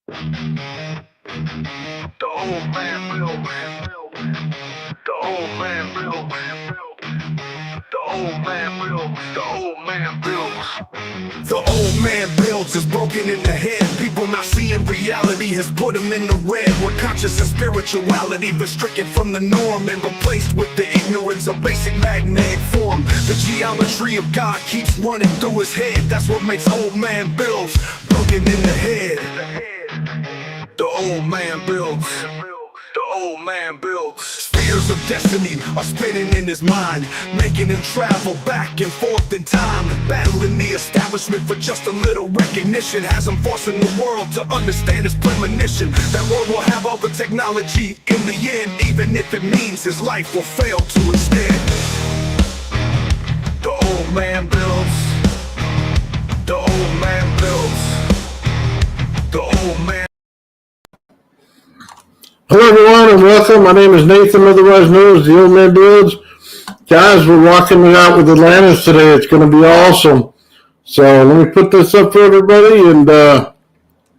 The old man built. The old man built. The old man built. The old man builds. The old man builds is broken in the head. People not seeing reality has put them in the red. Where conscious and spirituality been stricken from the norm and replaced with the ignorance of basic magnetic form. The geometry of God keeps running through his head. That's what makes old man builds broken in the head. The old man builds. The old man builds. Spheres of destiny are spinning in his mind, making him travel back and forth in time, battling the establishment for just a little recognition. Has him forcing the world to understand his premonition. That world will have all the technology in the end, even if it means his life will fail to instead. The old man builds. The old man builds. The old man. Hello everyone and welcome. My name is Nathan, otherwise known as the Old Man Builds. Guys, we're rocking it out with Atlantis today. It's going to be awesome. So let me put this up for everybody. And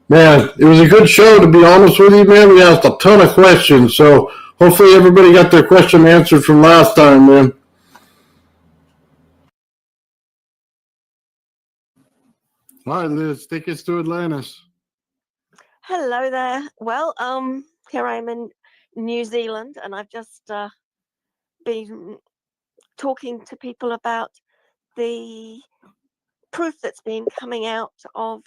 man, it was a good show, to be honest with you, man. We asked a ton of questions. So hopefully everybody got their question answered from last time, man. All right, Liz, take us to Atlantis. Hello there. Well, here I am in New Zealand, and I've just been talking to people about the proof that's been coming out of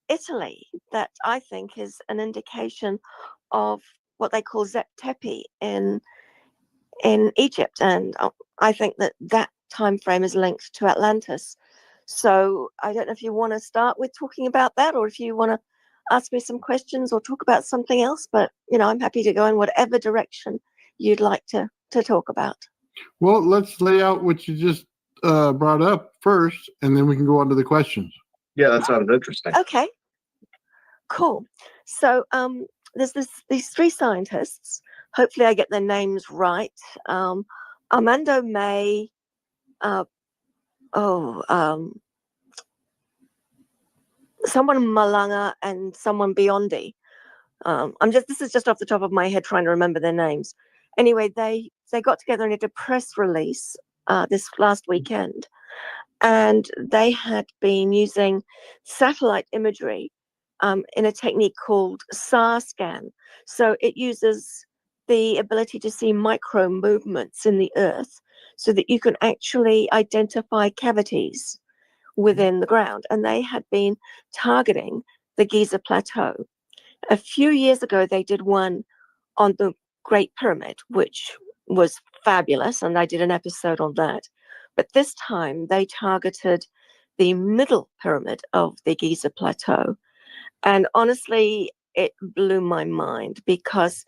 Italy that I think is an indication of what they call Zep Tepi in Egypt, and I think that time frame is linked to Atlantis. So I don't know if you want to start with talking about that, or if you want to ask me some questions or talk about something else, but I'm happy to go in whatever direction you'd like to talk about. Well, let's lay out what you just brought up first, and then we can go on to the questions. Yeah, that sounds interesting. Okay, cool. So there's these three scientists. Hopefully I get their names right. Armando May, someone Malanga, and someone Biondi. This is just off the top of my head, trying to remember their names. Anyway, they got together and did a press release this last weekend, and they had been using satellite imagery in a technique called SAR scan. So it uses the ability to see micro movements in the earth so that you can actually identify cavities within the ground. And they had been targeting the Giza Plateau. A few years ago, they did one on the Great Pyramid, which was fabulous, and I did an episode on that. But this time, they targeted the middle pyramid of the Giza Plateau. And honestly, it blew my mind because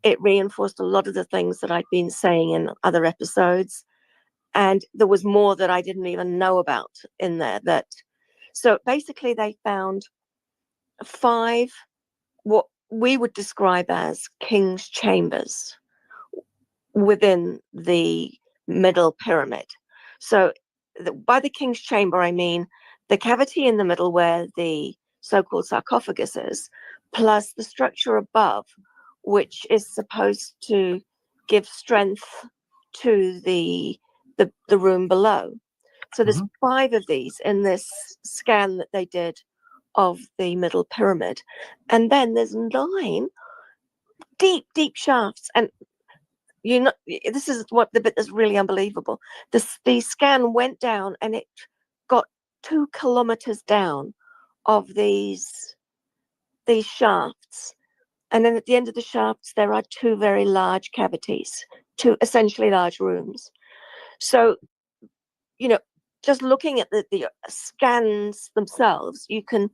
it reinforced a lot of the things that I'd been saying in other episodes. And there was more that I didn't even know about in there. So basically, they found 5 what we would describe as king's chambers within the middle pyramid. So by the king's chamber, I mean the cavity in the middle where the so-called sarcophagus is, plus the structure above, which is supposed to give strength to the room below. So there's 5 of these in this scan that they did of the middle pyramid. And then there's 9 deep shafts. And this is what the bit that's really unbelievable. The scan went down and it got 2 kilometers down of these shafts. And then at the end of the shafts, there are 2 very large cavities, 2 essentially large rooms. So, just looking at the scans themselves, you can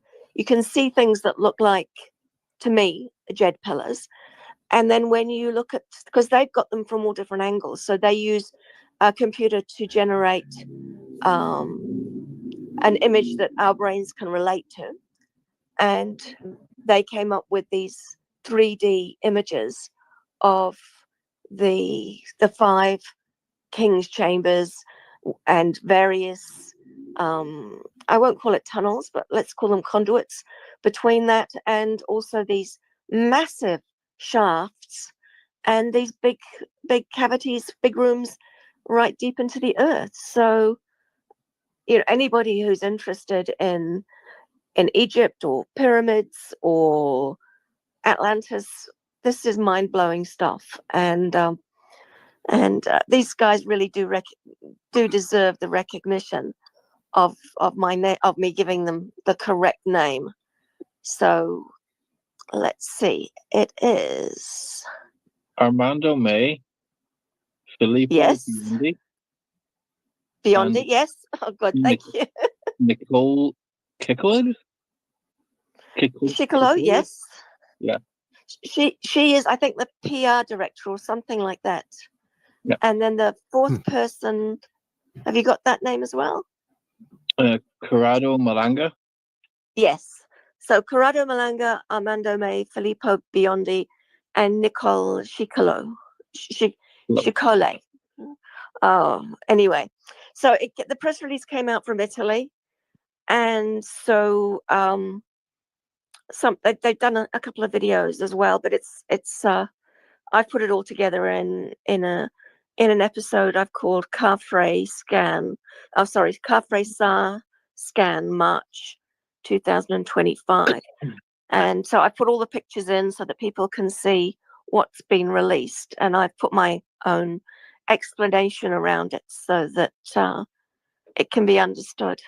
see things that look like, to me, jed pillars. And then when you look at, because they've got them from all different angles, so they use a computer to generate an image that our brains can relate to. And they came up with these 3D images of the 5 king's chambers and various I won't call it tunnels, but let's call them conduits between that and also these massive shafts and these big cavities, big rooms right deep into the earth. So, anybody who's interested in Egypt or pyramids or Atlantis, this is mind-blowing stuff. And these guys really do deserve the recognition of me giving them the correct name. So let's see. It is Armando May, Filippo yes, Biondi, beyond and it. Yes. Oh, good. Thank you. Nicole Kicklid. Chicolo. Yes. Yeah. She is, I think, the PR director or something like that. Yeah. And then the fourth person. Have you got that name as well? Corrado Malanga. Yes. So Corrado Malanga, Armando May, Filippo Biondi, and Nicole Chicolo. Chicole. Oh, anyway. So the press release came out from Italy. And so they've done a couple of videos as well, but it's I've put it all together in an episode I've called Carfrey Sa Scan March 2025. And so I put all the pictures in so that people can see what's been released, and I've put my own explanation around it so that it can be understood.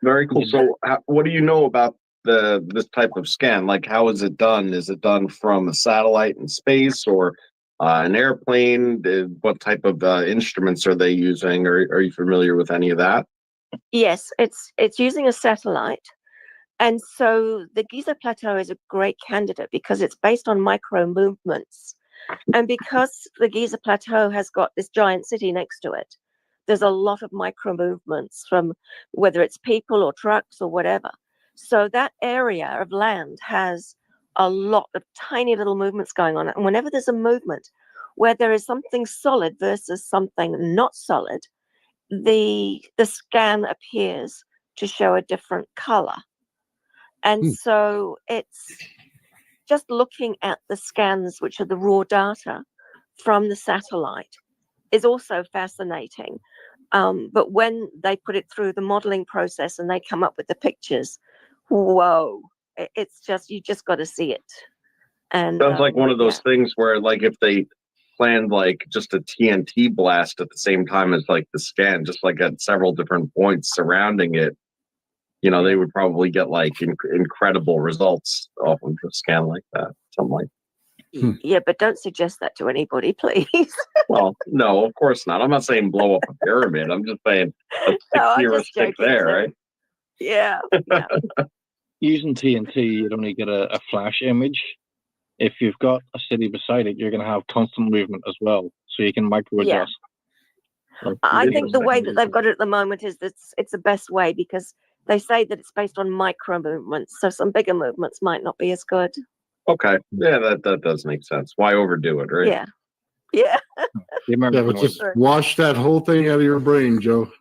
Very cool. So what do you know about this type of scan? Like, how is it done? Is it done from a satellite in space or an airplane? What type of instruments are they using? Are you familiar with any of that? Yes, it's using a satellite. And so the Giza Plateau is a great candidate because it's based on micro movements. And because the Giza Plateau has got this giant city next to it, there's a lot of micro movements from whether it's people or trucks or whatever. So that area of land has a lot of tiny little movements going on. And whenever there's a movement where there is something solid versus something not solid, the scan appears to show a different color. And so it's just looking at the scans, which are the raw data from the satellite, is also fascinating. But when they put it through the modeling process and they come up with the pictures, whoa, it's just, you just got to see it. And sounds like one of those things where, like, if they planned like just a TNT blast at the same time as like the scan, just like at several different points surrounding it, they would probably get like incredible results off of a scan like that. Something like that. Yeah, but don't suggest that to anybody, please. Well, no, of course not. I'm not saying blow up a pyramid. I'm just saying a stick there, right? Yeah. Using TNT, you'd only get a flash image. If you've got a city beside it, you're going to have constant movement as well, so you can micro adjust. Yeah. I think the way that they've got it at the moment is that it's the best way, because they say that it's based on micro movements, so some bigger movements might not be as good. Okay, yeah, that does make sense. Why overdo it, right? Yeah. But just wash that whole thing out of your brain, Joe.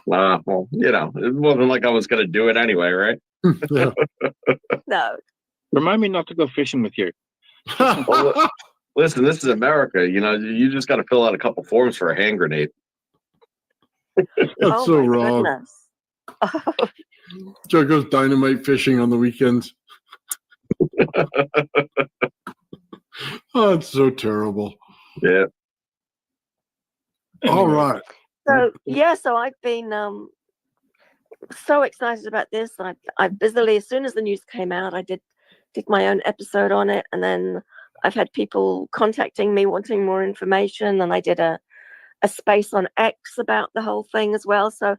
Well, it wasn't like I was going to do it anyway, right? Yeah. No. Remind me not to go fishing with you. Well, listen, this is America. You just got to fill out a couple forms for a hand grenade. That's so wrong. Joe goes dynamite fishing on the weekends. Oh, it's so terrible. Yeah. All right. So I've been so excited about this. I busily, as soon as the news came out, I did my own episode on it, and then I've had people contacting me wanting more information, and I did a space on X about the whole thing as well. So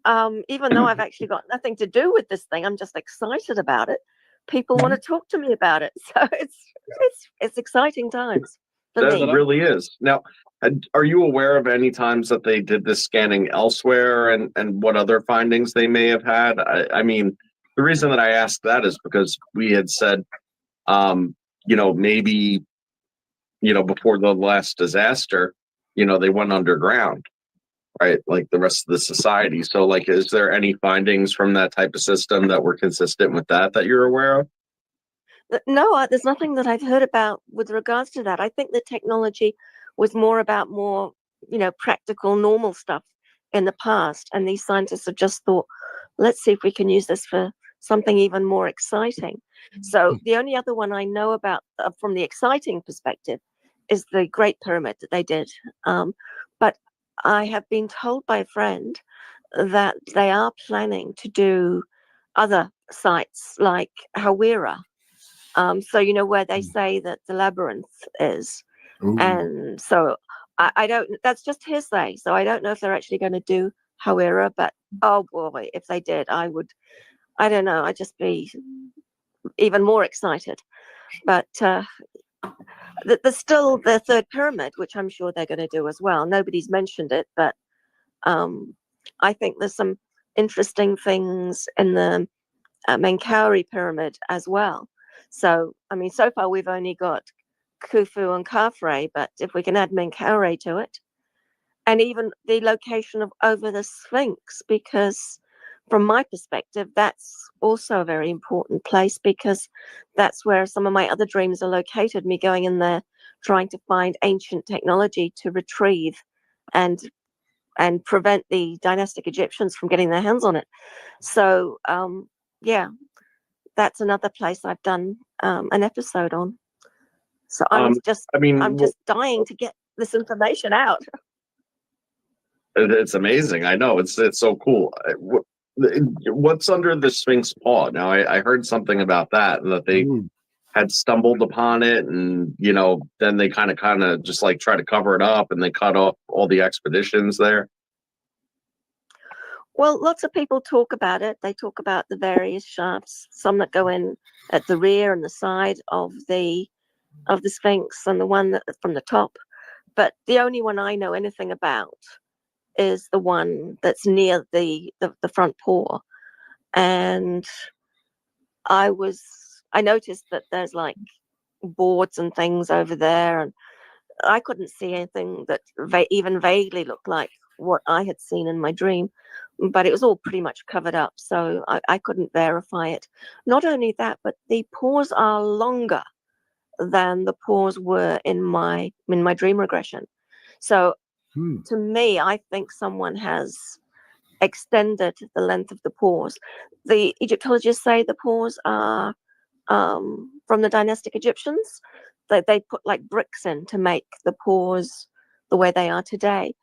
even though I've actually got nothing to do with this thing, I'm just excited about it. People want to talk to me about it, so it's exciting times for me. That really is. Now, are you aware of any times that they did this scanning elsewhere, and what other findings they may have had? I mean, the reason that I asked that is because we had said, maybe, before the last disaster, they went underground. right? Like the rest of the society. So, like, is there any findings from that type of system that were consistent with that you're aware of? No, there's nothing that I've heard about with regards to that. I think the technology was more about practical, normal stuff in the past, and these scientists have just thought, let's see if we can use this for something even more exciting. So the only other one I know about from the exciting perspective is the Great Pyramid that they did. But I have been told by a friend that they are planning to do other sites like Hawira. So where they say that the labyrinth is, Ooh. and so I don't. That's just hearsay. So I don't know if they're actually going to do Hawira, but oh boy, if they did, I would. I don't know. I'd just be even more excited. But there's still the third pyramid, which I'm sure they're going to do as well. Nobody's mentioned it, but I think there's some interesting things in the Menkaure pyramid as well. So, I mean, so far we've only got Khufu and Khafre, but if we can add Menkaure to it, and even the location of over the Sphinx, because from my perspective, that's also a very important place, because that's where some of my other dreams are located, me going in there, trying to find ancient technology to retrieve and prevent the dynastic Egyptians from getting their hands on it. So, yeah, that's another place I've done an episode on. So I'm just dying to get this information out. It's amazing. I know it's so cool. What's under the Sphinx paw? Now, I heard something about that, and that they had stumbled upon it, and then they kind of just like try to cover it up, and they cut off all the expeditions there. Well, lots of people talk about it. They talk about the various shafts, some that go in at the rear and the side of the Sphinx, and the one that from the top. But the only one I know anything about is the one that's near the front paw. And I noticed that there's like boards and things over there, and I couldn't see anything that even vaguely looked like what I had seen in my dream, but it was all pretty much covered up, so I couldn't verify it. Not only that, but the paws are longer than the paws were in my dream regression. So to me, I think someone has extended the length of the paws. The Egyptologists say the paws are from the dynastic Egyptians. They put like bricks in to make the paws the way they are today.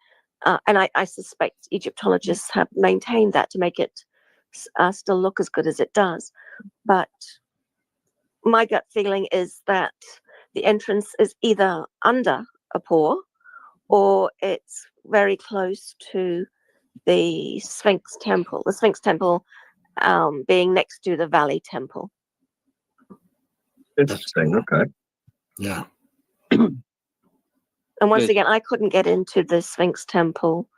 And I suspect Egyptologists have maintained that to make it still look as good as it does. But my gut feeling is that the entrance is either under a paw, or it's very close to the Sphinx Temple. The Sphinx Temple being next to the Valley Temple. Interesting. Okay. Yeah. And once again, I couldn't get into the Sphinx Temple,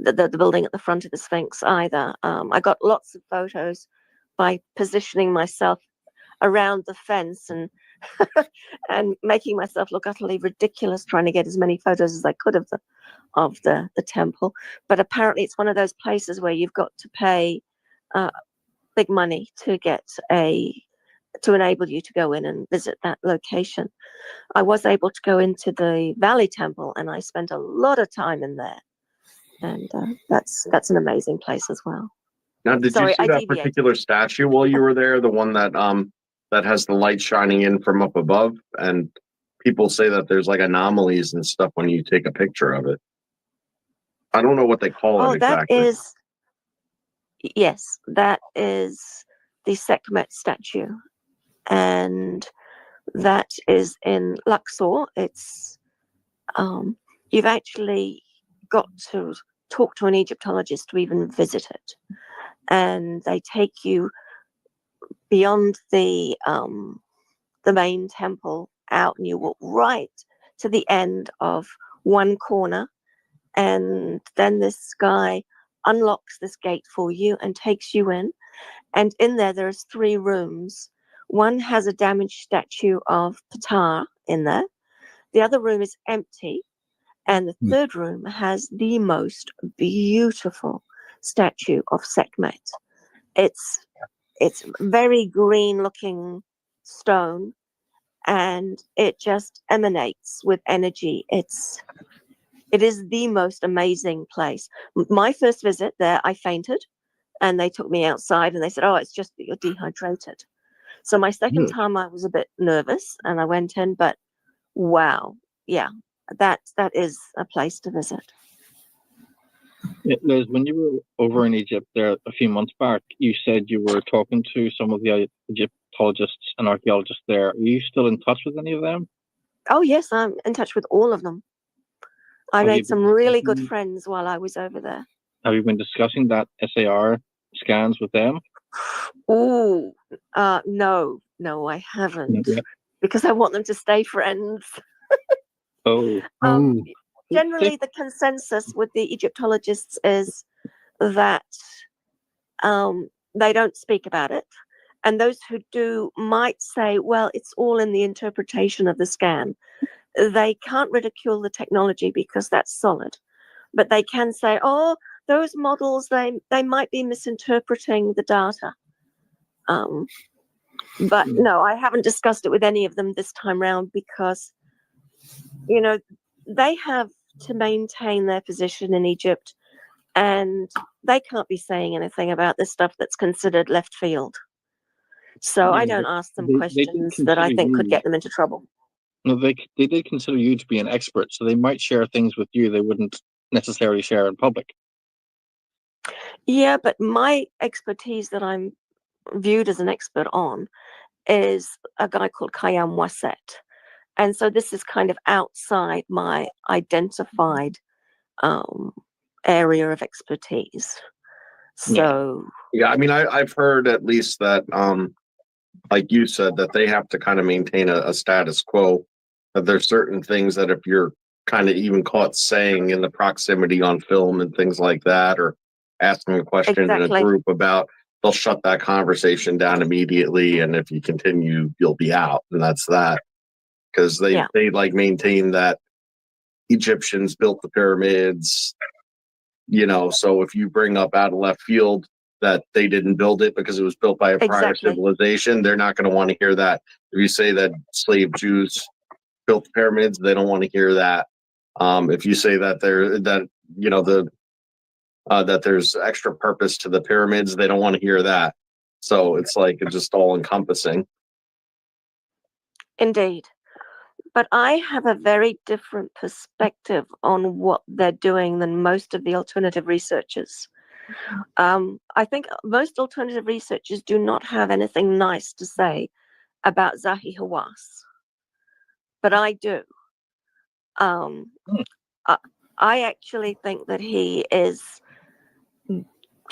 the building at the front of the Sphinx either. I got lots of photos by positioning myself around the fence and and making myself look utterly ridiculous, trying to get as many photos as I could of the temple. But apparently it's one of those places where you've got to pay big money to enable you to go in and visit that location. I was able to go into the Valley Temple, and I spent a lot of time in there, and that's an amazing place as well. Now, did you see that particular statue while you were there? The one that has the light shining in from up above, and people say that there's like anomalies and stuff when you take a picture of it. I don't know what they call it exactly. Yes, that is the Sekhmet statue, and that is in Luxor. It's you've actually got to talk to an Egyptologist to even visit it, and they take you beyond the main temple out, and you walk right to the end of one corner, and then this guy unlocks this gate for you and takes you in, and in there's 3 rooms. One has a damaged statue of Ptah in there. The other room is empty, And the third room has the most beautiful statue of Sekhmet. It's very green looking stone, and it just emanates with energy. It is the most amazing place. My first visit there, I fainted, and they took me outside and they said, "Oh, it's just that you're dehydrated." So my second time I was a bit nervous and I went in, but wow, yeah, that is a place to visit. Yeah, Liz, when you were over in Egypt there a few months back, you said you were talking to some of the Egyptologists and archaeologists there. Are you still in touch with any of them? Oh yes, I'm in touch with all of them. I Have you made some been really good discussing- friends while I was over there. Have you been discussing that SAR scans with them? Oh, no, I haven't, Yeah. because I want them to stay friends. Oh, Generally, the consensus with the Egyptologists is that they don't speak about it. And those who do might say, well, it's all in the interpretation of the scan. They can't ridicule the technology because that's solid. But they can say, oh, those models, they might be misinterpreting the data. But no, I haven't discussed it with any of them this time round because, you know, they have to maintain their position in Egypt, and they can't be saying anything about this stuff that's considered left field. So I don't ask them they did questions that I consider think could you- get them into trouble. No, they did consider you to be an expert, so they might share things with you they wouldn't necessarily share in public. Yeah, but my expertise that I'm viewed as an expert on is a guy called Khayyam Wasset. And so this is kind of outside my identified area of expertise. So Yeah, I mean, I've heard at least that, like you said, that they have to kind of maintain a status quo. That there's certain things that if you're kind of even caught saying in the proximity on film and things like that, or asking a question in exactly. a group about, they'll shut that conversation down immediately, and if you continue, you'll be out, and that's that. Because they like maintain that Egyptians built the pyramids, you know. So if you bring up out of left field that they didn't build it because it was built by a prior Exactly. civilization, they're not going to want to hear that. If you say that slave Jews built the pyramids, they don't want to hear that. If you say that that there's extra purpose to the pyramids, they don't want to hear that. So it's like it's just all encompassing. Indeed. But I have a very different perspective on what they're doing than most of the alternative researchers. I think most alternative researchers do not have anything nice to say about Zahi Hawass, but I do. I actually think that he is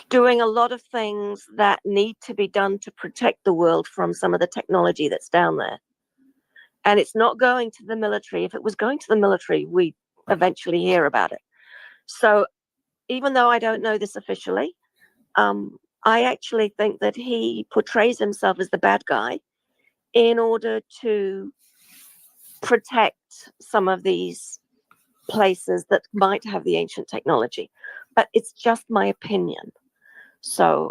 doing a lot of things that need to be done to protect the world from some of the technology that's down there. And it's not going to the military. If it was going to the military, we'd eventually hear about it. So even though I don't know this officially, I actually think that he portrays himself as the bad guy in order to protect some of these places that might have the ancient technology. But it's just my opinion. So,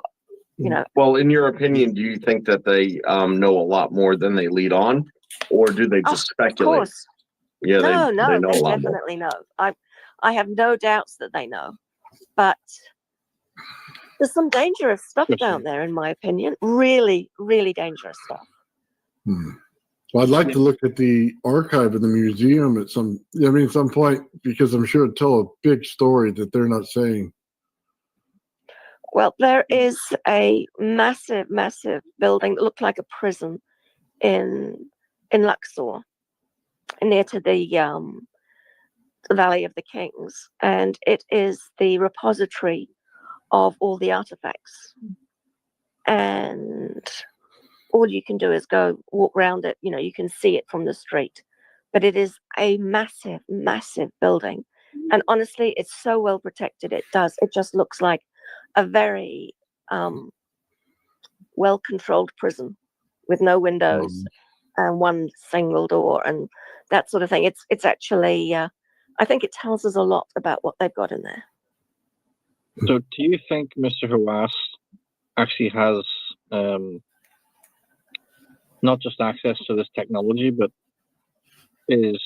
you know. Well, in your opinion, do you think that they know a lot more than they lead on, or do they just speculate? Of course. Yeah, No, they know a they lot more. definitely know. I have no doubts that they know. But there's some dangerous stuff down there, in my opinion. Really, really dangerous stuff. Well, I'd like to look at the archive of the museum at some point, because I'm sure it'd tell a big story that they're not saying. Well, there is a massive, massive building that looked like a prison in Luxor, near to the Valley of the Kings, and it is the repository of all the artifacts. And all you can do is go walk around it. You know, you can see it from the street, but it is a massive, massive building. And honestly, it's so well protected. It just looks like a very well-controlled prison with no windows and one single door and that sort of thing. It's actually, I I think it tells us a lot about what they've got in there. So, do you think Mr. Hawass actually has not just access to this technology, but is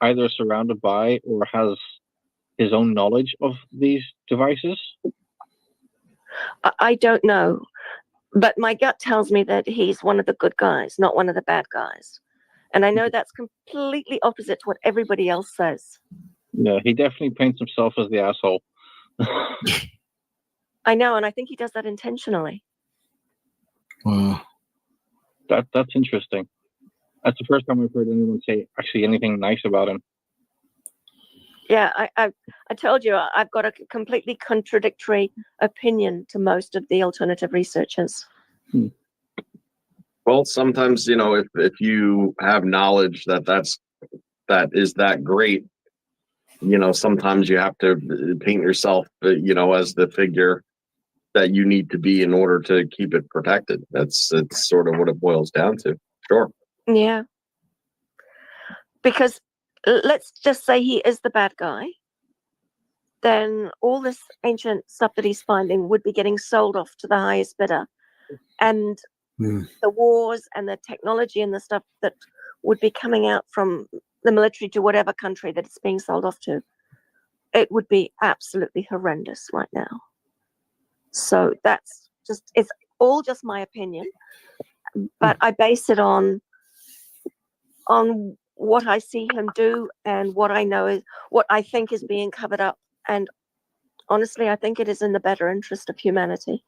either surrounded by or has his own knowledge of these devices? I don't know, but my gut tells me that he's one of the good guys, not one of the bad guys. And I know that's completely opposite to what everybody else says. Yeah, he definitely paints himself as the asshole. I know, and I think he does that intentionally. Wow. That's interesting. That's the first time I've heard anyone say actually anything nice about him. Yeah, I told you I've got a completely contradictory opinion to most of the alternative researchers. Well, sometimes, you know, if you have knowledge that is that great, you know, sometimes you have to paint yourself, you know, as the figure that you need to be in order to keep it protected. It's sort of what it boils down to. Sure. Yeah. Because let's just say he is the bad guy, then all this ancient stuff that he's finding would be getting sold off to the highest bidder. And the wars and the technology and the stuff that would be coming out from the military to whatever country that it's being sold off to, it would be absolutely horrendous right now. So it's all just my opinion, but I base it on what I see him do and what I know is what I think is being covered up. And honestly, I think it is in the better interest of humanity.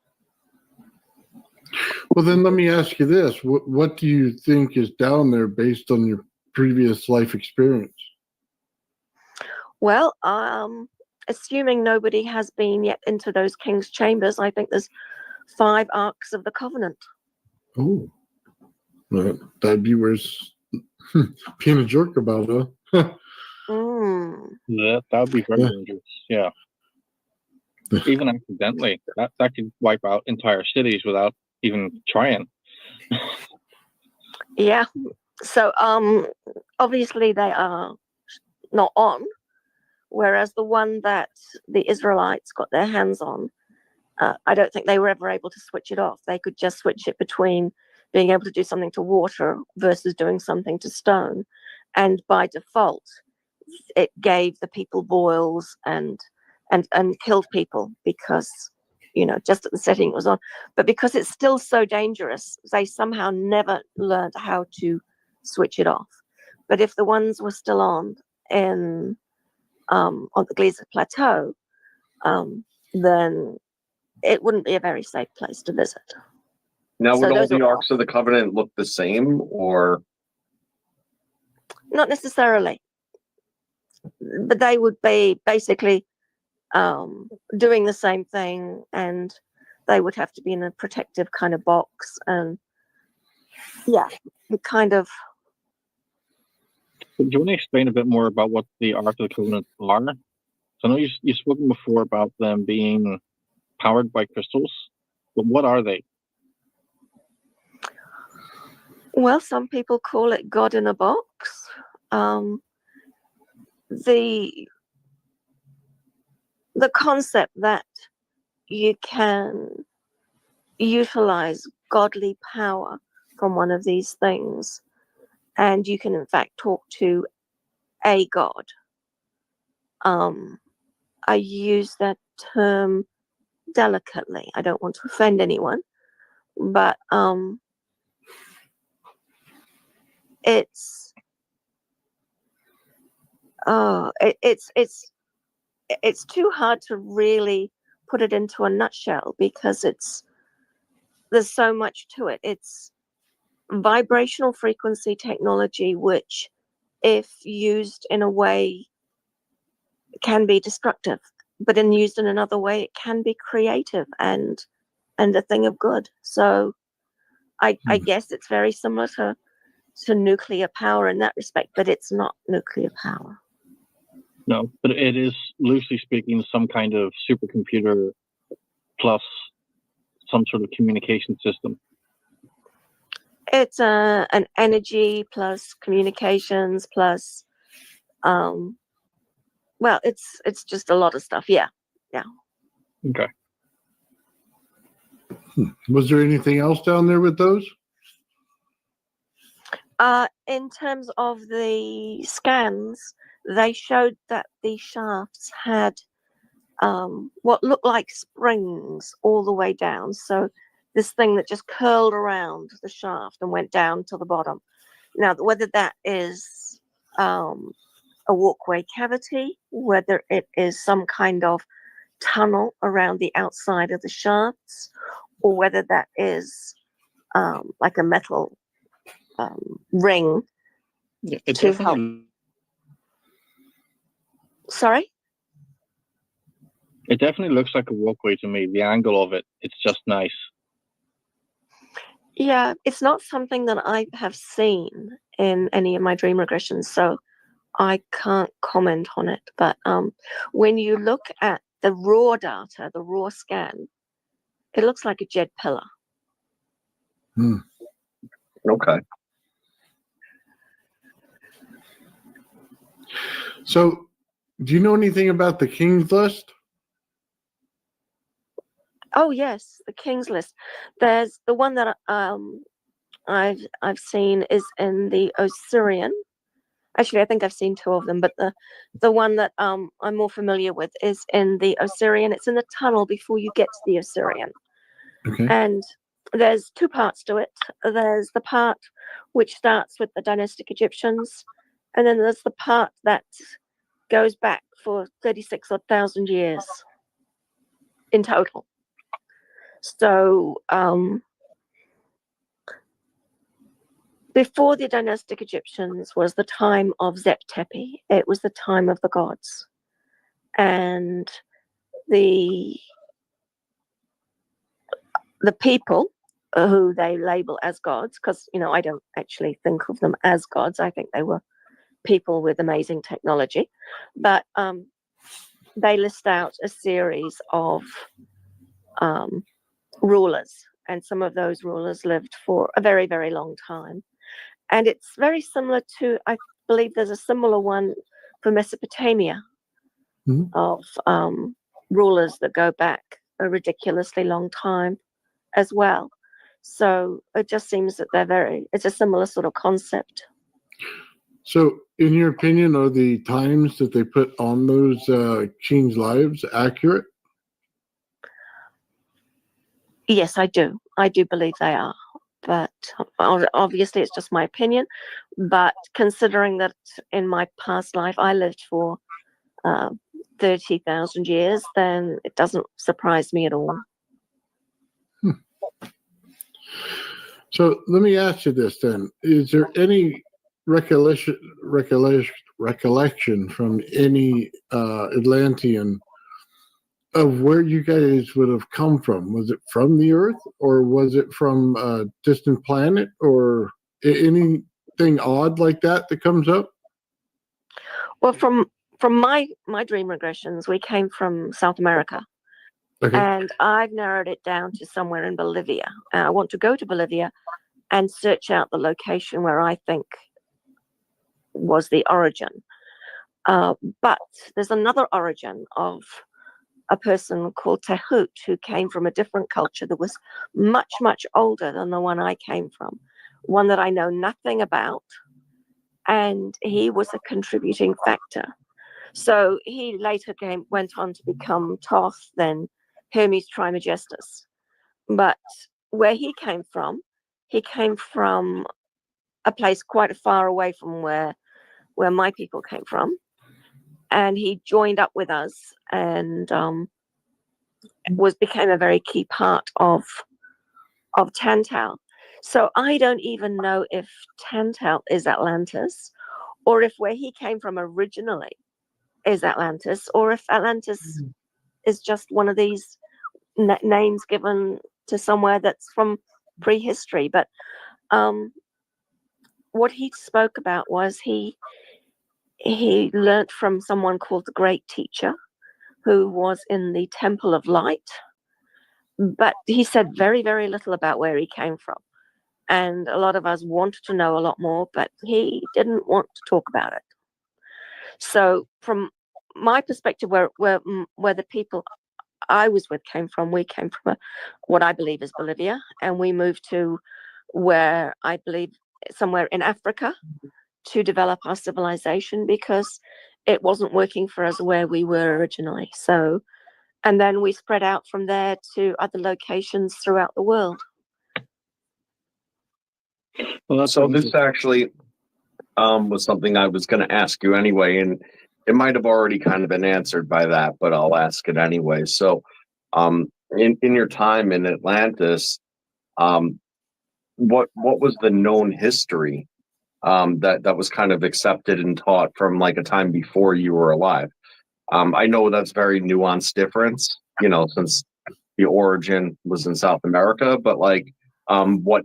Well, then let me ask you this. What do you think is down there based on your previous life experience? Well, assuming nobody has been yet into those king's chambers, I think there's 5 arcs of the covenant. Oh, that'd be worse being a jerk about it, huh? Yeah, that would be very dangerous. Yeah. Even accidentally. That could wipe out entire cities without even trying. Yeah. So obviously they are not on, whereas the one that the Israelites got their hands on, I don't think they were ever able to switch it off. They could just switch it between being able to do something to water versus doing something to stone. And by default, it gave the people boils and killed people because, you know, just at the setting it was on. But because it's still so dangerous, they somehow never learned how to switch it off. But if the ones were still on the Gliese Plateau, then it wouldn't be a very safe place to visit. Now, So would all those the are Arks of the Covenant look the same, or? Not necessarily, but they would be basically doing the same thing, and they would have to be in a protective kind of box, and it kind of. Do you want to explain a bit more about what the Ark of the Covenant are? So I know you've spoken before about them being powered by crystals, but what are they? Well, some people call it God in a box. The concept that you can utilize godly power from one of these things, and you can in fact talk to a god. I use that term delicately. I don't want to offend anyone, but it's too hard to really put it into a nutshell because there's so much to it. It's vibrational frequency technology, which, if used in a way, can be destructive, but in used in another way, it can be creative and a thing of good. So I guess it's very similar to nuclear power in that respect, but it's not nuclear power. No, but it is, loosely speaking, some kind of supercomputer plus some sort of communication system. It's an energy plus communications plus Well, it's just a lot of stuff. Yeah. Okay. Was there anything else down there with those? In terms of the scans, they showed that the shafts had what looked like springs all the way down. So this thing that just curled around the shaft and went down to the bottom. Now, whether that is a walkway cavity, whether it is some kind of tunnel around the outside of the shafts, or whether that is like a metal ring Yeah, it to help. definitely, Sorry? it definitely looks like a walkway to me. The angle of it, it's just nice. Yeah, it's not something that I have seen in any of my dream regressions, so I can't comment on it. But when you look at the raw data, the raw scan, it looks like a jet pillar. Okay. So, do you know anything about the King's List? Oh yes, the King's List. There's the one that I've seen is in the Osirian. Actually, I think I've seen two of them, but the one that I'm more familiar with is in the Osirian. It's in the tunnel before you get to the Osirian. Okay. And there's two parts to it. There's the part which starts with the dynastic Egyptians, and then there's the part that goes back for 36,000 years in total. So before the dynastic Egyptians was the time of Zep-Tepi. It was the time of the gods. And the people who they label as gods, because, I don't actually think of them as gods. I think they were people with amazing technology. But they list out a series of rulers. And some of those rulers lived for a very, very long time. And it's very similar to, I believe there's a similar one for Mesopotamia of rulers that go back a ridiculously long time as well. So it just seems that it's a similar sort of concept. So, in your opinion, are the times that they put on those kings' lives accurate? Yes, I do. I do believe they are. But obviously it's just my opinion. But considering that in my past life I lived for 30,000 years, then it doesn't surprise me at all. So let me ask you this then. Is there any recollection from any Atlantean of where you guys would have come from? Was it from the Earth, or was it from a distant planet, or anything odd like that comes up? Well, from my dream regressions, we came from South America. Okay. And I've narrowed it down to somewhere in Bolivia. I want to go to Bolivia and search out the location where I think was the origin. But there's another origin of a person called Tehut who came from a different culture that was much, much older than the one I came from, one that I know nothing about. And he was a contributing factor. So he later went on to become Thoth, then Hermes Trismegistus. But where he came from a place quite far away from where my people came from. And he joined up with us and became a very key part of Tantal. So I don't even know if Tantal is Atlantis, or if where he came from originally is Atlantis, or if Atlantis is just one of these names given to somewhere that's from prehistory. But what he spoke about was he learnt from someone called the Great Teacher, who was in the Temple of Light. But he said very, very little about where he came from. And a lot of us wanted to know a lot more, but he didn't want to talk about it. So from my perspective, where the people I was with came from, we came from what I believe is Bolivia, and we moved to where I believe somewhere in Africa to develop our civilization because it wasn't working for us where we were originally. So, and then we spread out from there to other locations throughout the world. Well, So this actually was something I was going to ask you anyway, and it might have already kind of been answered by that, but I'll ask it anyway. So, in your time in Atlantis, what was the known history that was kind of accepted and taught from like a time before you were alive? I know that's very nuanced difference, you know, since the origin was in South America, but like, what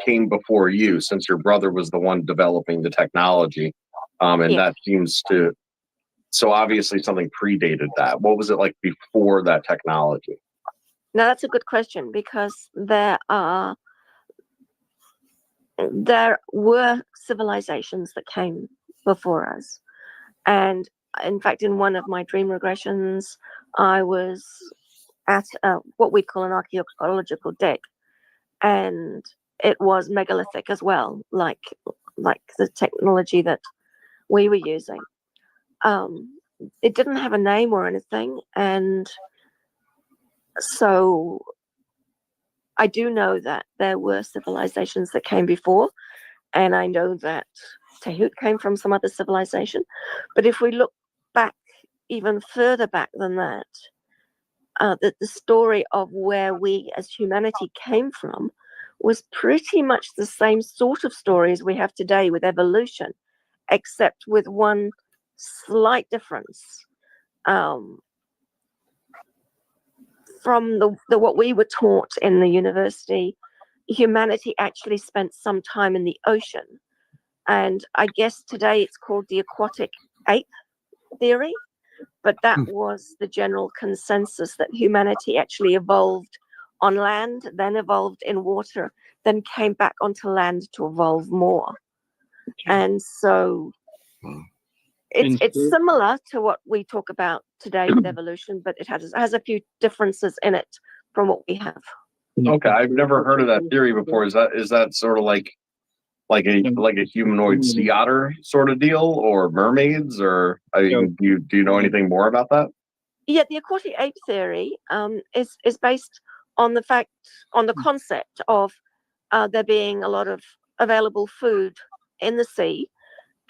came before you, since your brother was the one developing the technology, and Yeah. that seems to, so obviously something predated that. What was it like before that technology? Now that's a good question because there were civilizations that came before us, and in fact, in one of my dream regressions, I was at what we'd call an archaeological dig, and it was megalithic as well, like the technology that we were using. It didn't have a name or anything, and so I do know that there were civilizations that came before, and I know that Tehut came from some other civilization. But if we look back even further back than that, the story of where we as humanity came from was pretty much the same sort of stories we have today with evolution, except with one slight difference. From the what we were taught in the university, humanity actually spent some time in the ocean, and I guess today it's called the aquatic ape theory, but that was the general consensus, that humanity actually evolved on land, then evolved in water, then came back onto land to evolve more. And so it's similar to what we talk about today with evolution, but it has a few differences in it from what we have. Okay, I've never heard of that theory before. Is that sort of like a humanoid sea otter sort of deal, or mermaids, or do you know anything more about that? Yeah, the aquatic ape theory is based on the concept of there being a lot of available food in the sea.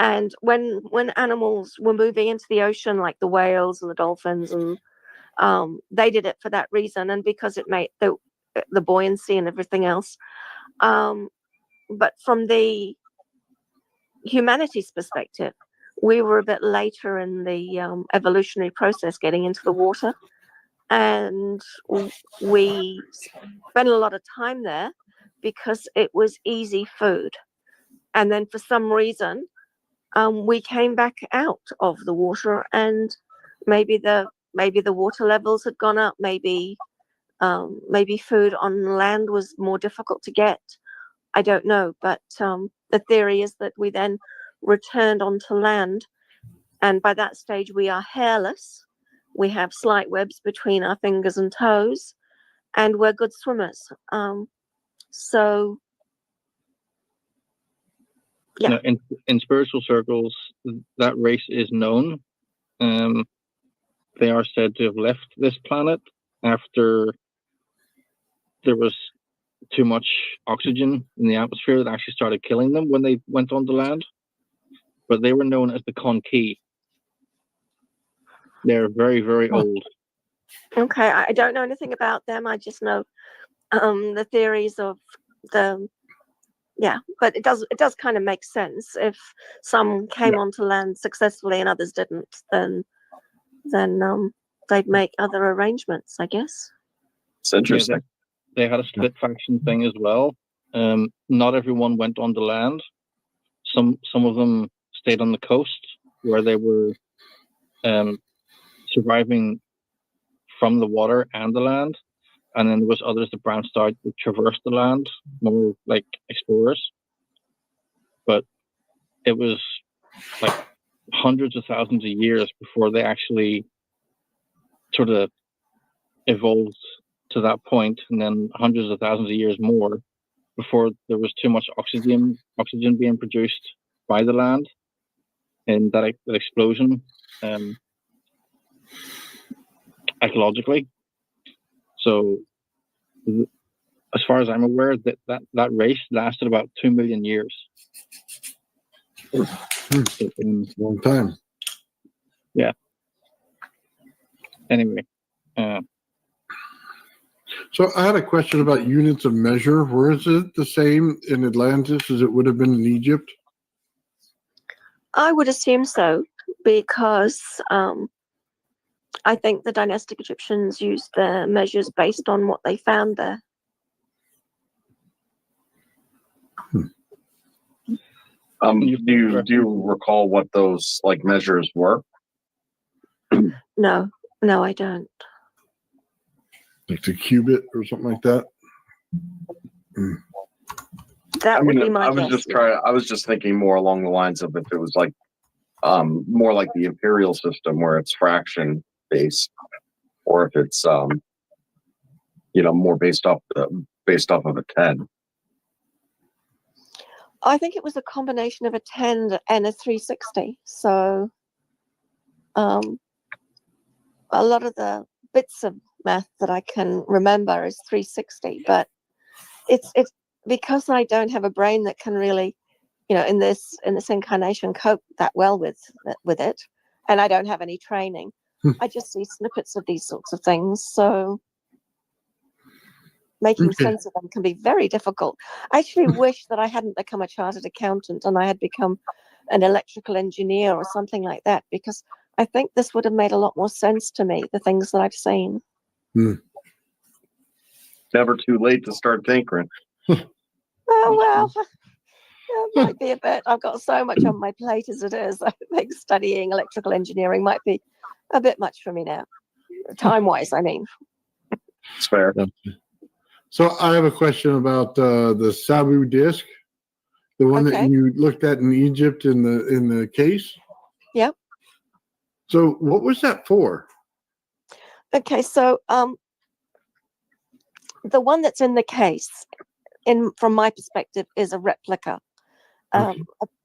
And when animals were moving into the ocean, like the whales and the dolphins, and they did it for that reason, and because it made the buoyancy and everything else. But from the humanity's perspective, we were a bit later in the evolutionary process getting into the water, and we spent a lot of time there because it was easy food. And then for some reason, we came back out of the water, and maybe the water levels had gone up. Maybe food on land was more difficult to get. I don't know, but the theory is that we then returned onto land, and by that stage we are hairless. We have slight webs between our fingers and toes, and we're good swimmers. So. Yeah. Now, in spiritual circles, that race is known. They are said to have left this planet after there was too much oxygen in the atmosphere that actually started killing them when they went on the land. But they were known as the Kon-Ki. They're very, very old. Okay, I don't know anything about them. I just know the theories of the. Yeah, but it does kind of make sense. If some came onto land successfully and others didn't, then they'd make other arrangements, I guess. It's interesting. Yeah, they had a split faction thing as well. Not everyone went on the land. Some of them stayed on the coast where they were surviving from the water and the land. And then there was others that branched out to traverse the land, more like explorers. But it was like hundreds of thousands of years before they actually sort of evolved to that point, and then hundreds of thousands of years more before there was too much oxygen being produced by the land in that explosion, ecologically. So, as far as I'm aware, that race lasted about 2 million years. Long time. Yeah. Anyway. So I had a question about units of measure. Where is it the same in Atlantis as it would have been in Egypt? I would assume so, because I think the dynastic Egyptians used their measures based on what they found there. Do you recall what those like measures were? No, I don't. Like the cubit or something like that? That would be my guess. I was just thinking more along the lines of if it was like more like the imperial system where it's fraction based, or if it's more based off of a 10. I think it was a combination of a 10 and a 360. So a lot of the bits of math that I can remember is 360, but it's because I don't have a brain that can really, in this incarnation cope that well with it, and I don't have any training. I just see snippets of these sorts of things. So making sense of them can be very difficult. I actually wish that I hadn't become a chartered accountant and I had become an electrical engineer or something like that, because I think this would have made a lot more sense to me, the things that I've seen. Never too late to start tinkering. Oh, well, it might be a bit. I've got so much on my plate as it is. I think studying electrical engineering might be a bit much for me now, time-wise, I mean. It's fair. So I have a question about the Sabu disc, the one that you looked at in Egypt in the case. Yep. So what was that for? Okay, so the one that's in the case, from my perspective, is a replica, a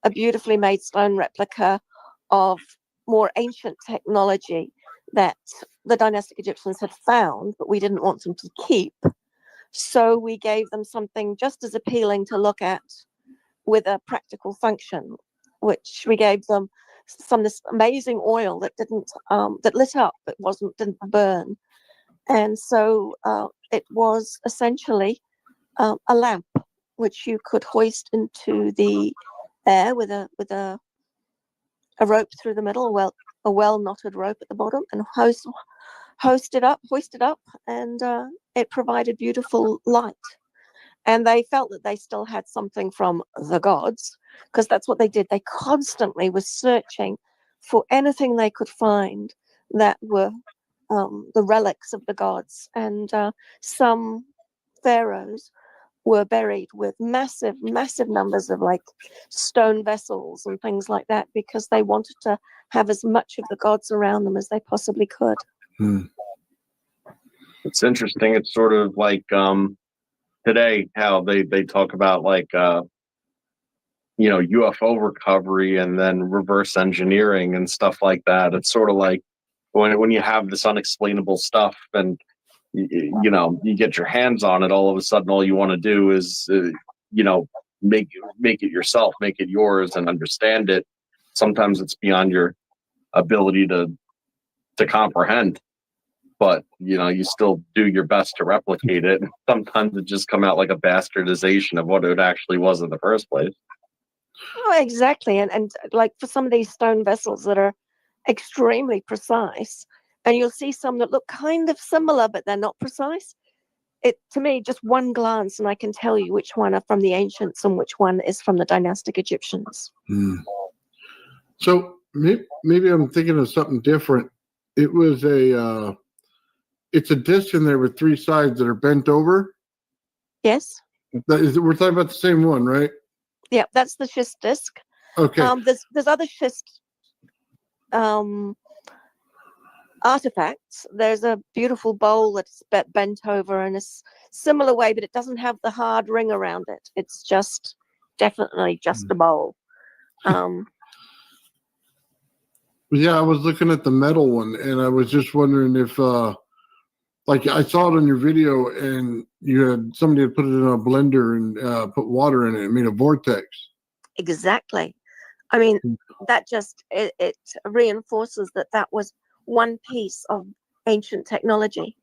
beautifully made stone replica of more ancient technology that the dynastic Egyptians had found, but we didn't want them to keep. So we gave them something just as appealing to look at with a practical function, which we gave them this amazing oil that that lit up, but didn't burn. And so it was essentially a lamp, which you could hoist into the air with a rope through the middle, a well knotted rope at the bottom, and hoist it up, and it provided beautiful light. And they felt that they still had something from the gods, because that's what they did. They constantly were searching for anything they could find that were the relics of the gods. And some pharaohs were buried with massive numbers of like stone vessels and things like that, because they wanted to have as much of the gods around them as they possibly could. It's interesting. It's sort of like today how they talk about like UFO recovery and then reverse engineering and stuff like that. It's sort of like when you have this unexplainable stuff and you get your hands on it, all of a sudden all you want to do is make it yourself, make it yours, and understand it. Sometimes it's beyond your ability to comprehend, but you still do your best to replicate it. Sometimes it just come out like a bastardization of what it actually was in the first place. Oh, exactly. And like for some of these stone vessels that are extremely precise, and you'll see some that look kind of similar, but they're not precise. To me, just one glance, and I can tell you which one are from the ancients and which one is from the dynastic Egyptians. So maybe I'm thinking of something different. It was it's a disc in there with three sides that are bent over. Yes. We're talking about the same one, right? Yeah, that's the schist disc. Okay. There's other schist artifacts. There's a beautiful bowl that's bent over in a similar way, but it doesn't have the hard ring around it. It's just definitely just a bowl. Yeah, I was looking at the metal one, and I was just wondering if, like, I saw it on your video, and somebody had put it in a blender and put water in it and made a vortex. Exactly. I mean, that just it reinforces that was one piece of ancient technology,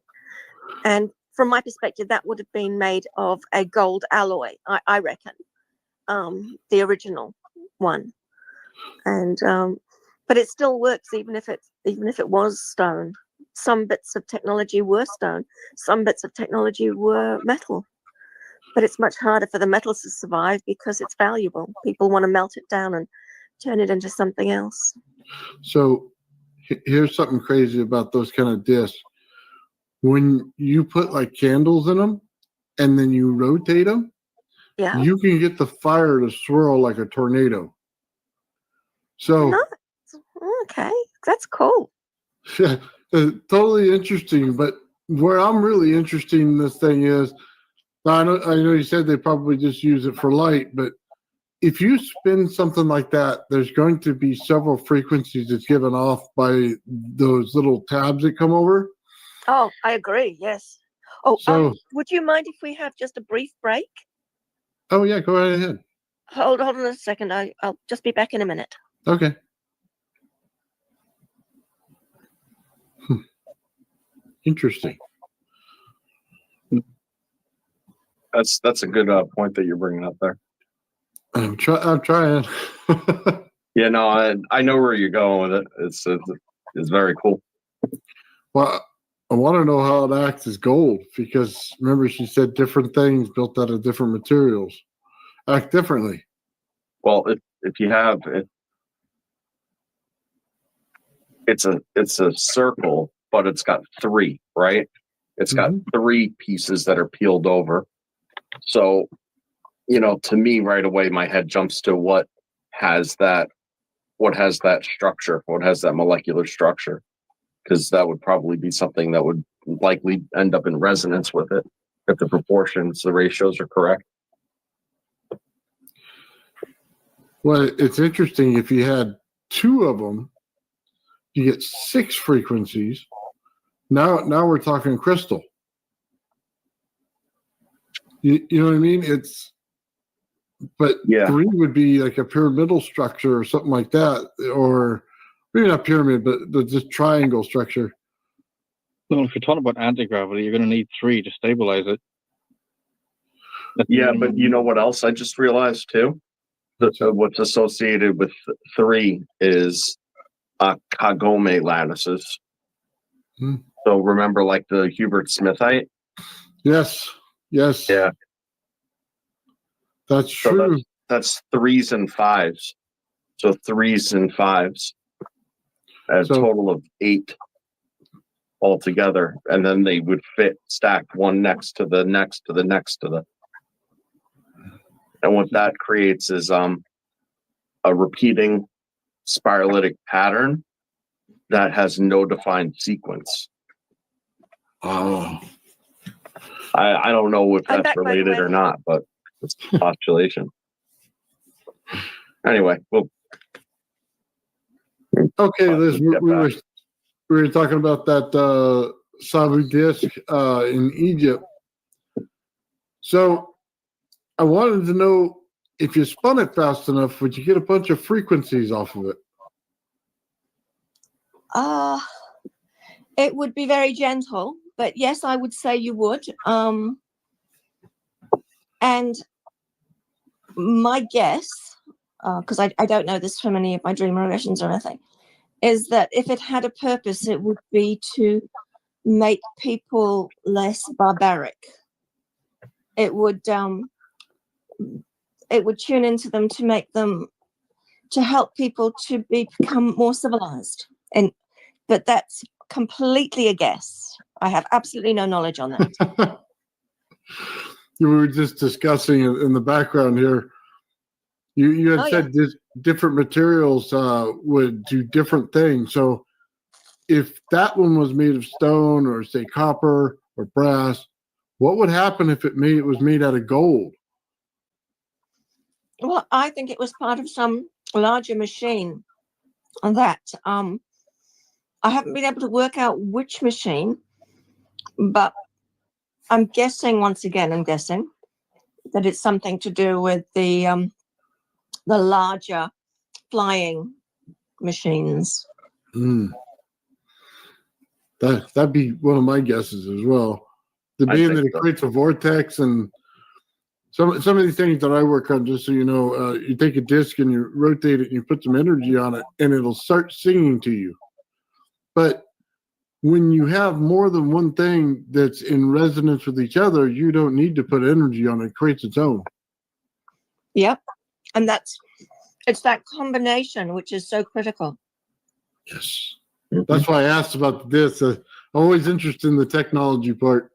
and from my perspective, that would have been made of a gold alloy. I reckon, the original one, and but it still works even if it was stone. Some bits of technology were stone, some bits of technology were metal, but it's much harder for the metals to survive because it's valuable. People want to melt it down and turn it into something else. So here's something crazy about those kind of discs. When you put like candles in them and then you rotate them, Yeah. you can get the fire to swirl like a tornado. So Nice. Okay, that's cool. yeah, totally interesting. But where I'm really interested in this thing is, I know you said they probably just use it for light, but if you spin something like that, there's going to be several frequencies that's given off by those little tabs that come over. Oh, I agree. Yes. Oh, So, would you mind if we have just a brief break? oh yeah, go right ahead. Hold on a second. I'll just be back in a minute. Okay. Interesting. That's a good point that you're bringing up there. I'm trying. Yeah, no, I know where you're going with it. It's very cool. Well, I want to know how it acts as gold, because remember she said different things built out of different materials act differently. Well, if you have it, it's a circle, but it's got three, right? It's got three pieces that are peeled over. So, to me right away, my head jumps to what has that structure, what has that molecular structure, because that would probably be something that would likely end up in resonance with it if the proportions, the ratios are correct. Well, it's interesting. If you had two of them, you get 6 frequencies. Now we're talking crystal. You know what I mean? But Yeah. 3 would be like a pyramidal structure or something like that, or maybe not pyramid, but just triangle structure. Well, if you're talking about anti-gravity, you're going to need 3 to stabilize it. Yeah, but you know what else I just realized too? What's associated with 3 is Kagome lattices. So remember, like the Hubert Smithite? Yes. Yeah. That's true. So that's 3s and 5s. So 3s and 5s. A total of 8 altogether. And then they would fit stacked one next to the next to the next to the. And what that creates is a repeating spiralitic pattern that has no defined sequence. Oh. I don't know if that's related or not, but it's postulation. Anyway, well. Okay, Liz, we were talking about that Sabu disc in Egypt. So I wanted to know, if you spun it fast enough, would you get a bunch of frequencies off of it? It would be very gentle, but yes, I would say you would. And my guess, because I don't know this from any of my dream regressions or anything, is that if it had a purpose, it would be to make people less barbaric. It would tune into them to make them, to help people to become more civilized. But that's completely a guess. I have absolutely no knowledge on that. You were just discussing in the background here. You had said different materials would do different things. So if that one was made of stone or say copper or brass, what would happen if it was made out of gold? Well, I think it was part of some larger machine that I haven't been able to work out which machine, but I'm guessing that it's something to do with the larger flying machines. That'd be one of my guesses as well. The being that it creates a vortex, and some of these things that I work on, just so you know, you take a disc and you rotate it and you put some energy on it, and it'll start singing to you. But when you have more than one thing that's in resonance with each other, you don't need to put energy on it. It creates its own. Yep. And it's that combination which is so critical. Yes. That's why I asked about this. Always interested in the technology part.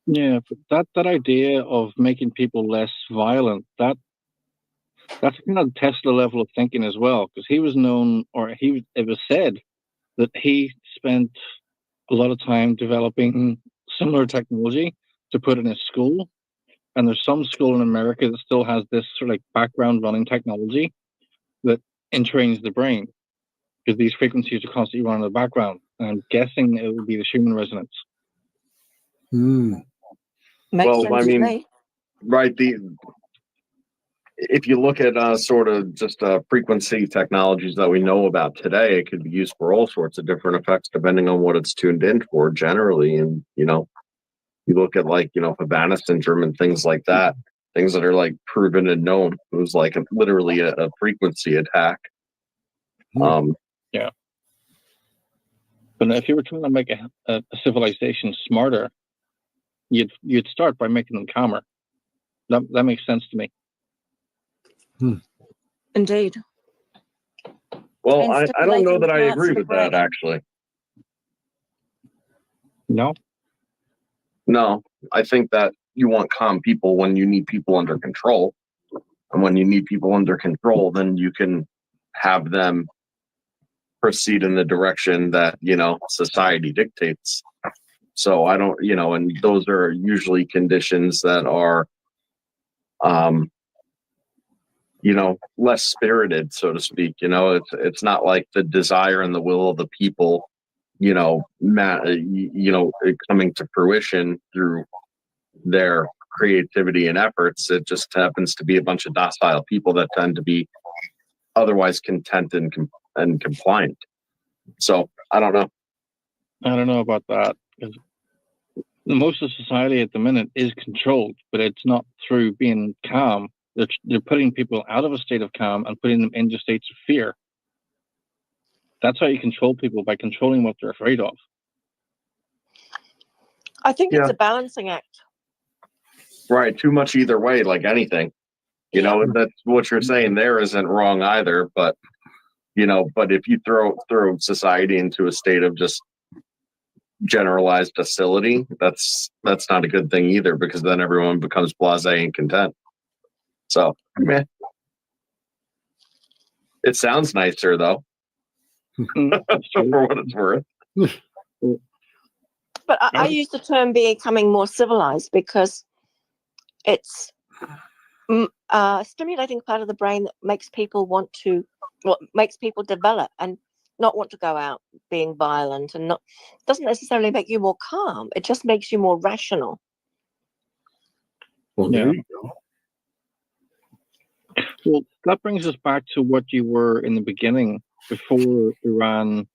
Yeah, but that idea of making people less violent, that's kind of Tesla level of thinking as well, because he was known, or it was said that he spent a lot of time developing similar technology to put in his school. And there's some school in America that still has this sort of like background running technology that entrains the brain, because these frequencies are constantly running in the background. And I'm guessing it would be the Schumann resonance. Makes sense to me. Right. If you look at sort of just frequency technologies that we know about today, it could be used for all sorts of different effects depending on what it's tuned in for generally. And, you look at Havana syndrome and things like that, things that are like proven and known. It was like literally a frequency attack. Yeah. But if you were trying to make a civilization smarter, you'd start by making them calmer. That makes sense to me. Indeed. Well, I don't know that I agree with that, actually. No? No, I think that you want calm people when you need people under control. And when you need people under control, then you can have them proceed in the direction that, society dictates. So I don't, and those are usually conditions that are, less spirited, so to speak. It's not like the desire and the will of the people, coming to fruition through their creativity and efforts. It just happens to be a bunch of docile people that tend to be otherwise content and compliant. So I don't know. I don't know about that, because most of society at the minute is controlled, but it's not through being calm. They're putting people out of a state of calm and putting them into states of fear. That's how you control people, by controlling what they're afraid of. I think it's a balancing act. Right. Too much either way, like anything. That's what you're saying there isn't wrong either. But, but if you throw society into a state of just generalized docility, that's not a good thing either, because then everyone becomes blasé and content. So, it sounds nicer, though, for what it's worth. But I use the term becoming more civilized because it's a stimulating part of the brain that makes people makes people develop and not want to go out being violent, and doesn't necessarily make you more calm. It just makes you more rational. Well, there you go. Well, that brings us back to what you were in the beginning, before Iran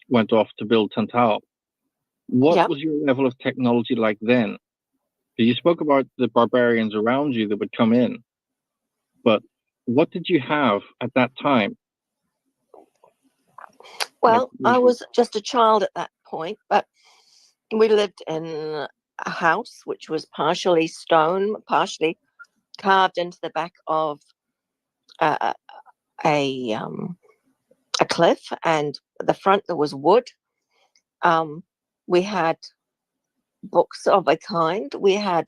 went off to build Tantal. What was your level of technology like then? You spoke about the barbarians around you that would come in, but what did you have at that time? Well, I was just a child at that point, but we lived in a house which was partially stone, partially carved into the back of a cliff, and at the front there was wood. We had books of a kind. We had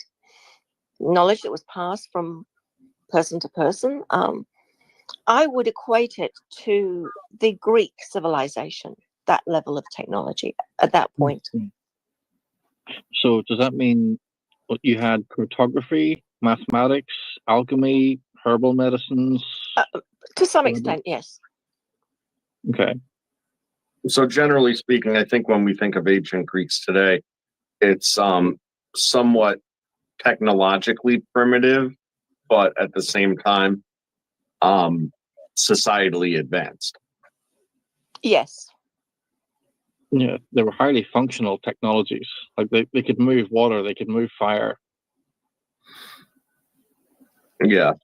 knowledge that was passed from person to person. I would equate it to the Greek civilization, that level of technology at that point. So does that mean you had cartography, mathematics, alchemy, herbal medicines? To some extent, yes. Okay. So generally speaking, I think when we think of ancient Greeks today, it's somewhat technologically primitive, but at the same time, societally advanced. Yes. Yeah, they were highly functional technologies. Like they could move water, they could move fire. Yeah.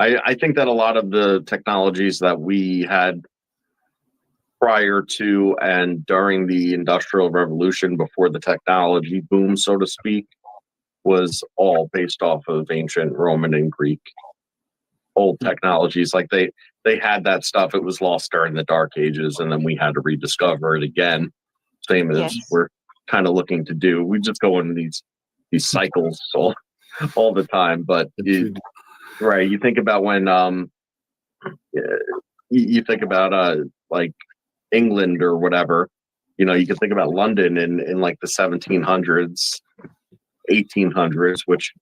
I think that a lot of the technologies that we had prior to and during the Industrial Revolution, before the technology boom, so to speak, was all based off of ancient Roman and Greek old technologies. Like they had that stuff. It was lost during the Dark Ages, and then we had to rediscover it again. Same as Yes. we're kind of looking to do. We just go in these cycles all the time. But right, you think about when you think about like England or whatever. You know, you can think about London in like the 1700s, 1800s, which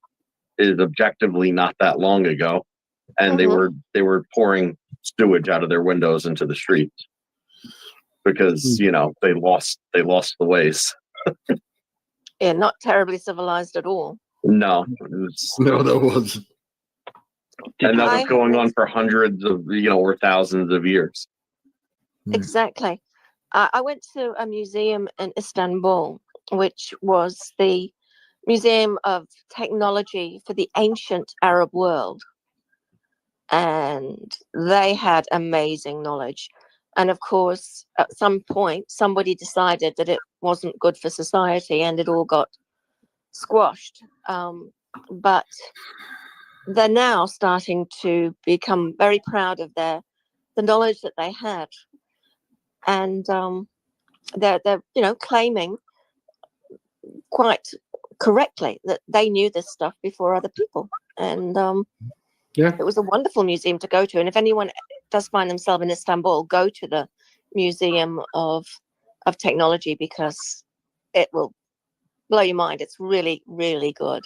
is objectively not that long ago, and they were pouring sewage out of their windows into the streets because you know they lost the ways. Yeah, not terribly civilized at all. No, No, that wasn't. and that was going on for hundreds of or thousands of years. Exactly. I went to a museum in Istanbul, which was the Museum of Technology for the ancient Arab world. And they had amazing knowledge. And of course, at some point, somebody decided that it wasn't good for society and it all got squashed. But they're now starting to become very proud of the knowledge that they had. And they're claiming quite correctly that they knew this stuff before other people. And it was a wonderful museum to go to. And if anyone does find themselves in Istanbul, go to the Museum of Technology, because it will blow your mind. It's really, really good.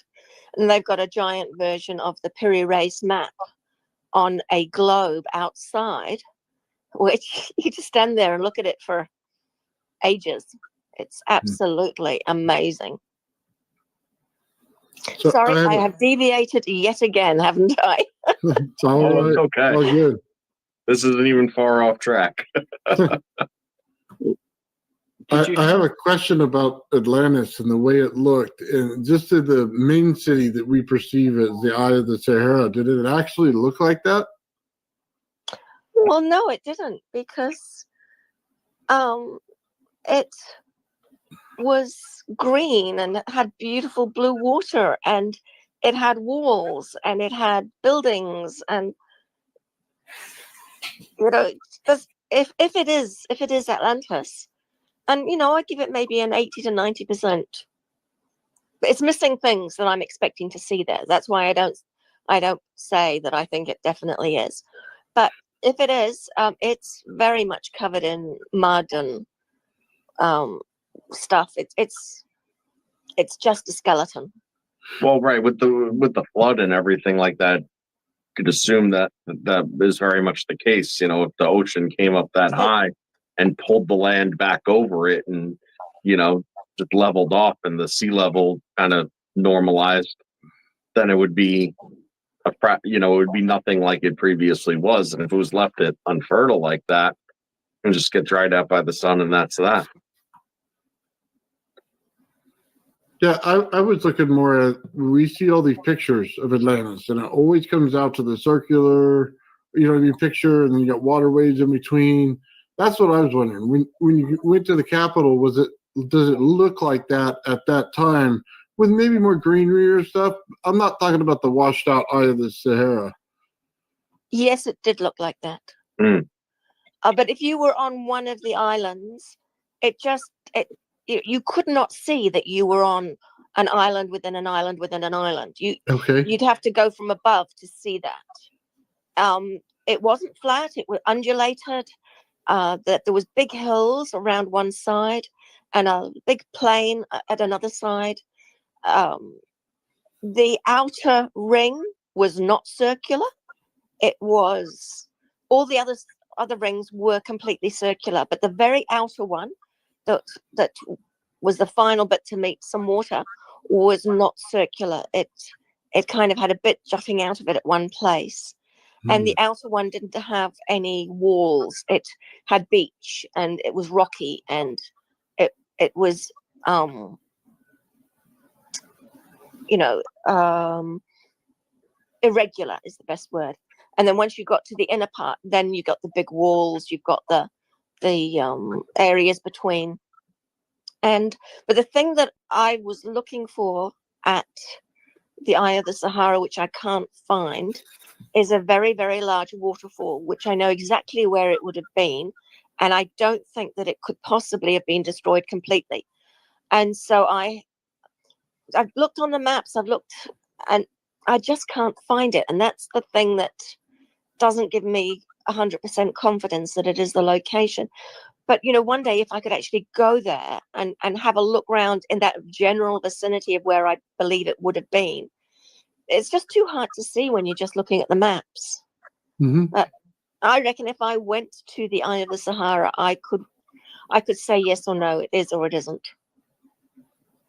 And they've got a giant version of the Piri-Reis map on a globe outside, which you just stand there and look at it for ages. It's absolutely amazing. So Sorry, I have deviated yet again, haven't I? It's all right. It's okay. All good. This isn't even far off track. I have a question about Atlantis and the way it looked, and just in the main city that we perceive as the Eye of the Sahara. Did it actually look like that? Well, no, it didn't, because it was green and it had beautiful blue water, and it had walls and it had buildings, and if it is Atlantis, and I give it maybe an 80 to 90%. But it's missing things that I'm expecting to see there. That's why I don't say that I think it definitely is. But if it is, it's very much covered in mud and stuff. It's just a skeleton. Well, right, with the flood and everything like that, you could assume that is very much the case. If the ocean came up that high and pulled the land back over it, and just leveled off, and the sea level kind of normalized, then it would be it would be nothing like it previously was. And if it was left it unfertile like that, and just get dried out by the sun, and that's that. Yeah, I was looking more at, we see all these pictures of Atlantis, and it always comes out to the circular, picture, and then you got waterways in between. That's what I was wondering. When you went to the capital, does it look like that at that time, with maybe more greenery or stuff? I'm not talking about the washed out Eye of the Sahara. Yes, it did look like that. But if you were on one of the islands, you could not see that you were on an island within an island within an island. You'd have to go from above to see that. it wasn't flat; it was undulated. That there was big hills around one side, and a big plain at another side. The outer ring was not circular. It was all the other rings were completely circular, but the very outer one that was the final bit to meet some water was not circular. It kind of had a bit jutting out of it at one place. And the outer one didn't have any walls. It had beach, and it was rocky, and it was irregular is the best word. And then once you got to the inner part, then you got the big walls. You've got the areas between. But the thing that I was looking for at the Eye of the Sahara, which I can't find, is a very, very large waterfall, which I know exactly where it would have been. And I don't think that it could possibly have been destroyed completely. And so I've looked on the maps, I've looked, and I just can't find it. And that's the thing that doesn't give me 100% confidence that it is the location. But, one day if I could actually go there and have a look around in that general vicinity of where I believe it would have been, it's just too hard to see when you're just looking at the maps. But I reckon if I went to the Eye of the Sahara, I could say yes or no, it is or it isn't.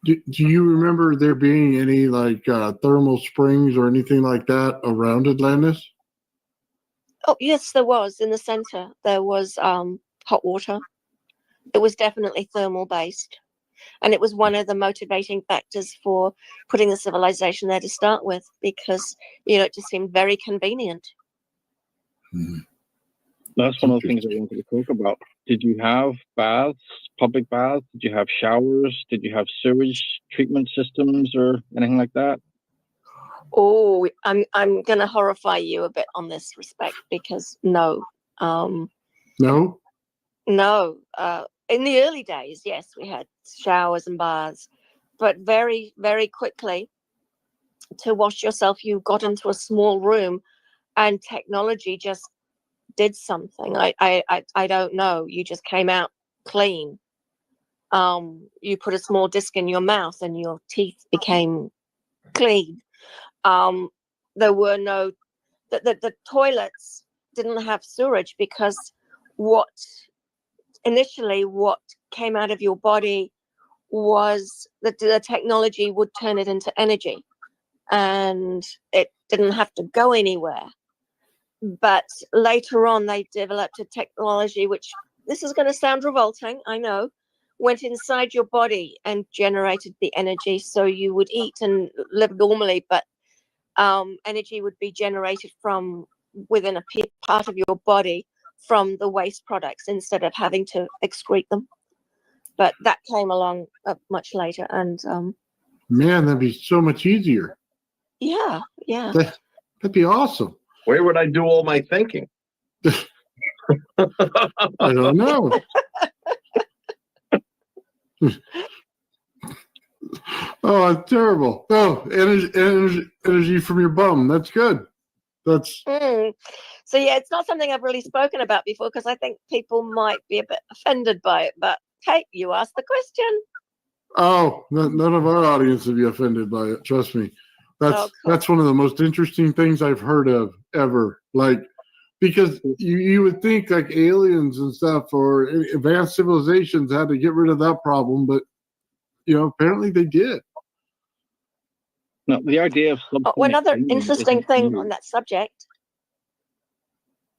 Do you remember there being any thermal springs or anything like that around Atlantis? Oh, yes, there was. In the center, there was hot water. It was definitely thermal based. And it was one of the motivating factors for putting the civilization there to start with, because, it just seemed very convenient. That's one of the things I wanted to talk about. Did you have baths, public baths? Did you have showers? Did you have sewage treatment systems or anything like that? Oh, I'm going to horrify you a bit on this respect, because no. No? No. In the early days, yes, we had showers and baths, but very, very quickly, to wash yourself, you got into a small room, and technology just did something. I don't know. You just came out clean. You put a small disc in your mouth, and your teeth became clean. There were no the toilets didn't have sewage, because what came out of your body was that the technology would turn it into energy, and it didn't have to go anywhere. But later on, they developed a technology which, this is going to sound revolting, I know, went inside your body and generated the energy, so you would eat and live normally, but energy would be generated from within a part of your body from the waste products, instead of having to excrete them. But that came along much later, and Man, that'd be so much easier. yeah. That'd be awesome. Where would I do all my thinking? I don't know. Oh, it's terrible. Oh, energy from your bum. That's good. That's So yeah, it's not something I've really spoken about before, because I think people might be a bit offended by it. But hey, you asked the question. None of our audience would be offended by it. Trust me. Cool. That's one of the most interesting things I've heard of ever. Because you would think aliens and stuff or advanced civilizations had to get rid of that problem, but apparently they did. Now, the idea of another interesting thing on that subject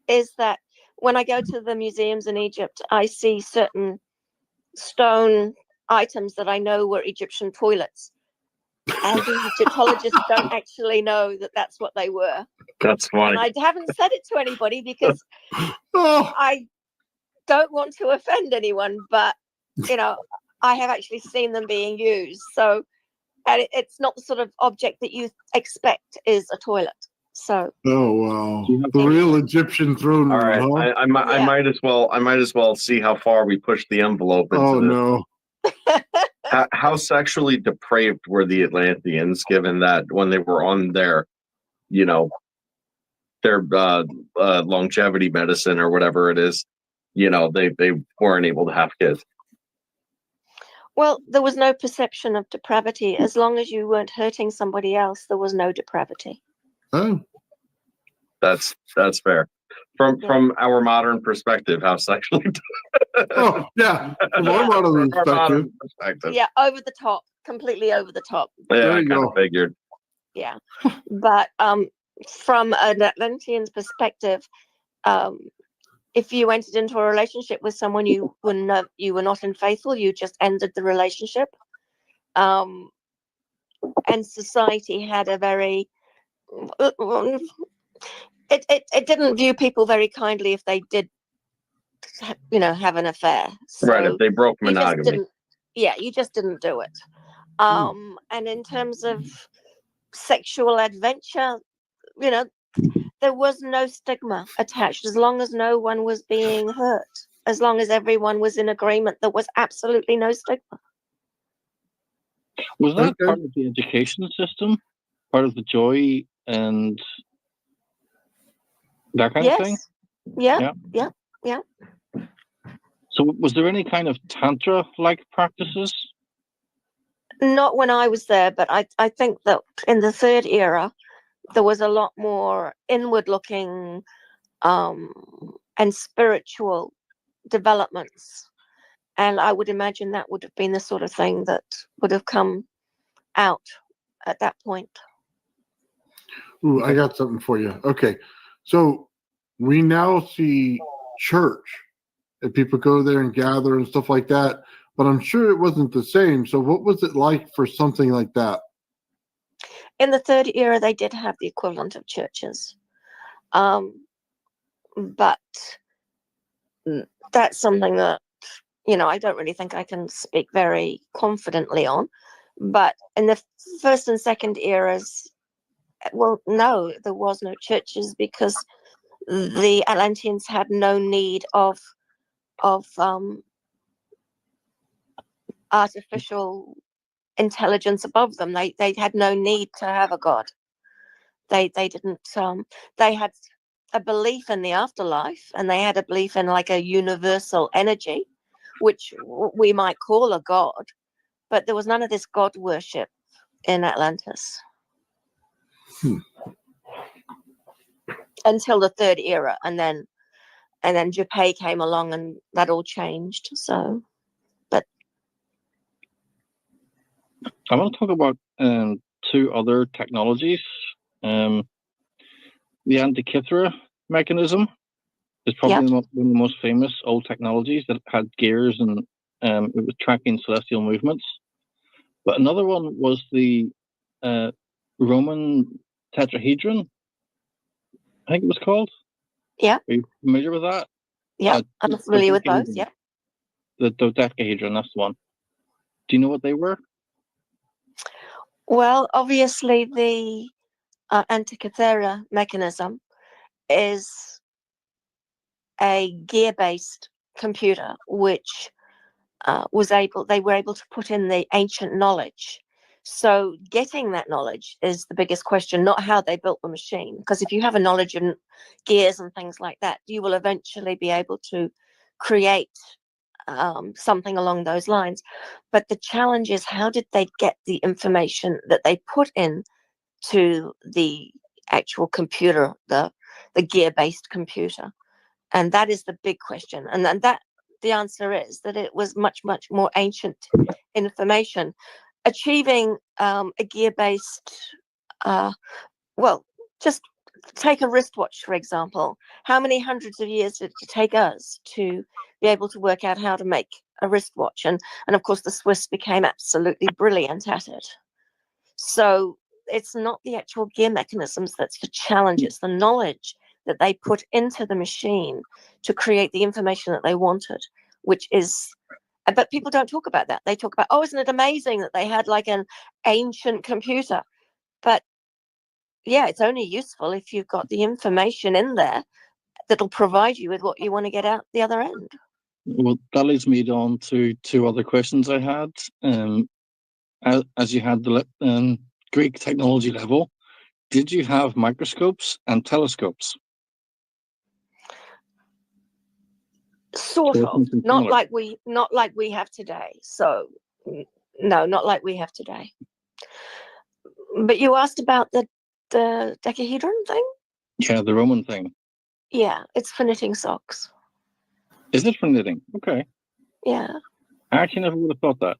is that when I go to the museums in Egypt, I see certain stone items that I know were Egyptian toilets. And the Egyptologists don't actually know that that's what they were. That's funny. And I haven't said it to anybody, because I don't want to offend anyone, but, I have actually seen them being used. So, and it's not the sort of object that you expect is a toilet. So. Oh wow! The real Egyptian throne room. All right, huh? I might as well see how far we push the envelope into this. No! How sexually depraved were the Atlanteans, given that when they were on their, their longevity medicine or whatever it is, they weren't able to have kids. Well, there was no perception of depravity. As long as you weren't hurting somebody else, there was no depravity. Oh, That's fair. From our modern perspective, how sexually oh yeah. From our modern from our modern perspective. perspective. Yeah, over the top, completely over the top. Yeah, There I you kind go. of figured. Yeah, but from an Atlantean's perspective, if you entered into a relationship with someone you were not unfaithful, you just ended the relationship. And society had a very it didn't view people very kindly if they did have an affair. So Right, if they broke you just monogamy. you just didn't do it. And in terms of sexual adventure, there was no stigma attached. As long as no one was being hurt, as long as everyone was in agreement, there was absolutely no stigma. Was that Okay. part of the education system? Part of the joy and that kind of thing? Yeah. So was there any kind of tantra-like practices? Not when I was there, but I think that in the third era, there was a lot more inward-looking and spiritual developments. And I would imagine that would have been the sort of thing that would have come out at that point. Ooh, I got something for you. Okay. So we now see church and people go there and gather and stuff like that, but I'm sure it wasn't the same. So what was it like for something like that? In the third era, they did have the equivalent of churches. But that's something that, I don't really think I can speak very confidently on. But in the first and second eras, well, no, there was no churches because the Atlanteans had no need of artificial intelligence above them. They had no need to have a god. They didn't. They had a belief in the afterlife, and they had a belief in like a universal energy, which we might call a god. But there was none of this god worship in Atlantis. Until the third era, and then Japan came along and that all changed. So, but I want to talk about two other technologies. The Antikythera mechanism is probably one of the most famous old technologies that had gears and it was tracking celestial movements. But another one was the Roman tetrahedron, I think it was called. Yeah. Are you familiar with that? Yeah, I'm familiar with both. Yeah. The dodecahedron, that's the one. Do you know what they were? Well, obviously the Antikythera mechanism is a gear-based computer, which they were able to put in the ancient knowledge. So getting that knowledge is the biggest question, not how they built the machine. Because if you have a knowledge in gears and things like that, you will eventually be able to create something along those lines. But the challenge is, how did they get the information that they put in to the actual computer, the gear-based computer? And that is the big question. And then the answer is that it was much, much more ancient information. Achieving a gear-based, just take a wristwatch, for example. How many hundreds of years did it take us to be able to work out how to make a wristwatch? And of course, the Swiss became absolutely brilliant at it. So it's not the actual gear mechanisms that's the challenge. It's the knowledge that they put into the machine to create the information that they wanted, which is, but people don't talk about that. They talk about, oh, isn't it amazing that they had like an ancient computer? But yeah, it's only useful if you've got the information in there that'll provide you with what you want to get out the other end. Well, that leads me on to two other questions I had. As you had the Greek technology level, Did you have microscopes and telescopes? Sort So of, something not similar. like we have today. So no, not like we have today. But you asked about the decahedron thing. Yeah, the Roman thing. Yeah, it's for knitting socks. Is it for knitting? Okay. Yeah. I actually never would have thought that.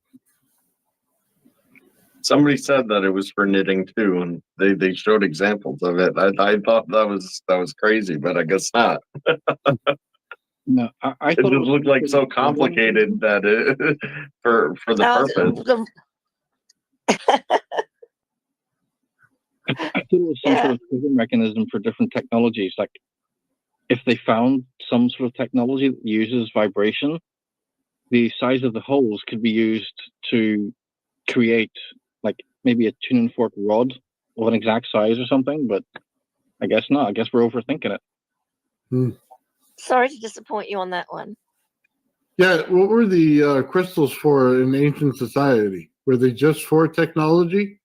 Somebody said that it was for knitting too, and they showed examples of it. I thought that was crazy, but I guess not. No, I It thought just looked like so complicated that it for the purpose. I thought it was some Yeah. sort of trigger mechanism for different technologies. Like if they found some sort of technology that uses vibration, the size of the holes could be used to create like maybe a tuning fork rod of an exact size or something, but I guess not. I guess we're overthinking it. Sorry to disappoint you on that one. Yeah, what were the crystals for in ancient society? Were they just for technology?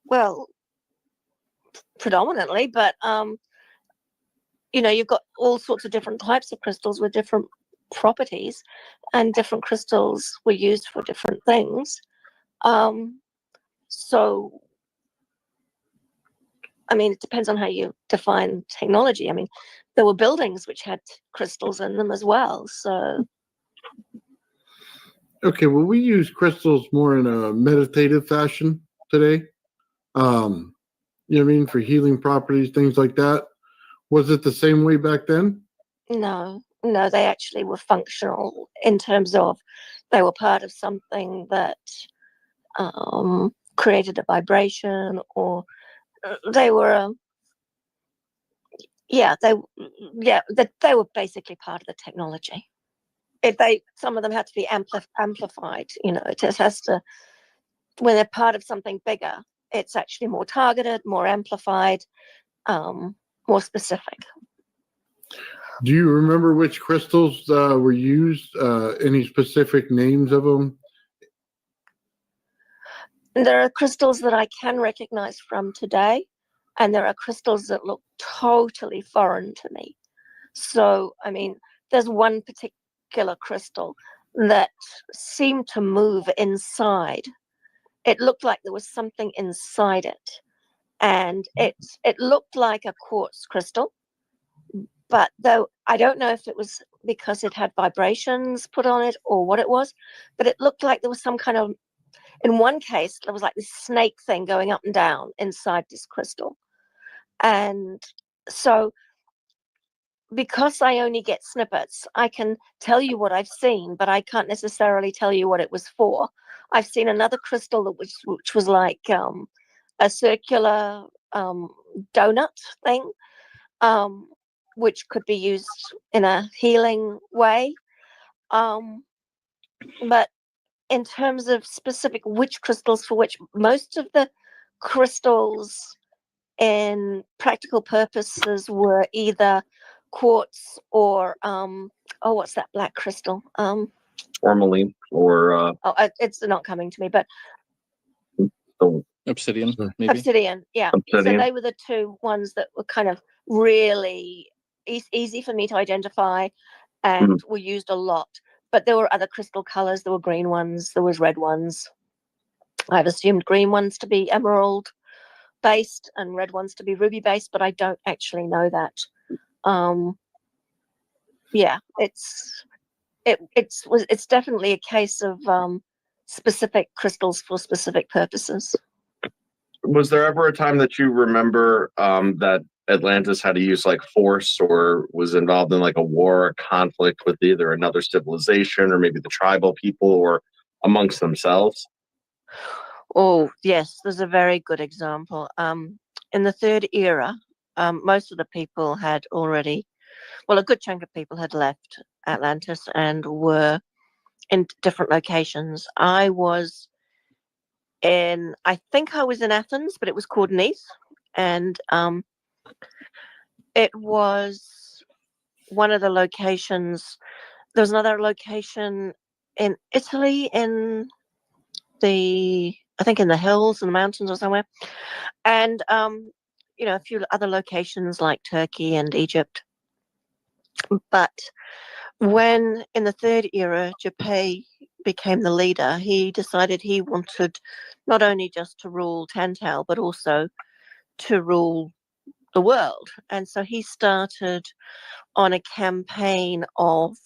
Well, predominantly, but you've got all sorts of different types of crystals with different properties, and different crystals were used for different things. So, I mean, it depends on how you define technology. I mean, there were buildings which had crystals in them as well. So, Okay, well, we use crystals more in a meditative fashion today. You know what I mean? For healing properties, things like that. Was it the same way back then? no, they actually were functional in terms of they were part of something that created a vibration, or they were they were basically part of the technology. Some of them had to be amplified. It just has to, when they're part of something bigger, it's actually more targeted, more amplified, more specific. Do you remember which crystals were used? Any specific names of them? There are crystals that I can recognize from today, and there are crystals that look totally foreign to me. So, I mean, there's one particular crystal that seemed to move inside. It looked like there was something inside it, and it looked like a quartz crystal. But though I don't know if it was because it had vibrations put on it or what it was, but it looked like there was some kind of, in one case, there was like this snake thing going up and down inside this crystal. And so, because I only get snippets, I can tell you what I've seen, but I can't necessarily tell you what it was for. I've seen another crystal which was like a circular donut thing, which could be used in a healing way. But in terms of specific which crystals for which, most of the crystals in practical purposes were either quartz or what's that black crystal? Tourmaline or It's not coming to me, but the Obsidian, maybe. obsidian. Yeah. Obsidian. So they were the two ones that were kind of really easy for me to identify and were used a lot. But there were other crystal colors. There were green ones. There was red ones. I've assumed green ones to be emerald based and red ones to be ruby based, but I don't actually know that. It's definitely a case of specific crystals for specific purposes. Was there ever a time that you remember that Atlantis had to use like force or was involved in like a war or conflict with either another civilization or maybe the tribal people or amongst themselves? Oh, yes, there's a very good example. In the third era, most of the people had already, well, a good chunk of people had left Atlantis and were in different locations. I think I was in Athens, but it was called Nice. And it was one of the locations. There was another location in Italy, in the I think in the hills and the mountains or somewhere, and a few other locations like Turkey and Egypt. But when in the third era, Japet became the leader, he decided he wanted not only just to rule Tantal, but also to rule the world. And so he started on a campaign of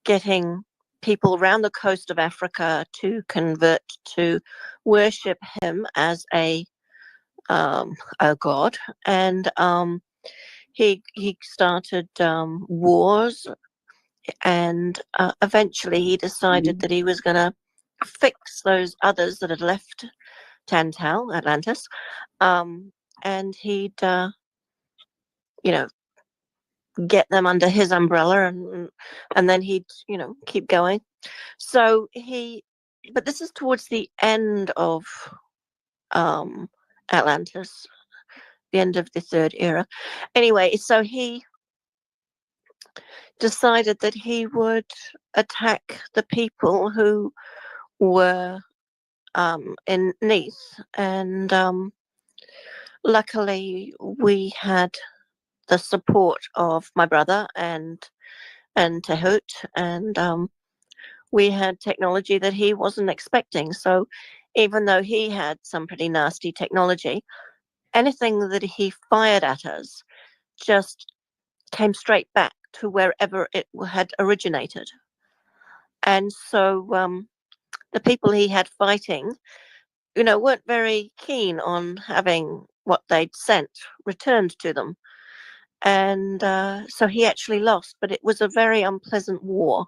getting people around the coast of Africa to convert to worship him as a god. And he started wars, and eventually he decided that he was going to fix those others that had left Tantal, Atlantis, and he'd get them under his umbrella, and then he'd keep going. So but this is towards the end of Atlantis, the end of the third era. Anyway, so he decided that he would attack the people who were in Nice, and luckily we had the support of my brother and Tehut, and we had technology that he wasn't expecting. So even though he had some pretty nasty technology, anything that he fired at us just came straight back to wherever it had originated. And so the people he had fighting, weren't very keen on having what they'd sent returned to them. And so he actually lost, but it was a very unpleasant war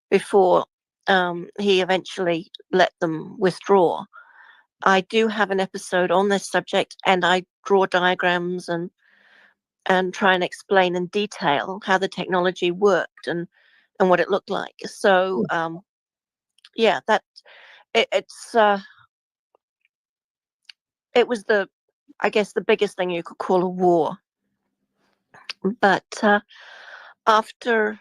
before he eventually let them withdraw. I do have an episode on this subject, and I draw diagrams and try and explain in detail how the technology worked and what it looked like. So that it was I guess the biggest thing you could call a war. But after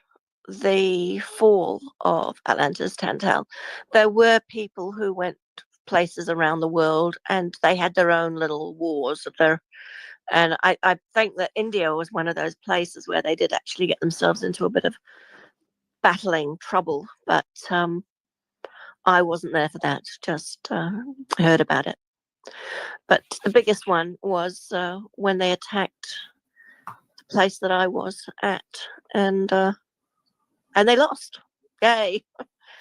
the fall of Atlantis Tantal, there were people who went places around the world, and they had their own little wars of their. And I think that India was one of those places where they did actually get themselves into a bit of battling trouble. But I wasn't there for that, just heard about it. But the biggest one was when they attacked the place that I was at, and they lost. Yay!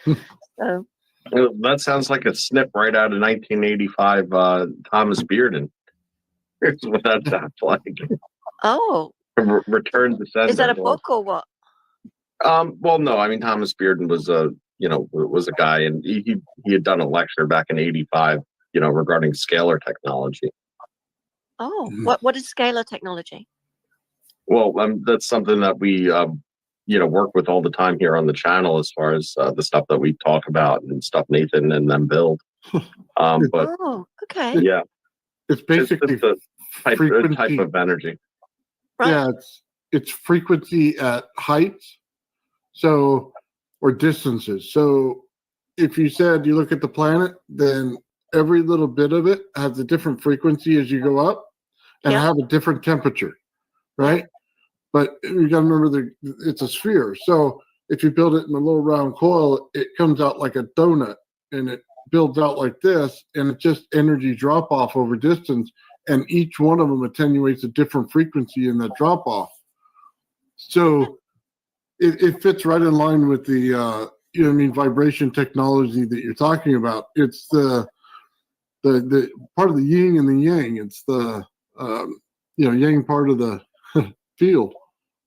So, that sounds like a snip right out of 1985 Thomas Bearden. Here's what that sounds like. oh, Return to Sender. Is that a book or what? Well, no. I mean, Thomas Bearden was a guy, and he had done a lecture back in '85, regarding scalar technology. Oh, what is scalar technology? Well, that's something that we work with all the time here on the channel, as far as the stuff that we talk about and stuff Nathan and them build. But okay. Yeah, it's basically it's a type of energy. Right. Yeah, it's frequency at heights, or distances. So if you said you look at the planet, then every little bit of it has a different frequency as you go up, and have a different temperature, right? But you got to remember it's a sphere. So if you build it in a little round coil, it comes out like a donut, and it builds out like this, and it's just energy drop off over distance, and each one of them attenuates a different frequency in that drop off. So it fits right in line with the vibration technology that you're talking about. It's the part of the yin and the yang. It's the yang part of the field.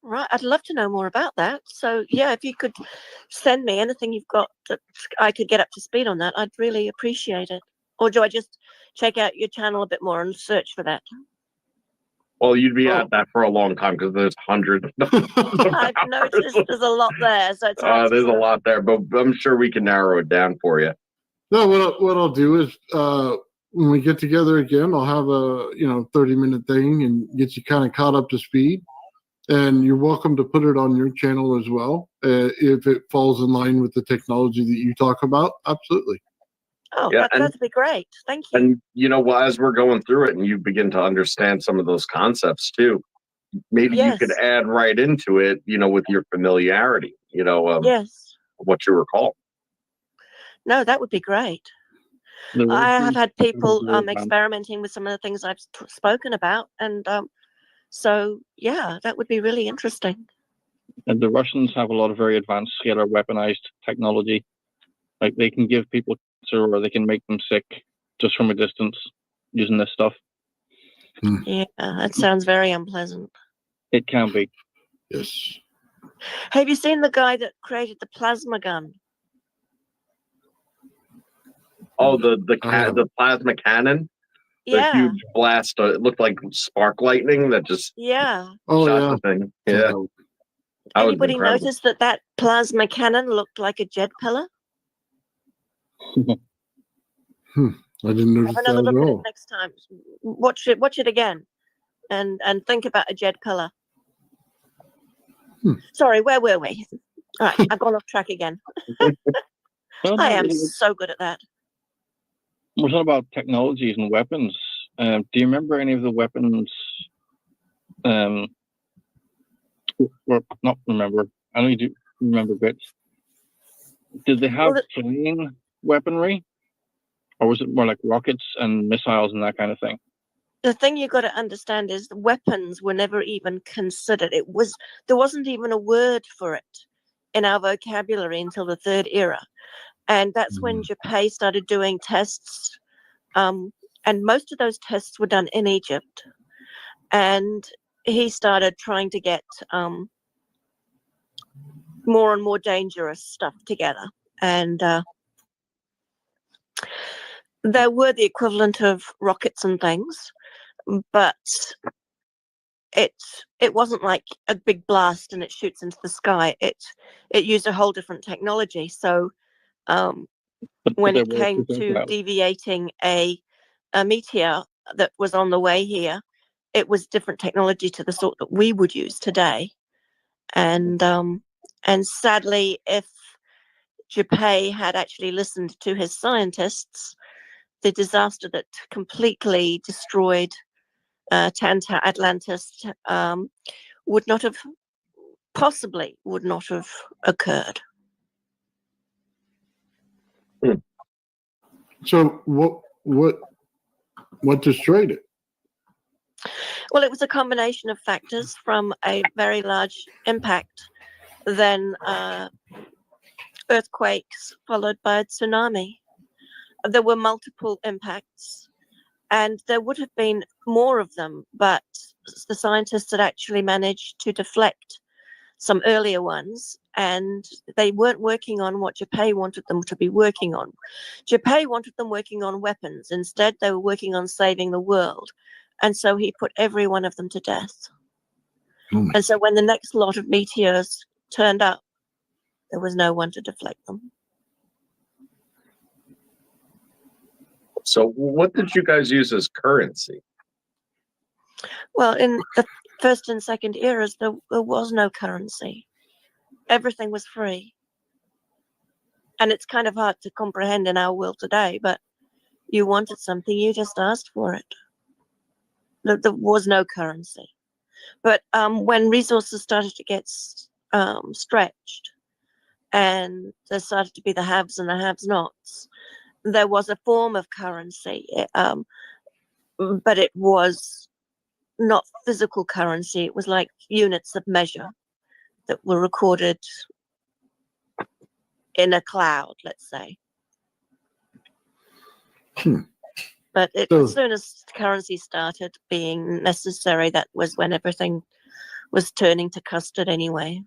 Right, I'd love to know more about that. So yeah, if you could send me anything you've got that I could get up to speed on that, I'd really appreciate it. Or do I just check out your channel a bit more and search for that? Well, you'd be at that for a long time, because there's hundreds. I've noticed there's a lot there, so it's hard there's a lot there, but I'm sure we can narrow it down for you. No, what I'll do is when we get together again, I'll have a 30-minute thing and get you kind of caught up to speed. And you're welcome to put it on your channel as well, if it falls in line with the technology that you talk about. Absolutely. Oh, Yeah, and that'd be great. Thank you. and well, as we're going through it, and you begin to understand some of those concepts too, maybe you could Yes. add right into it, with your familiarity, Yes. what you recall. No, that would be great. There would I have be had people very advanced, experimenting with some of the things I've spoken about, and so yeah, that would be really interesting. and the Russians have a lot of very advanced scalar weaponized technology. Like they can give people cancer or they can make them sick just from a distance using this stuff. Yeah, that sounds very unpleasant. It can be. Yes. Have you seen the guy that created the plasma gun? Oh, the plasma cannon, the Yeah, huge blast. It looked like spark lightning that just yeah. Oh shot yeah. the thing. Yeah, that was Anybody incredible. notice that plasma cannon looked like a jet pillar? I didn't Have notice that another at look at it all. next time. Watch it again, and think about a jet pillar. Sorry, where were we? All right, I've gone off track again. I am so good at that. We're talking about technologies and weapons. Do you remember any of the weapons? Or not remember. I know you do remember bits. Did they have flying weaponry, or was it more like rockets and missiles and that kind of thing? The thing you got to understand is the weapons were never even considered. There wasn't even a word for it in our vocabulary until the Third Era, and that's when Japan started doing tests, and most of those tests were done in Egypt, and he started trying to get more and more dangerous stuff together, and there were the equivalent of rockets and things, but it wasn't like a big blast and it shoots into the sky. It used a whole different technology. So when it came to deviating a meteor that was on the way here, it was different technology to the sort that we would use today. And sadly, if Japan had actually listened to his scientists, the disaster that completely destroyed Atlantis would not have occurred. So what destroyed it? Well, it was a combination of factors, from a very large impact, then earthquakes followed by a tsunami. There were multiple impacts, and there would have been more of them, but the scientists had actually managed to deflect some earlier ones, and they weren't working on what Japan wanted them to be working on. Japan wanted them working on weapons. Instead, they were working on saving the world. And so he put every one of them to death. And so when the next lot of meteors turned up, there was no one to deflect them. So what did you guys use as currency? Well, in the first and second eras, there was no currency. Everything was free. And it's kind of hard to comprehend in our world today, but you wanted something, you just asked for it. There was no currency. But when resources started to get stretched, and there started to be the haves and the have-nots, there was a form of currency, but it was not physical currency. It was like units of measure that were recorded in a cloud, let's say. But as soon as currency started being necessary, that was when everything was turning to custard anyway.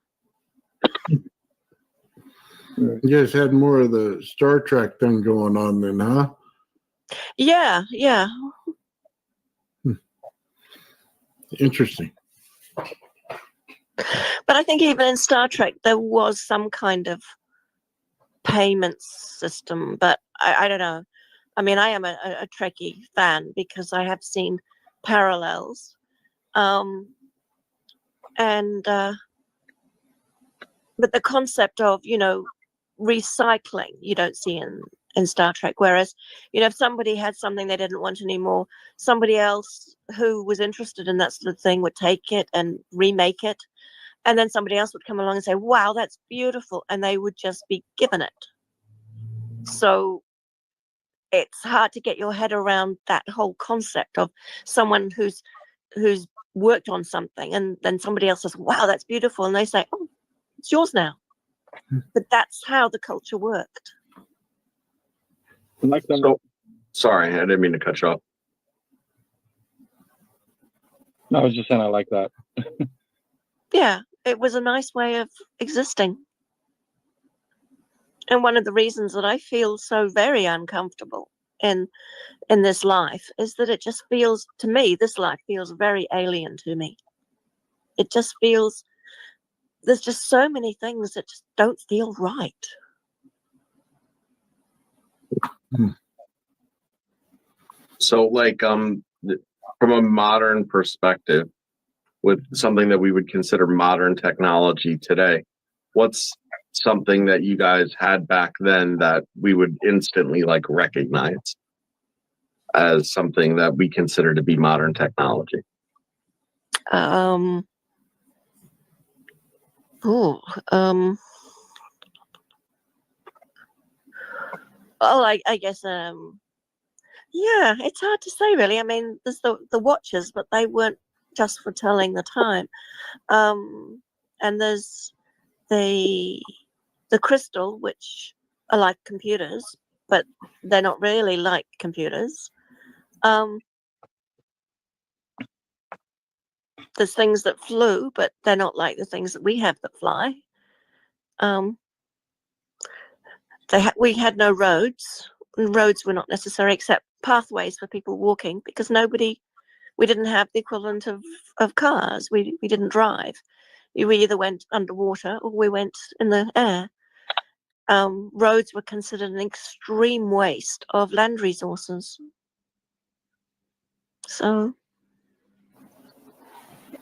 You guys had more of the Star Trek thing going on then, huh? Yeah. Interesting. But I think even in Star Trek, there was some kind of payment system, but I don't know. I mean, I am a Trekkie fan because I have seen parallels. But the concept of, recycling, you don't see in Star Trek. Whereas, if somebody had something they didn't want anymore, somebody else who was interested in that sort of thing would take it and remake it. And then somebody else would come along and say, wow, that's beautiful. And they would just be given it. So it's hard to get your head around that whole concept of someone who's worked on something, and then somebody else says, wow, that's beautiful. And they say, oh, it's yours now. But that's how the culture worked. Like that. So, sorry, I didn't mean to cut you off. No, I was just saying I like that. Yeah, it was a nice way of existing. And one of the reasons that I feel so very uncomfortable in this life is that it just feels, to me, this life feels very alien to me. It just feels, there's just so many things that just don't feel right. So, like, from a modern perspective, with something that we would consider modern technology today, what's something that you guys had back then that we would instantly like recognize as something that we consider to be modern technology? Oh, I guess, yeah, it's hard to say, really. I mean, there's the watches, but they weren't just for telling the time. And there's the crystal, which are like computers, but they're not really like computers. There's things that flew, but they're not like the things that we have that fly. We had no roads. Roads were not necessary except pathways for people walking, because we didn't have the equivalent of cars. We didn't drive. We either went underwater or we went in the air. Roads were considered an extreme waste of land resources. So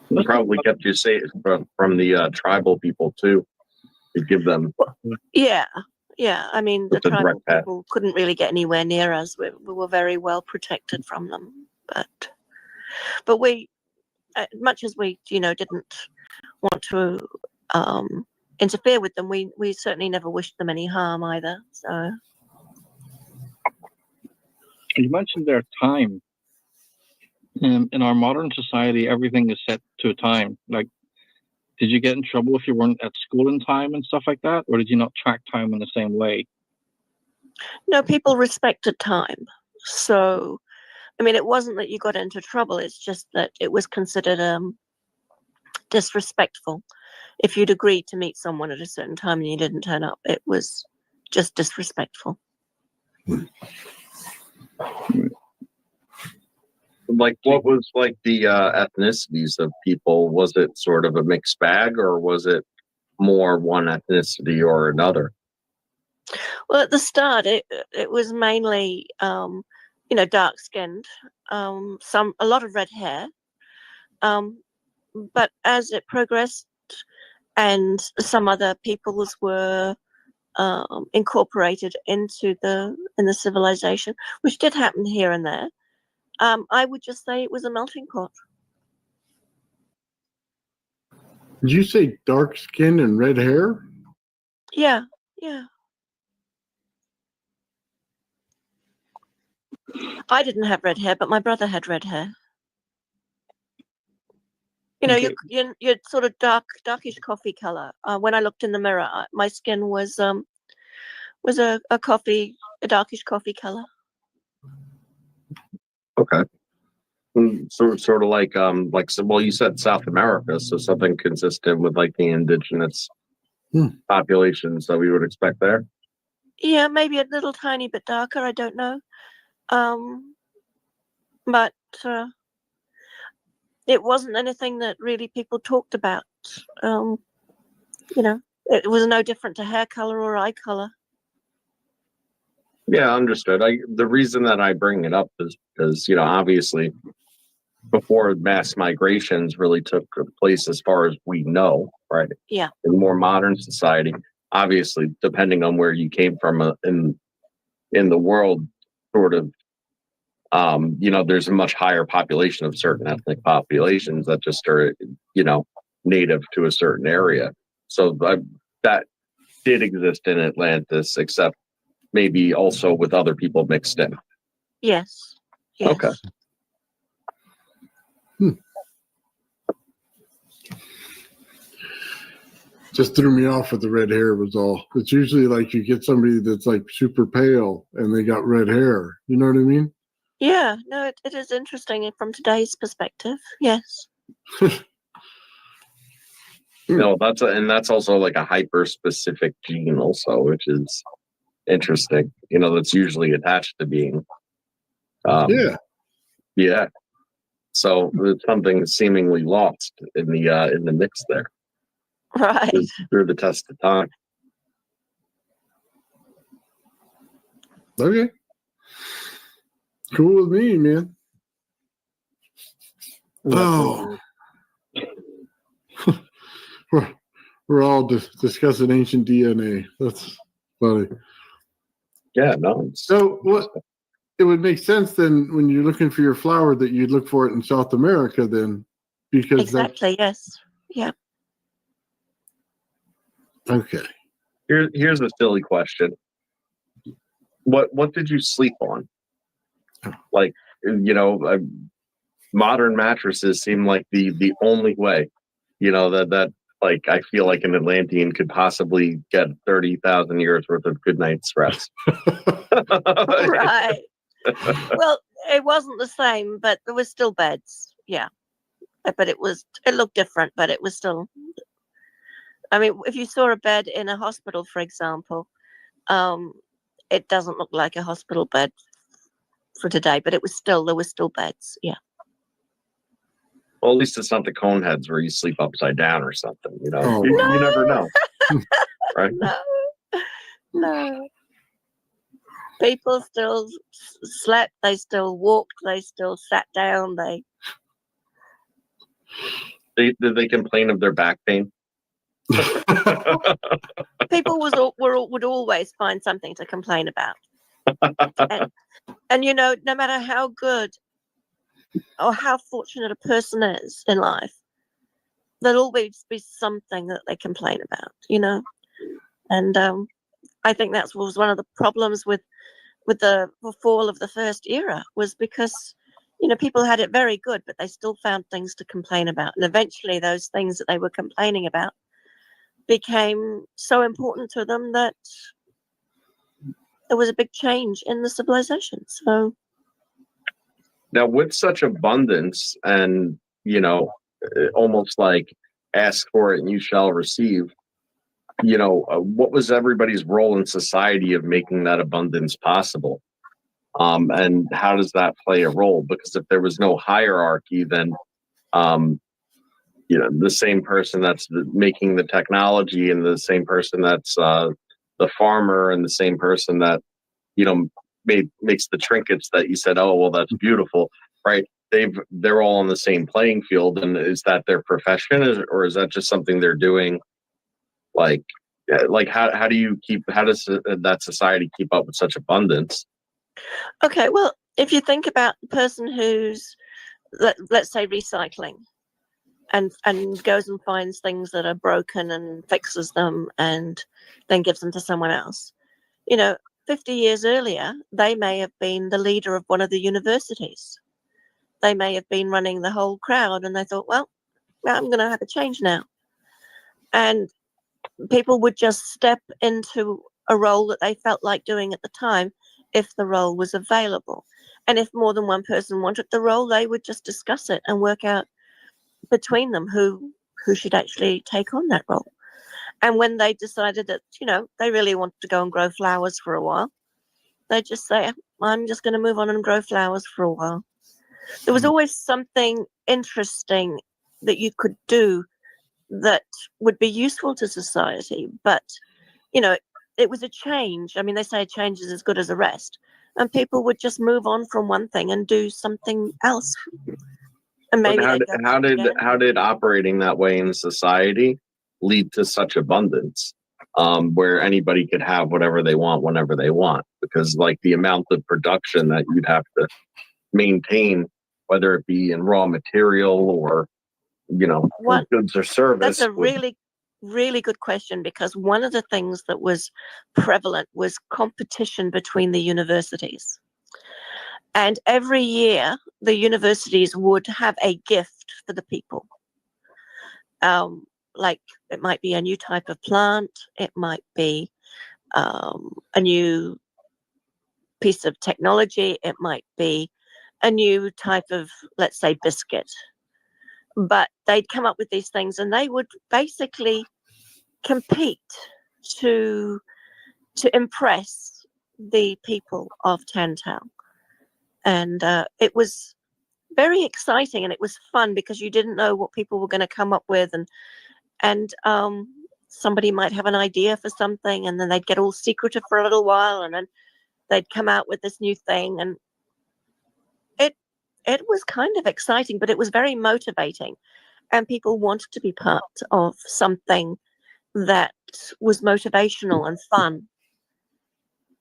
It probably kept you safe from the tribal people too. To give them, yeah. I mean, the It's a direct tribal path. people couldn't really get anywhere near us. We were very well protected from them. But we, much as we, didn't want to interfere with them, we certainly never wished them any harm either. So You mentioned their time. In our modern society, everything is set to a time. Like, did you get in trouble if you weren't at school in time and stuff like that? Or did you not track time in the same way? no, people respected time. So, I mean, it wasn't that you got into trouble. It's just that it was considered disrespectful. If you'd agreed to meet someone at a certain time and you didn't turn up, it was just disrespectful. like, what was like the ethnicities of people? Was it sort of a mixed bag, or was it more one ethnicity or another? Well, at the start, it was mainly, dark skinned, a lot of red hair. But as it progressed, and some other peoples were incorporated into the civilization, which did happen here and there, I would just say it was a melting pot. Did you say dark skin and red hair? Yeah. I didn't have red hair, but my brother had red hair. Okay. You're sort of darkish coffee color. When I looked in the mirror, my skin was a darkish coffee color. Okay. Sort of like so, well, you said South America, so something consistent with like the indigenous populations that we would expect there. Yeah, maybe a little tiny bit darker. I don't know. But it wasn't anything that really people talked about. It was no different to hair color or eye color. Yeah, understood. The reason that I bring it up is because, obviously before mass migrations really took place, as far as we know, right? Yeah. In more modern society, obviously, depending on where you came from in in the world sort of, there's a much higher population of certain ethnic populations that just are, native to a certain area. So that did exist in Atlantis, except maybe also with other people mixed in. Yes. Yes. Okay. Just threw me off with the red hair was all. It's usually like you get somebody that's like super pale and they got red hair. You know what I mean? Yeah. No, it is interesting from today's perspective. Yes. That's also like a hyper specific gene also, which is interesting. That's usually attached to being. Yeah. Yeah. So it's something seemingly lost in the mix there. Right. Through the test of time. Okay. Cool with me, man. Oh. We're all discussing ancient DNA. That's funny. Yeah, no. So what? It would make sense then when you're looking for your flower that you'd look for it in South America then, because exactly. Yes. Yeah. Okay. Here's a silly question. What did you sleep on? Like, modern mattresses seem like the only way, that like I feel like an Atlantean could possibly get 30,000 years worth of good night's rest. Right. Well, it wasn't the same, but there was still beds. Yeah. But it looked different, but it was still, I mean, if you saw a bed in a hospital, for example, it doesn't look like a hospital bed for today, but there were still beds. Yeah. Well, at least it's not the cone heads where you sleep upside down or something, Oh, you never know. Right? No. People still slept, they still walked, they still sat down, Did they complain of their back pain? people would always find something to complain about. And no matter how good or how fortunate a person is in life, there'll always be something that they complain about, and I think that was one of the problems with the fall of the first era, was because people had it very good, but they still found things to complain about, and eventually those things that they were complaining about became so important to them that there was a big change in the civilization. So now, with such abundance and almost like ask for it and you shall receive, what was everybody's role in society of making that abundance possible? And how does that play a role? Because if there was no hierarchy, then the same person that's making the technology and the same person that's the farmer and the same person that makes the trinkets that you said, oh well, that's beautiful, right? They're all on the same playing field, and is that their profession, or is that just something they're doing? Like how does that society keep up with such abundance? okay, well, if you think about the person who's let's say recycling and goes and finds things that are broken and fixes them and then gives them to someone else, 50 years earlier, they may have been the leader of one of the universities. They may have been running the whole crowd, and they thought, well, I'm going to have a change now. And people would just step into a role that they felt like doing at the time if the role was available. And if more than one person wanted the role, they would just discuss it and work out between them who should actually take on that role. And when they decided that, they really wanted to go and grow flowers for a while, they just say, I'm just going to move on and grow flowers for a while. There was always something interesting that you could do that would be useful to society. But, it was a change. I mean, they say a change is as good as a rest. And people would just move on from one thing and do something else. And maybe how did operating that way in society lead to such abundance? where anybody could have whatever they want whenever they want, because like the amount of production that you'd have to maintain, whether it be in raw material or goods or service. That's a really good question, because one of the things that was prevalent was competition between the universities. And every year, the universities would have a gift for the people. Like it might be a new type of plant, it might be a new piece of technology, it might be a new type of, let's say, biscuit. But they'd come up with these things, and they would basically compete to impress the people of Tantau. And it was very exciting, and it was fun because you didn't know what people were going to come up with, and somebody might have an idea for something, and then they'd get all secretive for a little while, and then they'd come out with this new thing, and it was kind of exciting, but it was very motivating, and people wanted to be part of something that was motivational and fun.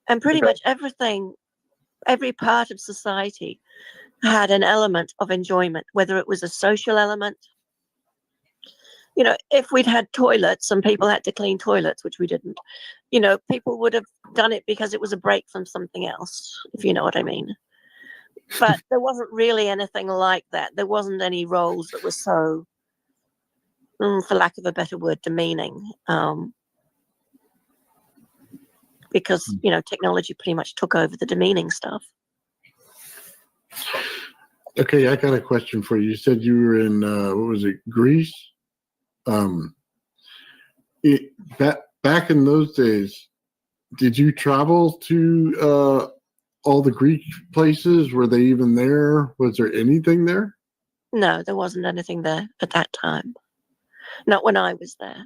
And pretty much every part of society had an element of enjoyment, whether it was a social element. If we'd had toilets and people had to clean toilets, which we didn't, people would have done it because it was a break from something else, if you know what I mean. But there wasn't really anything like that. There wasn't any roles that were so, for lack of a better word, demeaning. Because, technology pretty much took over the demeaning stuff. Okay, I got a question for you. You said you were in, what was it, Greece? Back in those days, did you travel to all the Greek places? Were they even there? Was there anything there? No, there wasn't anything there at that time. Not when I was there.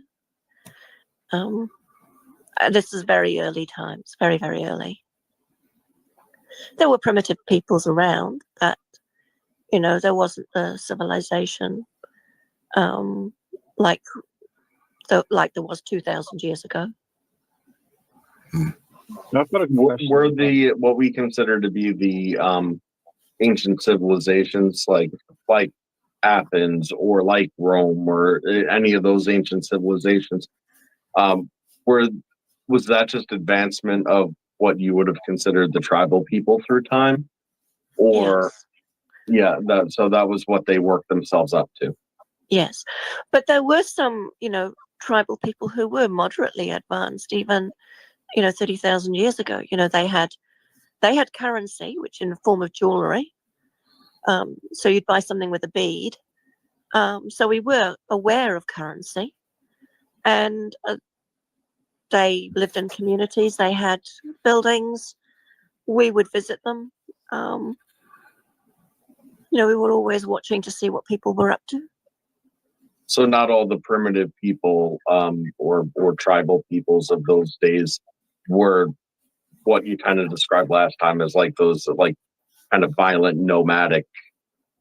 This is very early times, very, very early. There were primitive peoples around, but, there wasn't a civilization like there was 2,000 years ago. I've got a question. Were what we consider to be the ancient civilizations like Athens or like Rome or any of those ancient civilizations, was that just advancement of what you would have considered the tribal people through time? Or yes. So that was what they worked themselves up to. Yes, but there were some, tribal people who were moderately advanced, even, 30,000 years ago. They had currency, which in the form of jewelry. So you'd buy something with a bead. So we were aware of currency, and they lived in communities. They had buildings. We would visit them. We were always watching to see what people were up to. So not all the primitive people or tribal peoples of those days were what you kind of described last time as like those like kind of violent nomadic,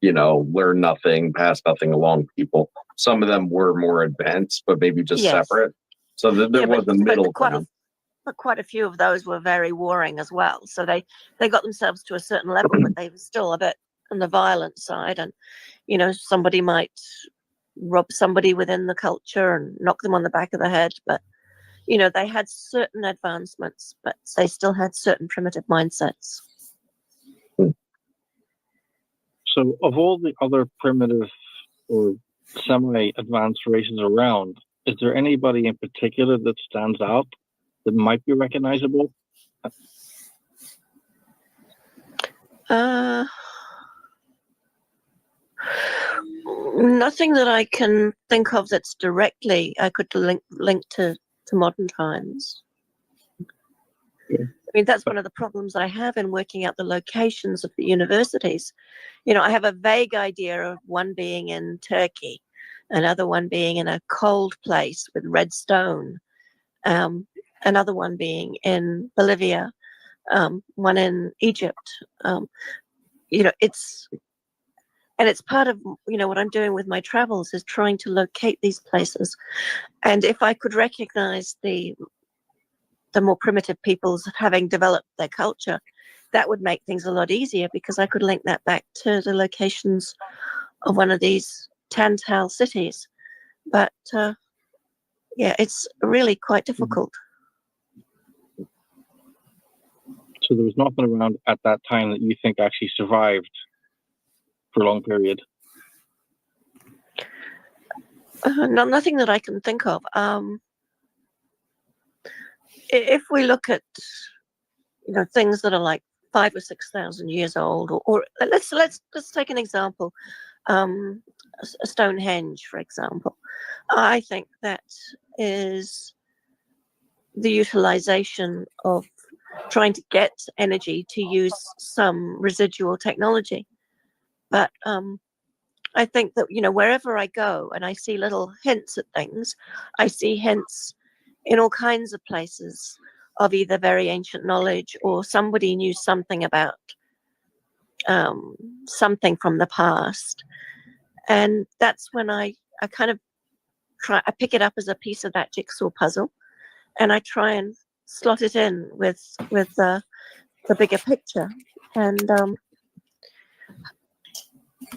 learn nothing, pass nothing along people. Some of them were more advanced, but maybe just separate. So there was a middle ground. But quite a few of those were very warring as well. So they got themselves to a certain level, but they were still a bit on the violent side. And, somebody might rob somebody within the culture and knock them on the back of the head. But, they had certain advancements, but they still had certain primitive mindsets. So of all the other primitive or semi-advanced races around, is there anybody in particular that stands out that might be recognizable? Nothing that I can think of that's directly I could link to modern times. Yeah. I mean, that's one of the problems I have in working out the locations of the universities. I have a vague idea of one being in Turkey, another one being in a cold place with red stone, another one being in Bolivia, one in Egypt. It's part of, what I'm doing with my travels is trying to locate these places. And if I could recognize the the more primitive peoples having developed their culture, that would make things a lot easier because I could link that back to the locations of one of these Tantal cities. But yeah, it's really quite difficult. So there was nothing around at that time that you think actually survived for a long period. No, nothing that I can think of. If we look at things that are like 5,000 or 6,000 years old, or let's take an example, Stonehenge, for example. I think that is the utilization of trying to get energy to use some residual technology. But I think that wherever I go and I see little hints at things, I see hints in all kinds of places of either very ancient knowledge or somebody knew something about something from the past. And that's when I kind of I pick it up as a piece of that jigsaw puzzle, and I try and slot it in with the bigger picture. And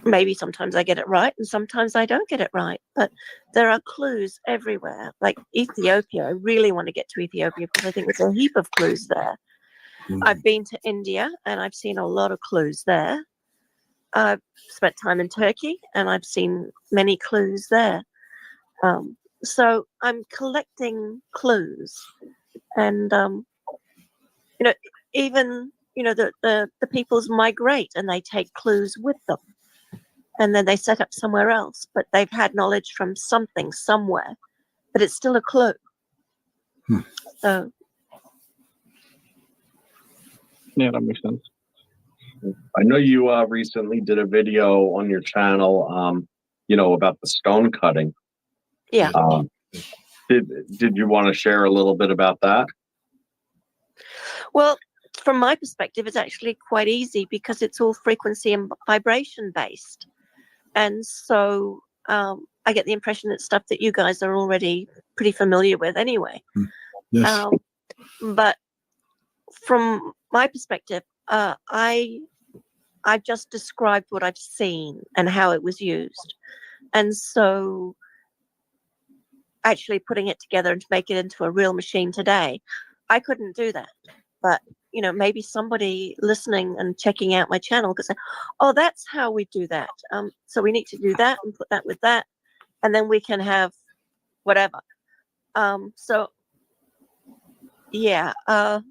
maybe sometimes I get it right and sometimes I don't get it right, but there are clues everywhere. Like Ethiopia, I really want to get to Ethiopia because I think there's a heap of clues there. I've been to India and I've seen a lot of clues there. I've spent time in Turkey and I've seen many clues there. So I'm collecting clues, and even the peoples migrate and they take clues with them, and then they set up somewhere else, but they've had knowledge from something somewhere, but it's still a clue. So yeah, that makes sense. I know you recently did a video on your channel, about the stone cutting. yeah. Did you want to share a little bit about that? Well, from my perspective, it's actually quite easy because it's all frequency and vibration based. And so I get the impression it's stuff that you guys are already pretty familiar with anyway. Yes. But from my perspective, I've just described what I've seen and how it was used. And so actually putting it together and to make it into a real machine today, I couldn't do that. But maybe somebody listening and checking out my channel could say, oh, that's how we do that. So we need to do that and put that with that, and then we can have whatever. So yeah, I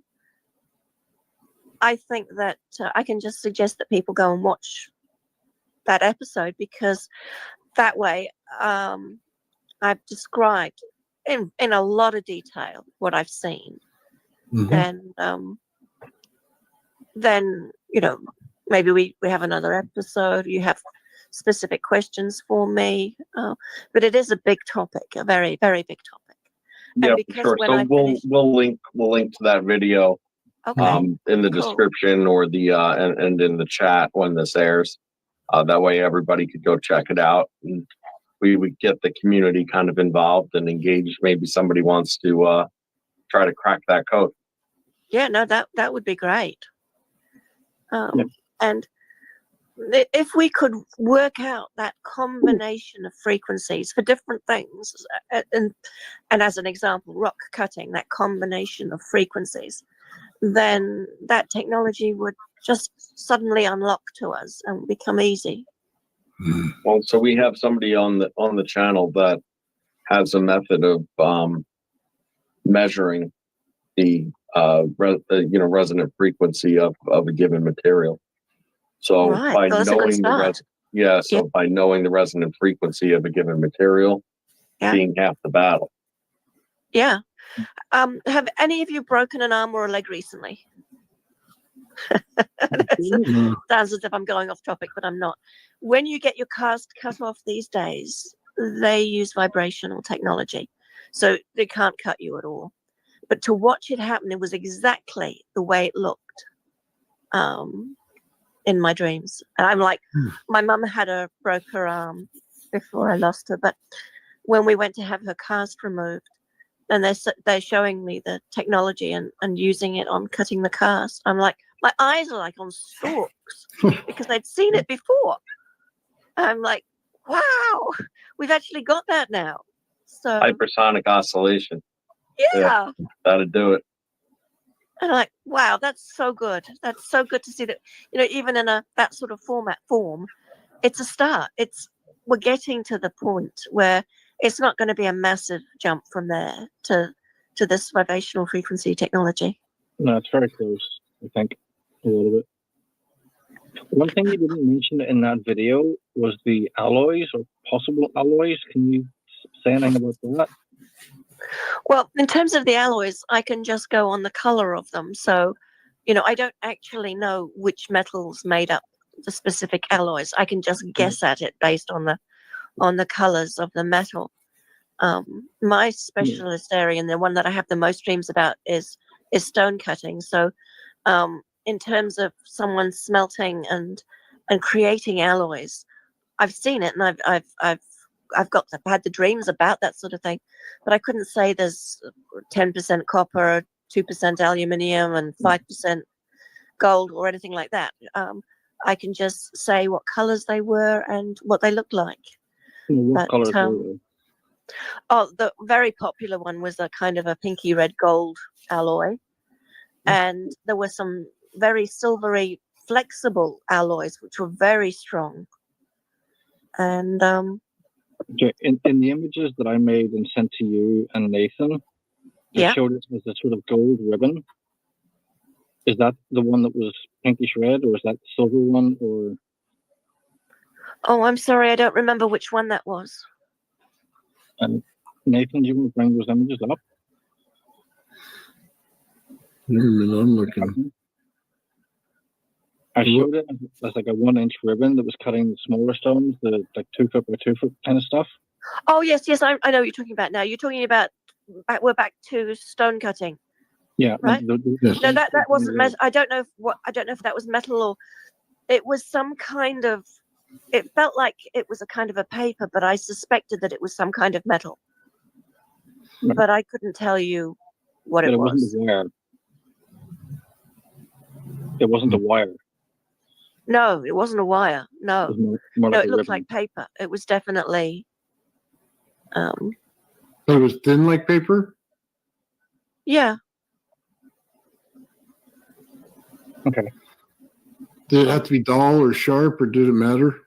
think that I can just suggest that people go and watch that episode, because that way I've described in a lot of detail what I've seen. And then maybe we have another episode. You have specific questions for me, but it is a big topic, a very, very big topic. Yeah, for sure. So we'll link to that video in the description or the and in the chat when this airs. That way everybody could go check it out, and we would get the community kind of involved and engaged. Maybe somebody wants to try to crack that code. Yeah, no, that would be great. And if we could work out that combination of frequencies for different things, and as an example, rock cutting, that combination of frequencies, then that technology would just suddenly unlock to us and become easy. Well, so we have somebody on the channel that has a method of measuring the resonant frequency of a given material. So by knowing by knowing the resonant frequency of a given material, being half the battle. Yeah. Have any of you broken an arm or a leg recently? Sounds as if I'm going off topic, but I'm not. When you get your cast cut off these days, they use vibrational technology, so they can't cut you at all. But to watch it happen, it was exactly the way it looked in my dreams. And I'm like, my mum broke her arm before I lost her, but when we went to have her cast removed, and they're showing me the technology and using it on cutting the cast. I'm like, my eyes are like on stalks because I'd seen it before. I'm like, wow, we've actually got that now. So Hypersonic oscillation. yeah. That'd do it. And I'm like, wow, that's so good. That's so good to see that, even in that sort of form, it's a start. We're getting to the point where it's not going to be a massive jump from there to this vibrational frequency technology. No, it's very close, I think, a little bit. One thing you didn't mention in that video was the alloys or possible alloys. Can you say anything about that? Well, in terms of the alloys, I can just go on the color of them. So, I don't actually know which metals made up the specific alloys. I can just guess at it based on the colors of the metal. My specialist area, and the one that I have the most dreams about, is stone cutting. So, in terms of someone smelting and creating alloys, I've seen it, and I've had the dreams about that sort of thing, but I couldn't say there's 10% copper, 2% aluminium, and 5% gold or anything like that. I can just say what colors they were and what they looked like. What colors were they? Oh, the very popular one was a kind of a pinky red gold alloy, and there were some very silvery, flexible alloys which were very strong. And Okay, in the images that I made and sent to you and Nathan, they showed it as a sort of gold ribbon. Is that the one that was pinkish red, or is that the silver one? Or oh, I'm sorry, I don't remember which one that was. And Nathan, do you want to bring those images up? I'm looking. I showed it as like a 1-inch ribbon that was cutting the smaller stones, the like 2 foot by 2 foot kind of stuff. Oh yes, I know what you're talking about now. You're talking about we're back to stone cutting. Yeah, right. Yes. No, that wasn't metal. I don't know if that was metal or it was some kind of. It felt like it was a kind of a paper, but I suspected that it was some kind of metal. Right. But I couldn't tell you what it was. Wasn't a wire. It wasn't a wire. No, it wasn't a wire. No, It was more no, like it a looked ribbon. like paper. It was definitely. It was thin like paper? Yeah. Okay. Did it have to be dull or sharp, or did it matter?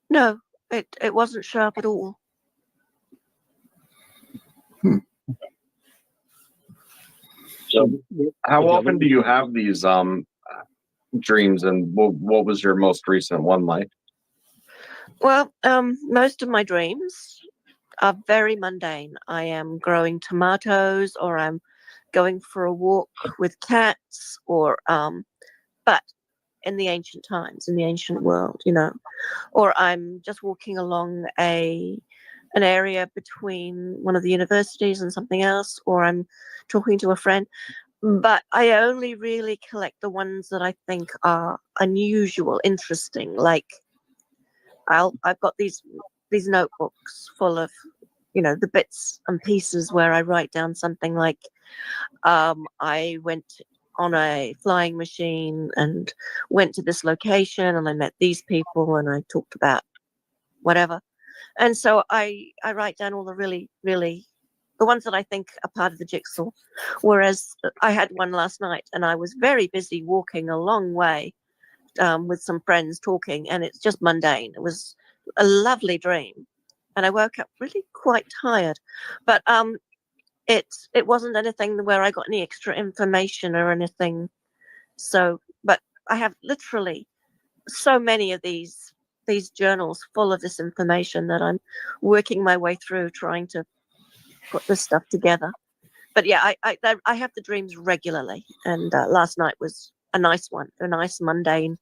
No, it wasn't sharp at all. So, how often do you have these dreams, and what was your most recent one like? Well, most of my dreams are very mundane. I am growing tomatoes, or I'm going for a walk with cats, or but in the ancient times, in the ancient world, or I'm just walking along an area between one of the universities and something else, or I'm talking to a friend. But I only really collect the ones that I think are unusual, interesting. Like I've got these notebooks full of, the bits and pieces where I write down something like, I went on a flying machine and went to this location and I met these people and I talked about whatever. And so I write down all the really, really, the ones that I think are part of the jigsaw. Whereas I had one last night and I was very busy walking a long way with some friends talking, and it's just mundane. It was a lovely dream. And I woke up really quite tired. But it wasn't anything where I got any extra information or anything. So, but I have literally so many of these journals full of this information that I'm working my way through trying to put this stuff together. But yeah, I have the dreams regularly, and last night was a nice one, a nice mundane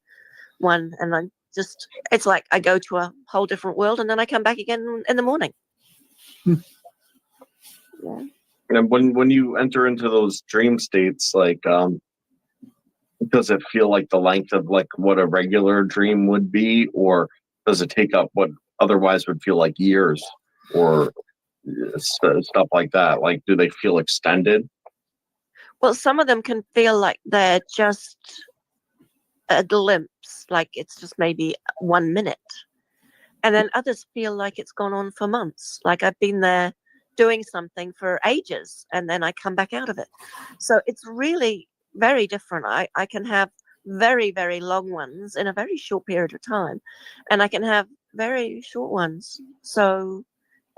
one, and it's like I go to a whole different world and then I come back again in the morning. Yeah. And when you enter into those dream states, like does it feel like the length of like what a regular dream would be, or does it take up what otherwise would feel like years? Or stuff like that? Like, do they feel extended? Well, some of them can feel like they're just a glimpse, like it's just maybe 1 minute. And then others feel like it's gone on for months, like I've been there doing something for ages and then I come back out of it. So it's really very different. I can have very, very long ones in a very short period of time, and I can have very short ones. So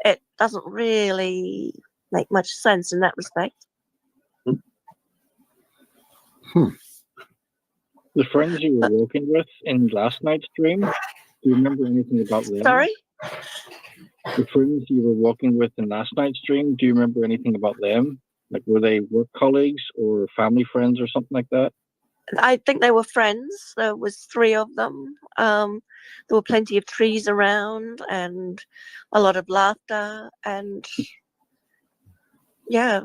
it doesn't really make much sense in that respect. The friends you were working with in last night's stream, do you remember anything about them? Sorry? The friends you were walking with in last night's stream, do you remember anything about them? Like, were they work colleagues or family friends or something like that? I think they were friends. There was 3 of them. There were plenty of trees around and a lot of laughter and yeah,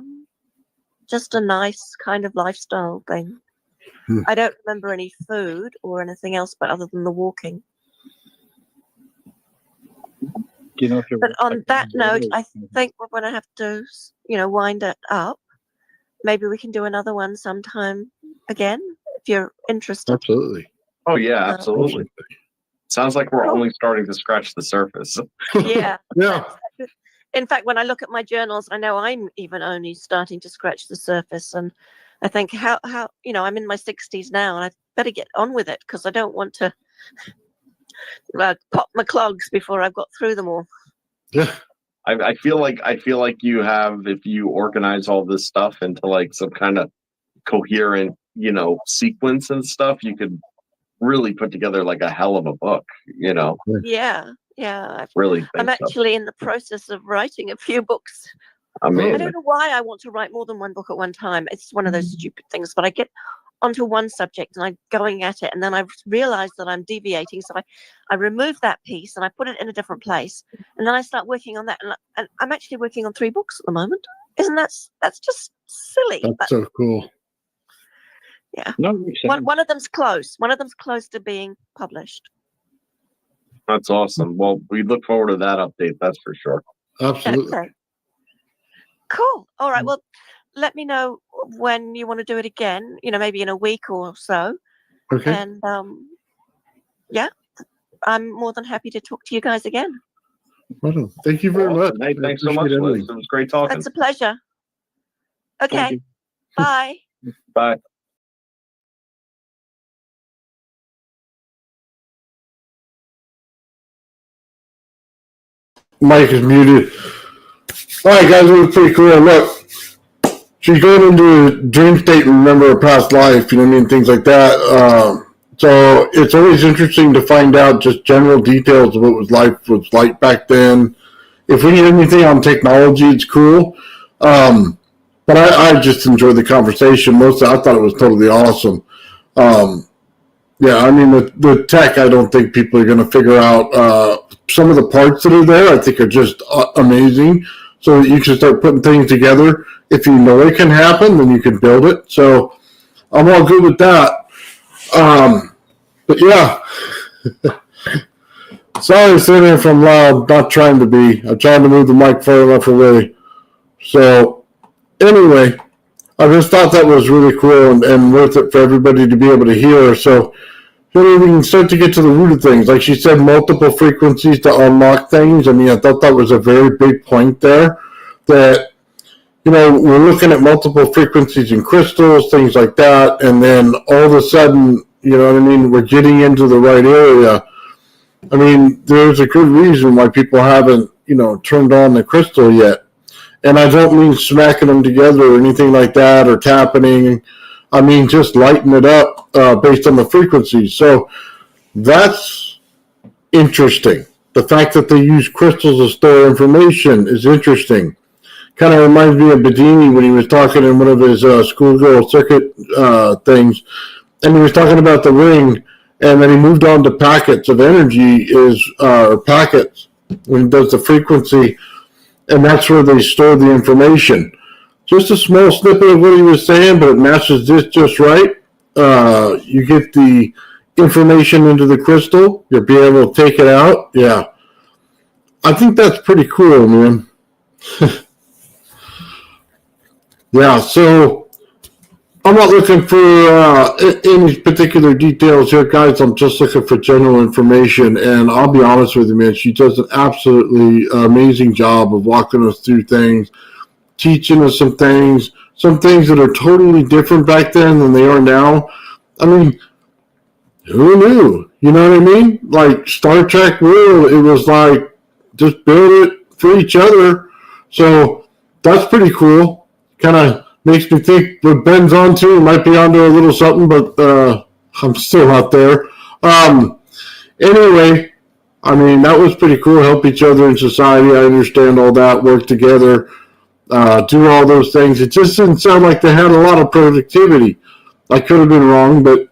just a nice kind of lifestyle thing. I don't remember any food or anything else, but other than the walking. Do you know if But on that note, I think we're going to have to, wind it up. Maybe we can do another one sometime again if you're interested. Absolutely. Oh yeah, absolutely. Sounds like we're Cool. only starting to scratch the surface. Yeah. Yeah. In fact, when I look at my journals, I know I'm even only starting to scratch the surface, and I think how I'm in my 60s now, and I better get on with it because I don't want to pop my clogs before I've got through them all. Yeah. I feel like you have, if you organize all this stuff into like some kind of coherent, sequence and stuff, you could really put together like a hell of a book, Yeah. Really. I'm actually in the process of writing a few books. I Amazing. don't know why I want to write more than one book at one time. It's one of those stupid things, but I get onto one subject and I'm going at it, and then I've realized that I'm deviating, so I remove that piece and I put it in a different place, and then I start working on that, and I'm actually working on 3 books at the moment. Isn't that's just silly? That's But so cool. yeah, No, it makes sense. one of them's close. One of them's close to being published. That's awesome. Well, we look forward to that update. That's for sure. Absolutely. Okay. Cool. All right. Well, let me know when you want to do it again. Maybe in a week or so. Okay. And yeah, I'm more than happy to talk to you guys again. Well, thank you very much. Hey, thanks so much, Appreciate Liz. everything. It was great talking. That's a pleasure. Thank Okay. you. Bye. Bye. Mike is muted. All right, guys, it was pretty cool. Look, she's going into a dream state and remember her past life, things like that. So it's always interesting to find out just general details of what life was like back then. If we need anything on technology, it's cool. But I just enjoyed the conversation. Mostly, I thought it was totally awesome. Yeah, the tech, I don't think people are going to figure out. Some of the parts that are there, I think, are just amazing. So that you can start putting things together. If you know it can happen, then you can build it. So I'm all good with that. But yeah. Sorry, sitting there from loud, not trying to be. I'm trying to move the mic far enough away. So anyway, I just thought that was really cool and worth it for everybody to be able to hear. So we can start to get to the root of things. Like she said, multiple frequencies to unlock things. I thought that was a very big point there. That, we're looking at multiple frequencies in crystals, things like that. And then all of a sudden, we're getting into the right area. There's a good reason why people haven't, turned on the crystal yet. And I don't mean smacking them together or anything like that or tapping. I mean just lighting it up based on the frequencies. So that's interesting. The fact that they use crystals to store information is interesting. Kind of reminds me of Bedini when he was talking in one of his schoolgirl circuit things. And he was talking about the ring. And then he moved on to packets of energy or packets when he does the frequency. And that's where they store the information. Just a small snippet of what he was saying, but it matches this just right. You get the information into the crystal. You'll be able to take it out. Yeah. I think that's pretty cool, man. Yeah, so I'm not looking for any particular details here, guys. I'm just looking for general information. And I'll be honest with you, man, she does an absolutely amazing job of walking us through things, teaching us some things that are totally different back then than they are now. I mean, who knew? You know what I mean? Like Star Trek world, it was like just build it for each other. So that's pretty cool. Kind of makes me think what Ben's onto might be onto a little something, but I'm still out there. Anyway, I mean, that was pretty cool. Help each other in society. I understand all that. Work together. Do all those things. It just didn't sound like they had a lot of productivity. I could have been wrong, but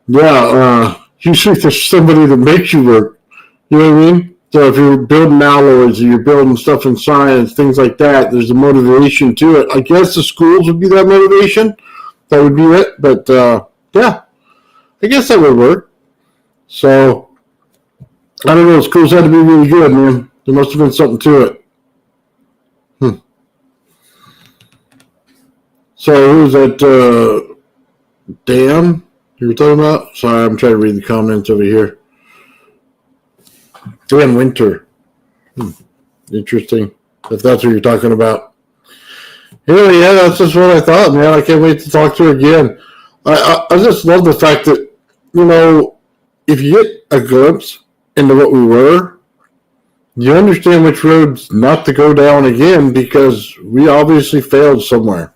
yeah, usually there's somebody that makes you work. You know what I mean? So if you're building alloys or you're building stuff in science, things like that, there's a motivation to it. I guess the schools would be that motivation. That would be it. But yeah, I guess that would work. So I don't know. Schools had to be really good, man. There must have been something to it. So who's that? Dan you were talking about? Sorry, I'm trying to read the comments over here. Dan Winter. Interesting. If that's what you're talking about. Yeah, that's just what I thought, man. I can't wait to talk to her again. I just love the fact that, you know, if you get a glimpse into what we were, you understand which roads not to go down again because we obviously failed somewhere.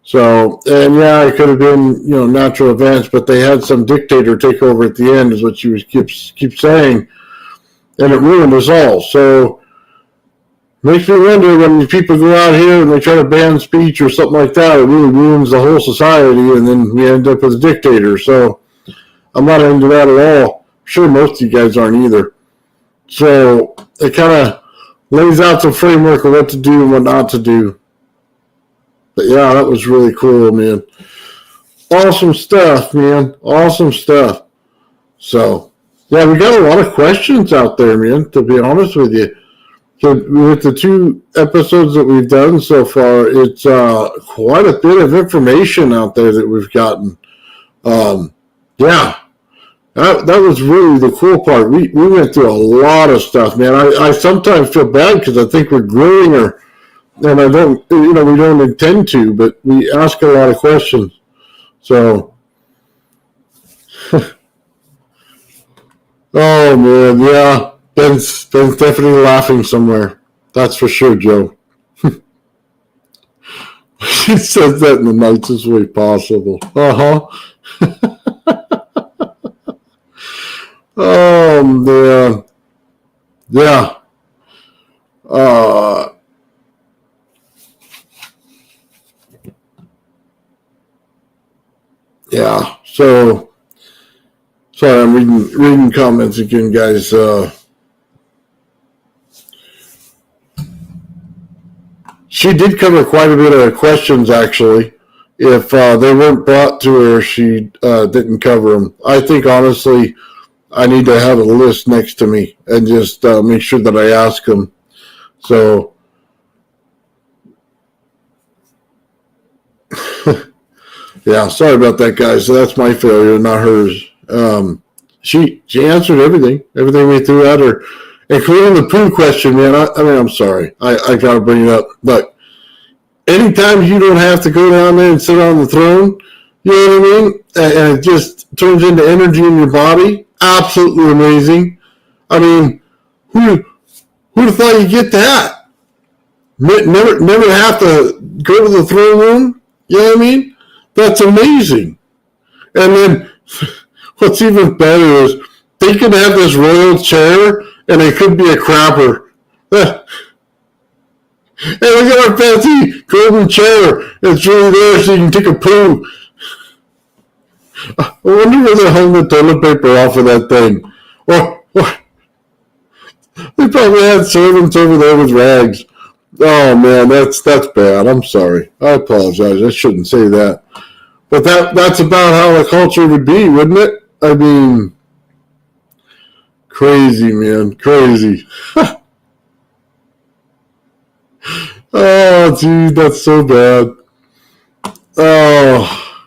So, and yeah, it could have been, you know, natural events, but they had some dictator take over at the end, is what she was keep saying, and it ruined us all. So, makes me wonder when people go out here and they try to ban speech or something like that, it really ruins the whole society, and then we end up with a dictator. So, I'm not into that at all. I'm sure most of you guys aren't either. So, it kind of lays out the framework of what to do and what not to do. But yeah, that was really cool, man. Awesome stuff, man. Awesome stuff. So, yeah, we got a lot of questions out there, man, to be honest with you. So with the 2 episodes that we've done so far, it's quite a bit of information out there that we've gotten. Yeah, that was really the cool part. We went through a lot of stuff, man. I sometimes feel bad because I think we're grilling her. And I don't, you know, we don't intend to, but we ask a lot of questions. So, oh man, yeah, Ben's definitely laughing somewhere. That's for sure, Joe. He says that in the nicest way possible. Oh man, yeah. Yeah, so sorry, I'm reading comments again, guys. She did cover quite a bit of questions, actually. If they weren't brought to her, she didn't cover them. I think, honestly, I need to have a list next to me and just make sure that I ask them. So, yeah, sorry about that, guys. So that's my failure, not hers. She answered everything we threw at her, including the poo question, man. I mean, I'm sorry. I got to bring it up. But anytime you don't have to go down there and sit on the throne, you know what I mean? And it just turns into energy in your body. Absolutely amazing. I mean, who'd have thought you'd get that? Never have to go to the throne room. You know what I mean? That's amazing. And then what's even better is they could have this royal chair and it could be a crapper. Hey, look at our fancy golden chair. It's really there so you can take a poo. I wonder where they hung the toilet paper off of that thing. Or they probably had servants over there with rags. Oh man, that's bad. I'm sorry. I apologize. I shouldn't say that. But that's about how the culture would be, wouldn't it? I mean, crazy, man. Crazy. Oh, dude, that's so bad. Oh,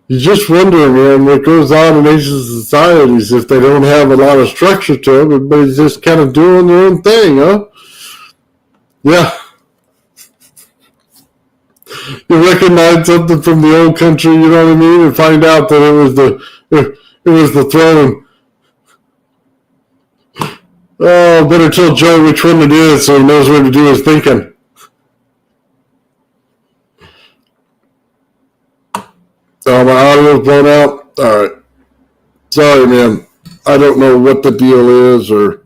you just wonder, man, what goes on in Asian societies if they don't have a lot of structure to them. Everybody's just kind of doing their own thing, huh? Yeah. You recognize something from the old country, you know what I mean, and find out that it was the throne. Oh, better tell Joe which one it is so he knows where to do his thinking. Oh, my audio's blown out? All right. Sorry, man. I don't know what the deal is or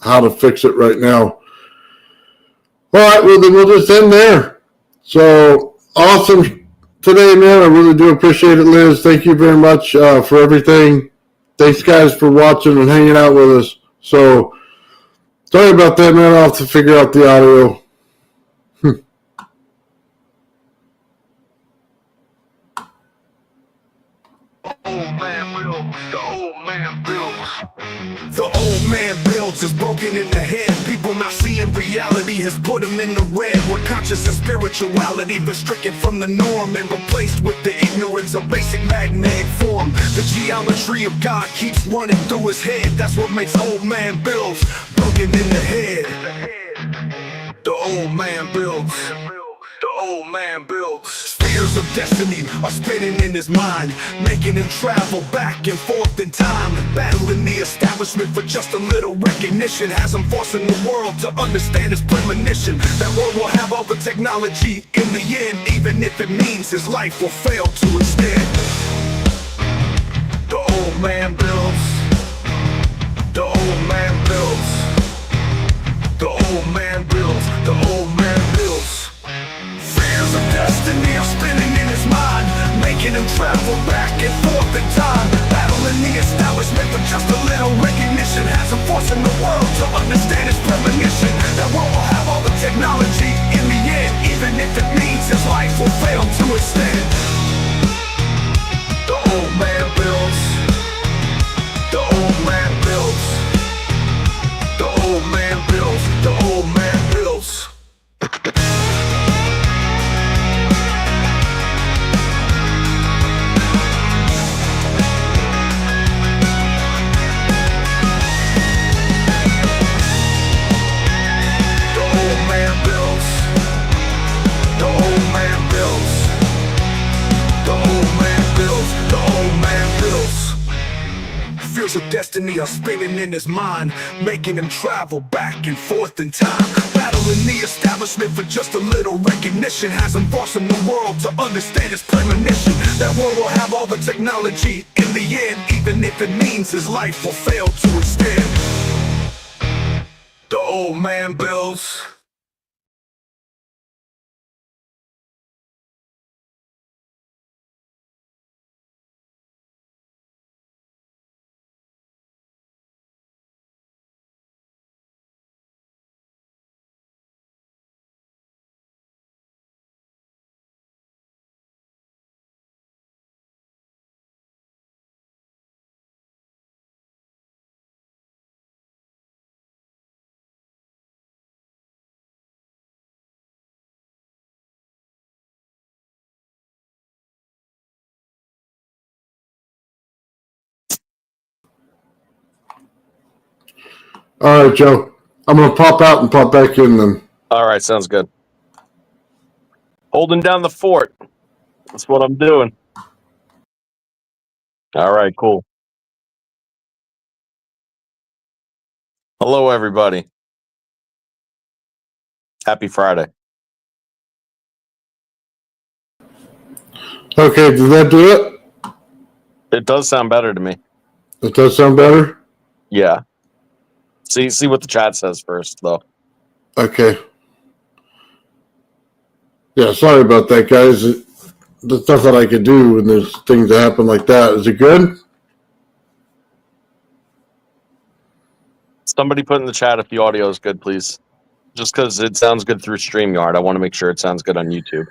how to fix it right now. All right, well, then we'll just end there. So, awesome today, man. I really do appreciate it, Liz. Thank you very much for everything. Thanks, guys, for watching and hanging out with us. So, sorry about that, man. I'll have to figure out the audio. Old man builds, the old man builds. The old man builds is broken in the head. People not seeing reality has put them in the red. Where conscious and spirituality been stricken from the norm and replaced with the ignorance of basic magnetic form. The geometry of God keeps running through his head. That's what makes old man builds broken in the head. The old man builds. The old man builds. Spheres of destiny are spinning in his mind, making him travel back and forth in time, battling the establishment for just a little recognition. Has him forcing the world to understand his premonition. That world will have all the technology in the end, even if it means his life will fail to instead. The old man builds. The old man builds. The old man builds. The old man builds. Fears of destiny are spinning in his mind, making him travel back and forth in time, battling the establishment for just a little recognition. Has him forcing the world to understand his premonition. That world will have all the technology in the end, even if it means his life will fail to extend. The old man builds. The old man builds. The old man builds. The old man builds. Fears of destiny are spinning in his mind, making him travel back and forth in time, battling the establishment for just a little recognition. Has him forcing the world to understand his premonition. That world will have all the technology in the end, even if it means his life will fail to extend. The old man builds. All right, Joe. I'm going to pop out and pop back in then. All right, sounds good. Holding down the fort. That's what I'm doing. All right, cool. Hello, everybody. Happy Friday. Okay, did that do it? It does sound better to me. It does sound better? Yeah. See what the chat says first, though. Okay. Yeah, sorry about that, guys. There's nothing I can do when there's things that happen like that. Is it good? Somebody put in the chat if the audio is good, please. Just because it sounds good through StreamYard, I want to make sure it sounds good on YouTube.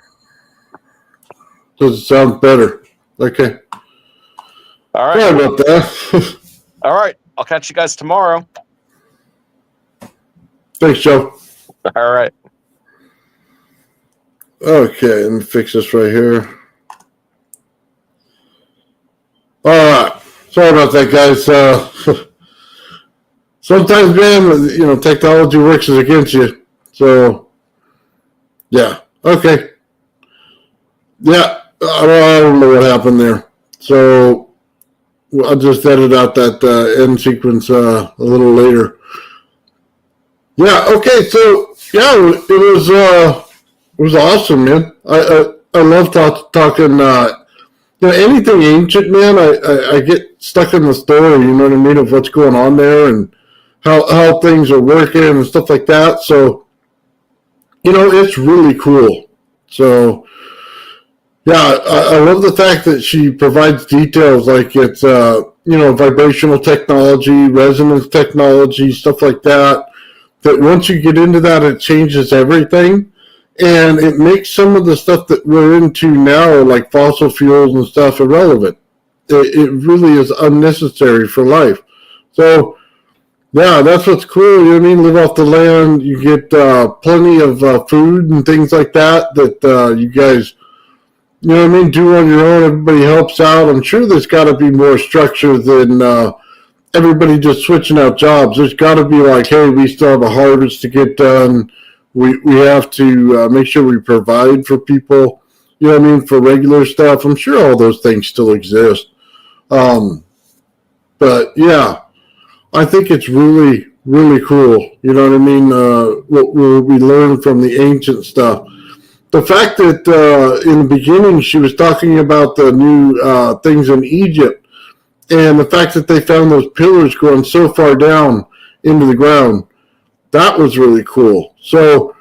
Does it sound better? Okay. All right. Sorry about that. All right. I'll catch you guys tomorrow. Thanks, Joe. All right. Okay, let me fix this right here. All right. Sorry about that, guys. Sometimes, man, technology works against you. So, yeah. Okay. Yeah. I don't know what happened there. So, I'll just edit out that end sequence a little later. Yeah. Okay. So, yeah, it was awesome, man. I love talking. Anything ancient, man. I get stuck in the story. You know what I mean, of what's going on there and how things are working and stuff like that. So, it's really cool. So, yeah, I love the fact that she provides details like it's vibrational technology, resonance technology, stuff like that. That once you get into that, it changes everything. And it makes some of the stuff that we're into now, like fossil fuels and stuff, irrelevant. It really is unnecessary for life. So, yeah, that's what's cool. You know what I mean? Live off the land. You get plenty of food and things like that you guys, you know what I mean, do on your own. Everybody helps out. I'm sure there's got to be more structure than everybody just switching out jobs. There's got to be like, hey, we still have a harvest to get done. We have to make sure we provide for people, you know what I mean, for regular stuff. I'm sure all those things still exist. But, yeah, I think it's really, really cool. You know what I mean? What we learn from the ancient stuff. The fact that in the beginning she was talking about the new things in Egypt and the fact that they found those pillars going so far down into the ground, that was really cool. So,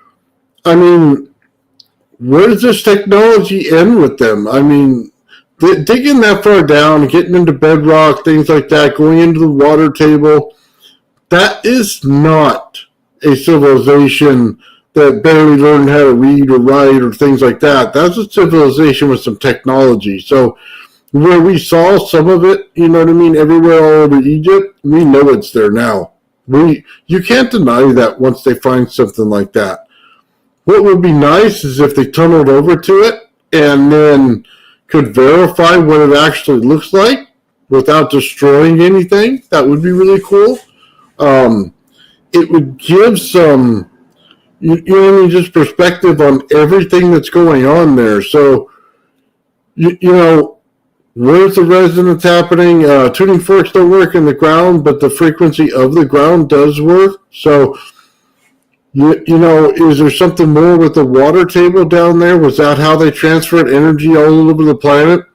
I mean, where does this technology end with them? I mean, digging that far down, getting into bedrock, things like that, going into the water table, that is not a civilization that barely learned how to read or write or things like that. That's a civilization with some technology. So where we saw some of it, you know what I mean, everywhere all over Egypt, we know it's there now. You can't deny that once they find something like that. What would be nice is if they tunneled over to it and then could verify what it actually looks like without destroying anything. That would be really cool. It would give some, just perspective on everything that's going on there. So, where's the resonance happening? Tuning forks don't work in the ground, but the frequency of the ground does work. So, is there something more with the water table down there? Was that how they transferred energy all over the planet?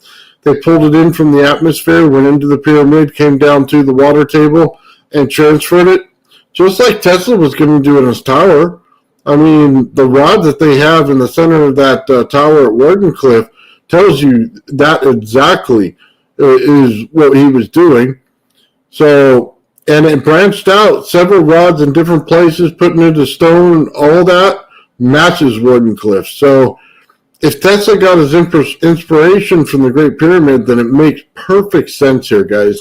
They pulled it in from the atmosphere, went into the pyramid, came down to the water table, and transferred it. Just like Tesla was going to do in his tower. I mean, the rod that they have in the center of that tower at Wardenclyffe tells you that exactly is what he was doing. So, and it branched out several rods in different places, putting into stone, all that matches Wardenclyffe. So, if Tesla got his inspiration from the Great Pyramid, then it makes perfect sense here, guys.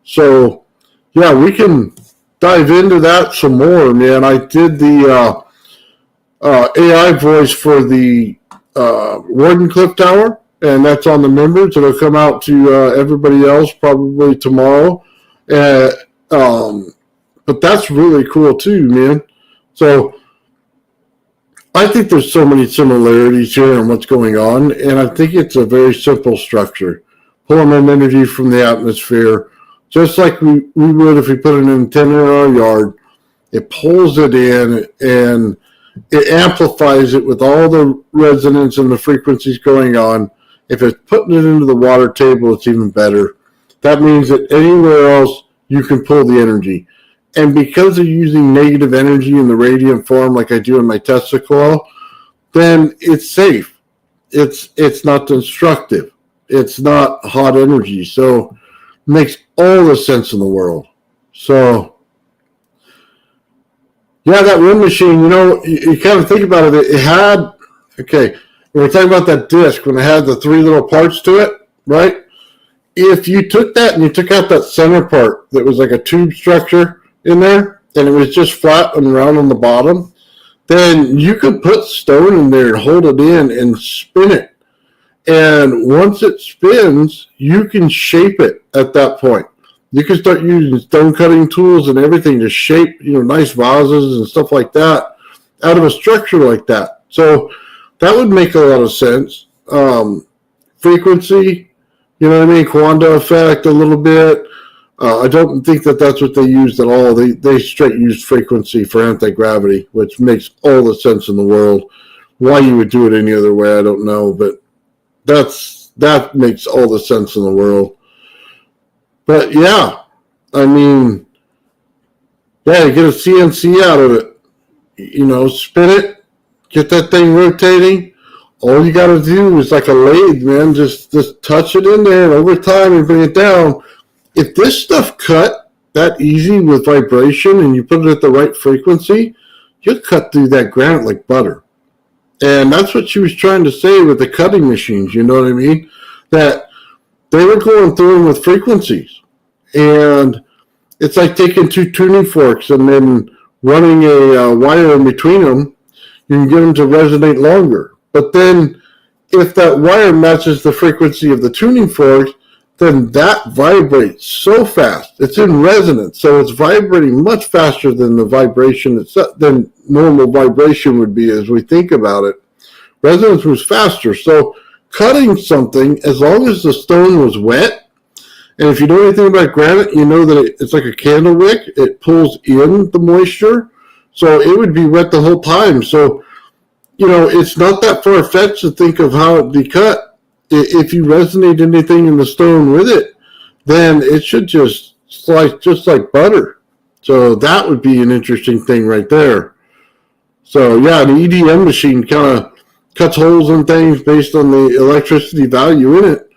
So, yeah, we can dive into that some more, man. I did the AI voice for the Wardenclyffe Tower, and that's on the members. It'll come out to everybody else probably tomorrow. But that's really cool too, man. So I think there's so many similarities here in what's going on, and I think it's a very simple structure. Pulling in energy from the atmosphere, just like we would if we put an antenna in our yard. It pulls it in and it amplifies it with all the resonance and the frequencies going on. If it's putting it into the water table, it's even better. That means that anywhere else you can pull the energy. And because they're using negative energy in the radiant form like I do in my Tesla coil, then it's safe. It's not destructive. It's not hot energy. So it makes all the sense in the world. So yeah, that wind machine, you kind of think about it. It had, okay, when we're talking about that disc, when it had the three little parts to it, right? If you took that and you took out that center part that was like a tube structure in there, and it was just flat and round on the bottom, then you could put stone in there and hold it in and spin it. And once it spins, you can shape it at that point. You can start using stone cutting tools and everything to shape, nice vases and stuff like that out of a structure like that. So that would make a lot of sense. Frequency, Quanta effect a little bit. I don't think that's what they used at all. They straight used frequency for anti-gravity, which makes all the sense in the world. Why you would do it any other way, I don't know, but that makes all the sense in the world. But yeah, you get a CNC out of it. Spin it, get that thing rotating. All you got to do is like a lathe, man. Just touch it in there, and over time and bring it down. If this stuff cut that easy with vibration and you put it at the right frequency, you'll cut through that granite like butter. And that's what she was trying to say with the cutting machines, you know what I mean? That they were going through them with frequencies. And it's like taking two tuning forks and then running a wire in between them. You can get them to resonate longer. But then if that wire matches the frequency of the tuning forks, then that vibrates so fast. It's in resonance, so it's vibrating much faster than the vibration than normal vibration would be as we think about it. Resonance was faster. So cutting something, as long as the stone was wet, and if you know anything about granite, you know that it's like a candle wick. It pulls in the moisture, so it would be wet the whole time. So, it's not that far-fetched to think of how it'd be cut. If you resonate anything in the stone with it, then it should just slice just like butter. So that would be an interesting thing right there. So yeah, the EDM machine kind of cuts holes in things based on the electricity value in it.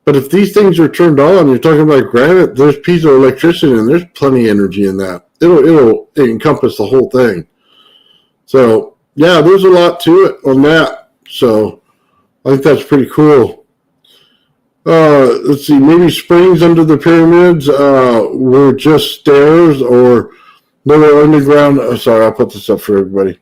But if these things are turned on, you're talking about granite, there's piezoelectricity and there's plenty of energy in that. It'll encompass the whole thing. So yeah, there's a lot to it on that. So I think that's pretty cool. Let's see, maybe springs under the pyramids were just stairs or lower underground. Sorry, I'll put this up for everybody.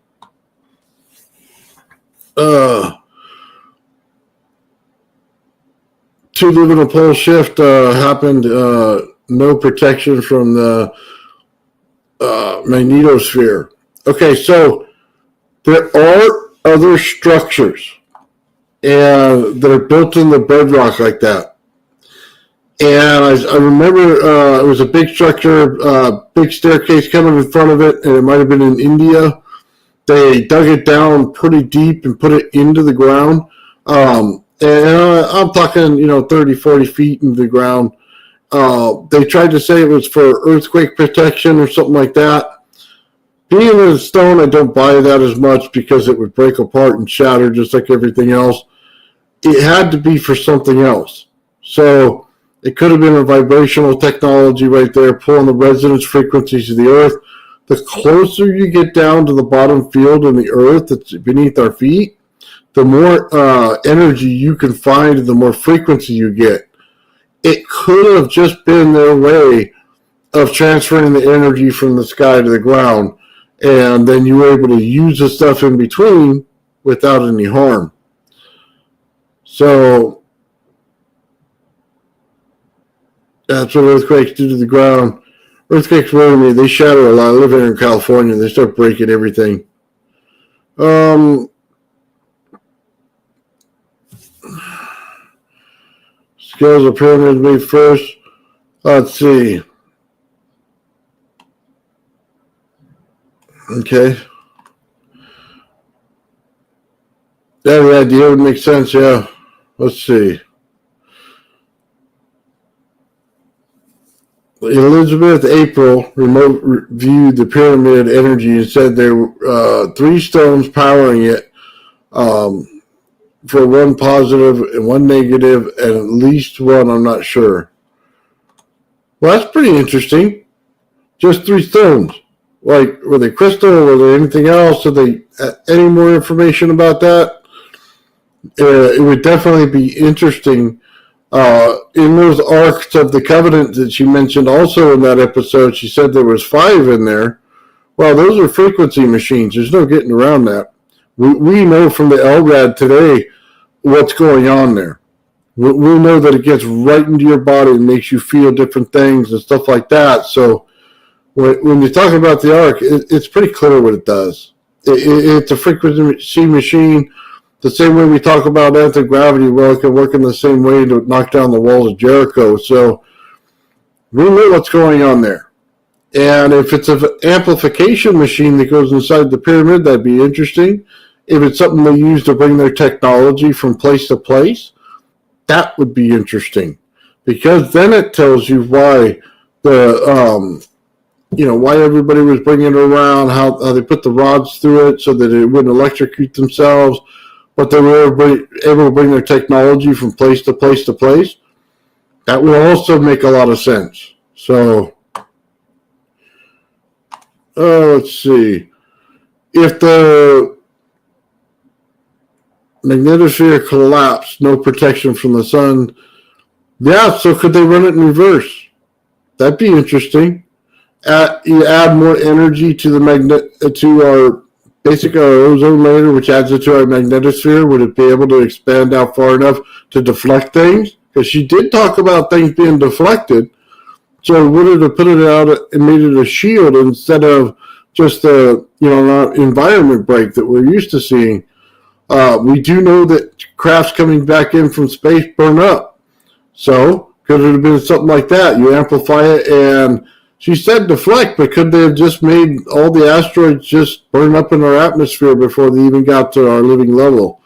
Too live in a pole shift happened. No protection from the magnetosphere. Okay, so there are other structures and that are built in the bedrock like that. And I remember it was a big structure, big staircase coming in front of it, and it might have been in India. They dug it down pretty deep and put it into the ground. And I'm talking, 30, 40 feet into the ground. They tried to say it was for earthquake protection or something like that. Being in stone, I don't buy that as much because it would break apart and shatter just like everything else. It had to be for something else. So it could have been a vibrational technology right there, pulling the resonance frequencies of the earth. The closer you get down to the bottom field in the earth that's beneath our feet, the more energy you can find and the more frequency you get. It could have just been their way of transferring the energy from the sky to the ground. And then you were able to use the stuff in between without any harm. So that's what earthquakes do to the ground. Earthquakes worry me. They shatter a lot. I live here in California. They start breaking everything. Scales of pyramids made first. Let's see. Okay. Yeah, the idea would make sense, yeah. Let's see. Elizabeth April remote reviewed the pyramid energy and said there were 3 stones powering it, for 1 positive and 1 negative, and at least 1 I'm not sure. Well, that's pretty interesting. Just 3 stones. Like, were they crystal? Were there anything else? Did they any more information about that? It would definitely be interesting. In those Arks of the Covenant that she mentioned also in that episode, she said there was 5 in there, Well, those are frequency machines. There's no getting around that. We know from the LRAD today what's going on there. We know that it gets right into your body and makes you feel different things and stuff like that. So when you talk about the arc, it's pretty clear what it does. It's a frequency machine. The same way we talk about anti-gravity, well, it can work in the same way to knock down the walls of Jericho. So we know what's going on there. And if it's an amplification machine that goes inside the pyramid, that'd be interesting. If it's something they use to bring their technology from place to place, that would be interesting. Because then it tells you why why everybody was bringing it around, how they put the rods through it so that it wouldn't electrocute themselves, but they were able to bring their technology from place to place to place. That will also make a lot of sense. So, let's see. If the magnetosphere collapsed, no protection from the sun, yeah, so could they run it in reverse? That'd be interesting. You add more energy to our ozone layer, which adds it to our magnetosphere. Would it be able to expand out far enough to deflect things? Because she did talk about things being deflected. So would it have put it out and made it a shield instead of just an environment break that we're used to seeing? We do know that crafts coming back in from space burn up. So could it have been something like that? You amplify it, and she said deflect, but could they have just made all the asteroids just burn up in our atmosphere before they even got to our living level?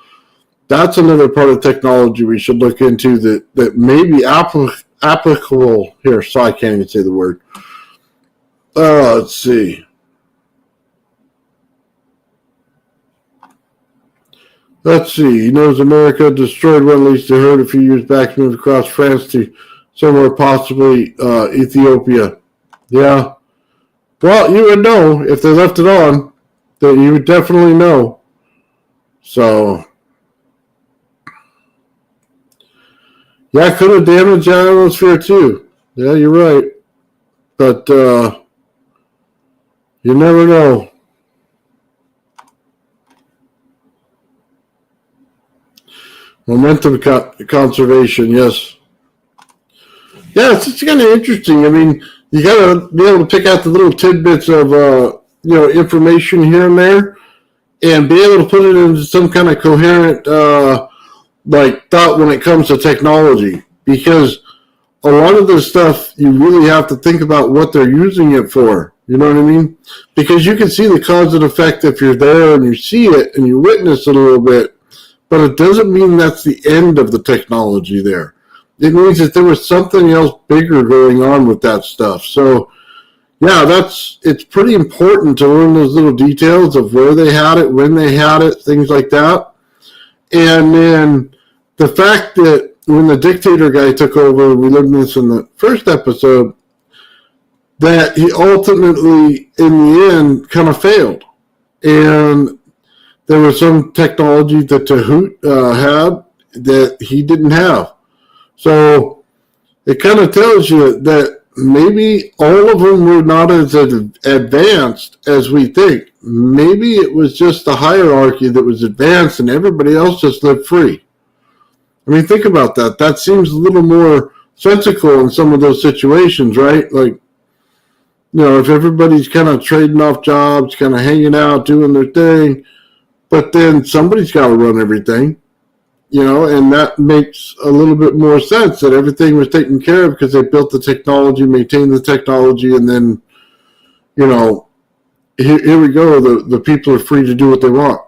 That's another part of technology we should look into that may be applicable here. So I can't even say the word. Let's see. He knows America destroyed one, at least they heard a few years back, moved across France to somewhere possibly Ethiopia. Yeah. Well, you would know if they left it on, that you would definitely know. So, yeah, it could have damaged the atmosphere too. Yeah, you're right. But you never know. Momentum conservation, yes. Yeah, it's kind of interesting. I mean, you got to be able to pick out the little tidbits of information here and there, and be able to put it into some kind of coherent thought when it comes to technology. Because a lot of this stuff, you really have to think about what they're using it for. You know what I mean? Because you can see the cause and effect if you're there and you see it and you witness it a little bit, but it doesn't mean that's the end of the technology there. It means that there was something else bigger going on with that stuff. So, yeah, it's pretty important to learn those little details of where they had it, when they had it, things like that. And then the fact that when the dictator guy took over, we learned this in the first episode, that he ultimately, in the end, kind of failed. And there was some technology that Tahoot had that he didn't have. So it kind of tells you that maybe all of them were not as advanced as we think. Maybe it was just the hierarchy that was advanced and everybody else just lived free. I mean, think about that. That seems a little more sensical in some of those situations, right? Like, if everybody's kind of trading off jobs, kind of hanging out, doing their thing, but then somebody's got to run everything. And that makes a little bit more sense that everything was taken care of because they built the technology, maintained the technology, and then, here we go. The people are free to do what they want.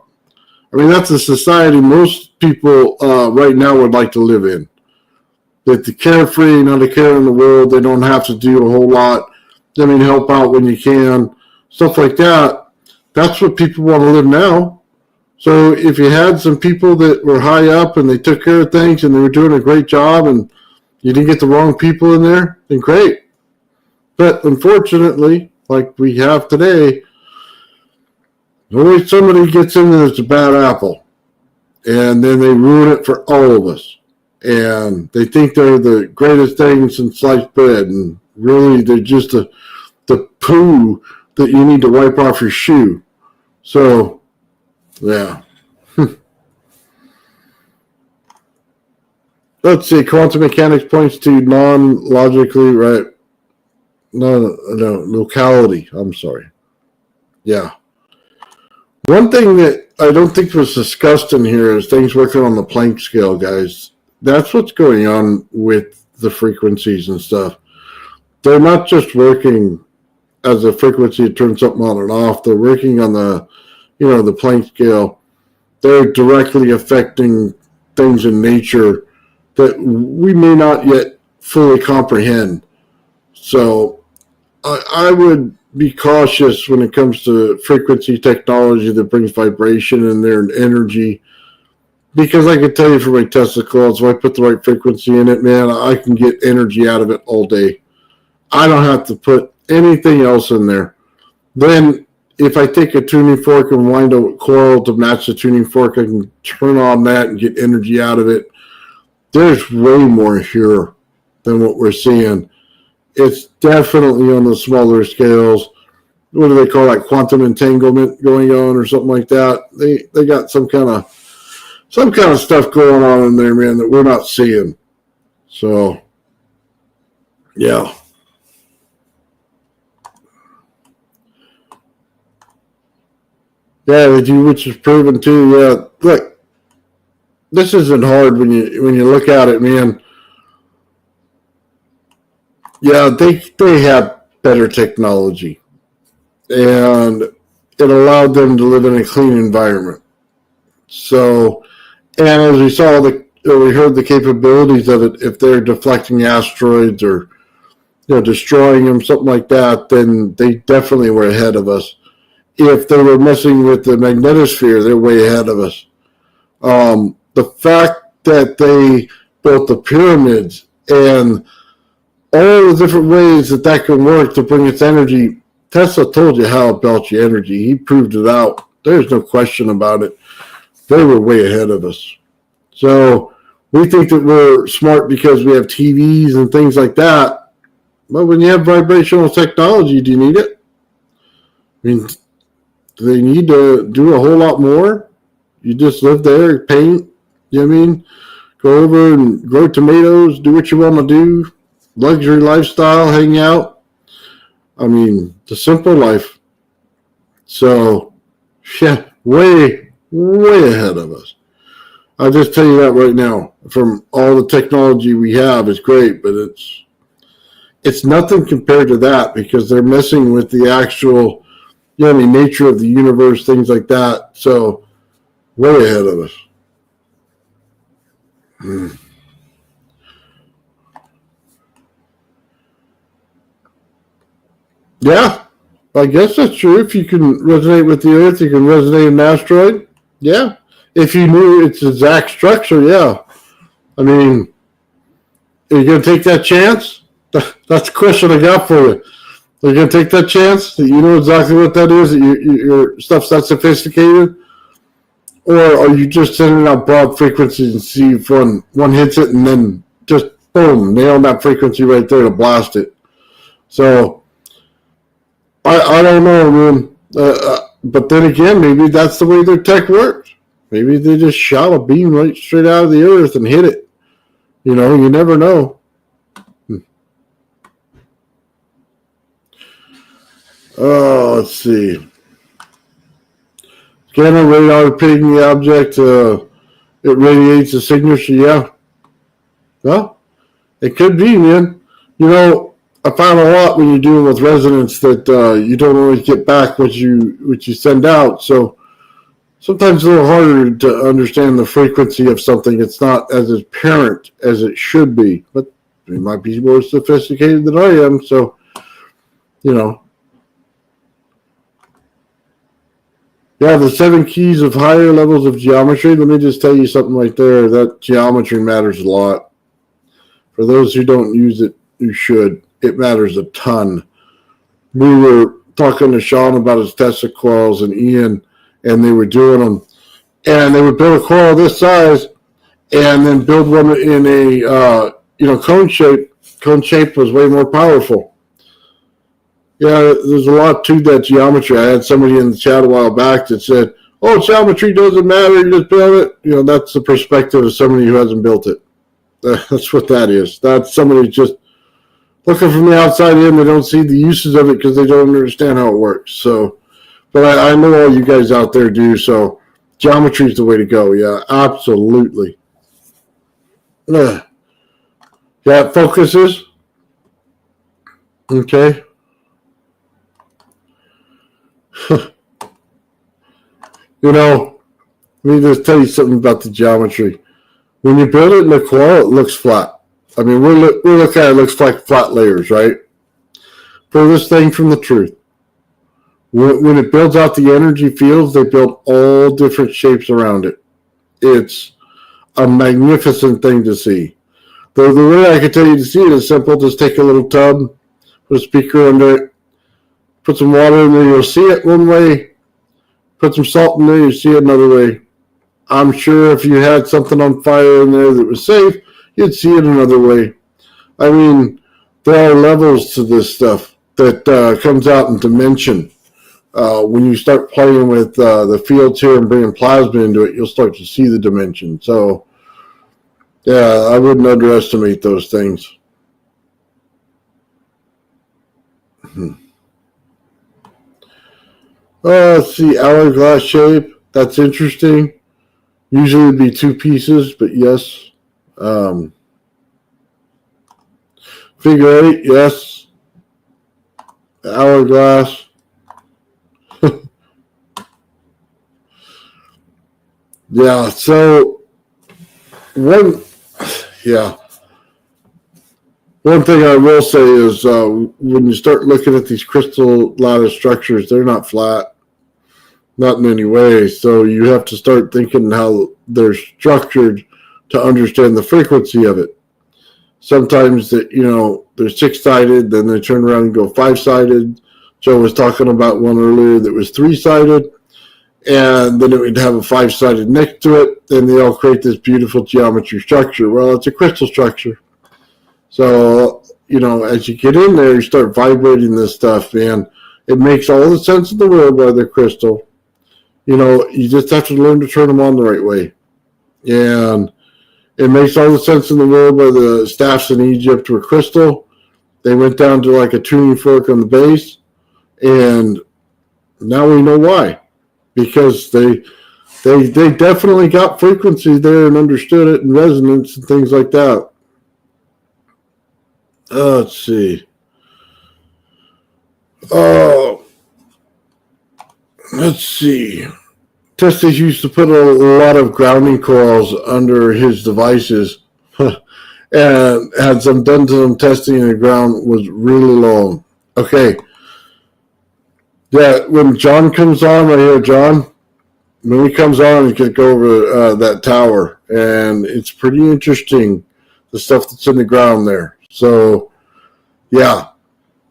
I mean, that's a society most people right now would like to live in. That they're carefree, not a care in the world. They don't have to do a whole lot. I mean, help out when you can. Stuff like that. That's what people want to live now. So if you had some people that were high up and they took care of things and they were doing a great job and you didn't get the wrong people in there, then great. But unfortunately, like we have today, always somebody gets in there that's a bad apple. And then they ruin it for all of us. And they think they're the greatest thing since sliced bread. And really, they're just the poo that you need to wipe off your shoe. So, yeah. Let's see. Quantum mechanics points to non-logically right. No, locality. I'm sorry. Yeah. One thing that I don't think was discussed in here is things working on the Planck scale, guys. That's what's going on with the frequencies and stuff. They're not just working as a frequency to turn something on and off. They're working on the Planck scale. They're directly affecting things in nature that we may not yet fully comprehend. So I would be cautious when it comes to frequency technology that brings vibration in there and energy. Because I can tell you from my Tesla coils, if I put the right frequency in it, man, I can get energy out of it all day. I don't have to put anything else in there. Then if I take a tuning fork and wind a coil to match the tuning fork, I can turn on that and get energy out of it. There's way more here than what we're seeing. It's definitely on the smaller scales. What do they call that? Quantum entanglement going on or something like that. They got some kind of stuff going on in there, man, that we're not seeing. So, yeah. Yeah, they do, which is proven too. Yeah, look, this isn't hard when you look at it, man. Yeah, they have better technology, and it allowed them to live in a clean environment. So, and as we saw, we heard the capabilities of it. If they're deflecting asteroids or destroying them, something like that, then they definitely were ahead of us. If they were messing with the magnetosphere, they're way ahead of us. The fact that they built the pyramids and all the different ways that can work to bring its energy, Tesla told you how it built your energy. He proved it out. There's no question about it. They were way ahead of us. So we think that we're smart because we have TVs and things like that. But when you have vibrational technology, do you need it? I mean, do they need to do a whole lot more? You just live there, paint, you know what I mean? Go over and grow tomatoes, do what you want to do, luxury lifestyle, hang out. I mean, the simple life. So, yeah, way ahead of us. I'll just tell you that right now. From all the technology we have, it's great, but it's nothing compared to that because they're messing with the actual nature of the universe, things like that. So, way ahead of us. Yeah, I guess that's true. If you can resonate with the Earth, you can resonate in an asteroid. Yeah. If you knew its exact structure, yeah. I mean, are you going to take that chance? That's the question I got for you. Are you going to take that chance that you know exactly what that is, that your stuff's that sophisticated? Or are you just sending out broad frequencies and see if one hits it and then just, boom, nail that frequency right there to blast it? So, I don't know, man. But then again, maybe that's the way their tech works. Maybe they just shot a beam right straight out of the Earth and hit it. You never know. Oh, let's see. Scanner radar ping the object. It radiates a signature. Yeah. Well, it could be, man. I found a lot when you're dealing with resonance that you don't always get back what you send out. So sometimes it's a little harder to understand the frequency of something. It's not as apparent as it should be. But they might be more sophisticated than I am. So, Yeah, the 7 keys of higher levels of geometry. Let me just tell you something right there. That geometry matters a lot. For those who don't use it, you should. It matters a ton. We were talking to Sean about his Tesla coils and Ian, and they were doing them. And they would build a coil this size and then build one in a cone shape. Cone shape was way more powerful. Yeah, there's a lot to that geometry. I had somebody in the chat a while back that said, "Oh, geometry doesn't matter. You just build it." You know, that's the perspective of somebody who hasn't built it. That's what that is. That's somebody who's just looking from the outside in. They don't see the uses of it because they don't understand how it works. So, but I know all you guys out there do. So, geometry is the way to go. Yeah, absolutely. Yeah, it focuses. Okay. You know, let me just tell you something about the geometry. When you build it in the core, it looks flat. I mean, we're looking at it looks like flat layers, right? Furthest thing from the truth. When it builds out the energy fields, they build all different shapes around it. It's a magnificent thing to see. The way I can tell you to see it is simple. Just take a little tub, put a speaker under it, put some water in there, you'll see it one way. Put some salt in there, you see it another way. I'm sure if you had something on fire in there that was safe, you'd see it another way. I mean, there are levels to this stuff that comes out in dimension. When you start playing with the fields here and bringing plasma into it, you'll start to see the dimension. So, yeah, I wouldn't underestimate those things. Let's see, hourglass shape. That's interesting. Usually it'd be two pieces, but yes. Figure eight, yes. Hourglass. Yeah, so one thing I will say is when you start looking at these crystal lattice structures, they're not flat, not in any way. So you have to start thinking how they're structured to understand the frequency of it. Sometimes that they're six-sided, then they turn around and go five-sided. Joe was talking about one earlier that was three-sided, and then it would have a five-sided next to it, and they all create this beautiful geometry structure. Well, it's a crystal structure. So, as you get in there, you start vibrating this stuff, man. It makes all the sense in the world why they're crystal. You just have to learn to turn them on the right way. And it makes all the sense in the world why the staffs in Egypt were crystal. They went down to like a tuning fork on the base, and now we know why. Because they definitely got frequency there and understood it and resonance and things like that. Let's see. Let's see. Testes used to put a lot of grounding coils under his devices and had done some testing, and the ground was really long. Okay. Yeah, when John comes on, right here, John, when he comes on, he can go over that tower, and it's pretty interesting, the stuff that's in the ground there. So, yeah,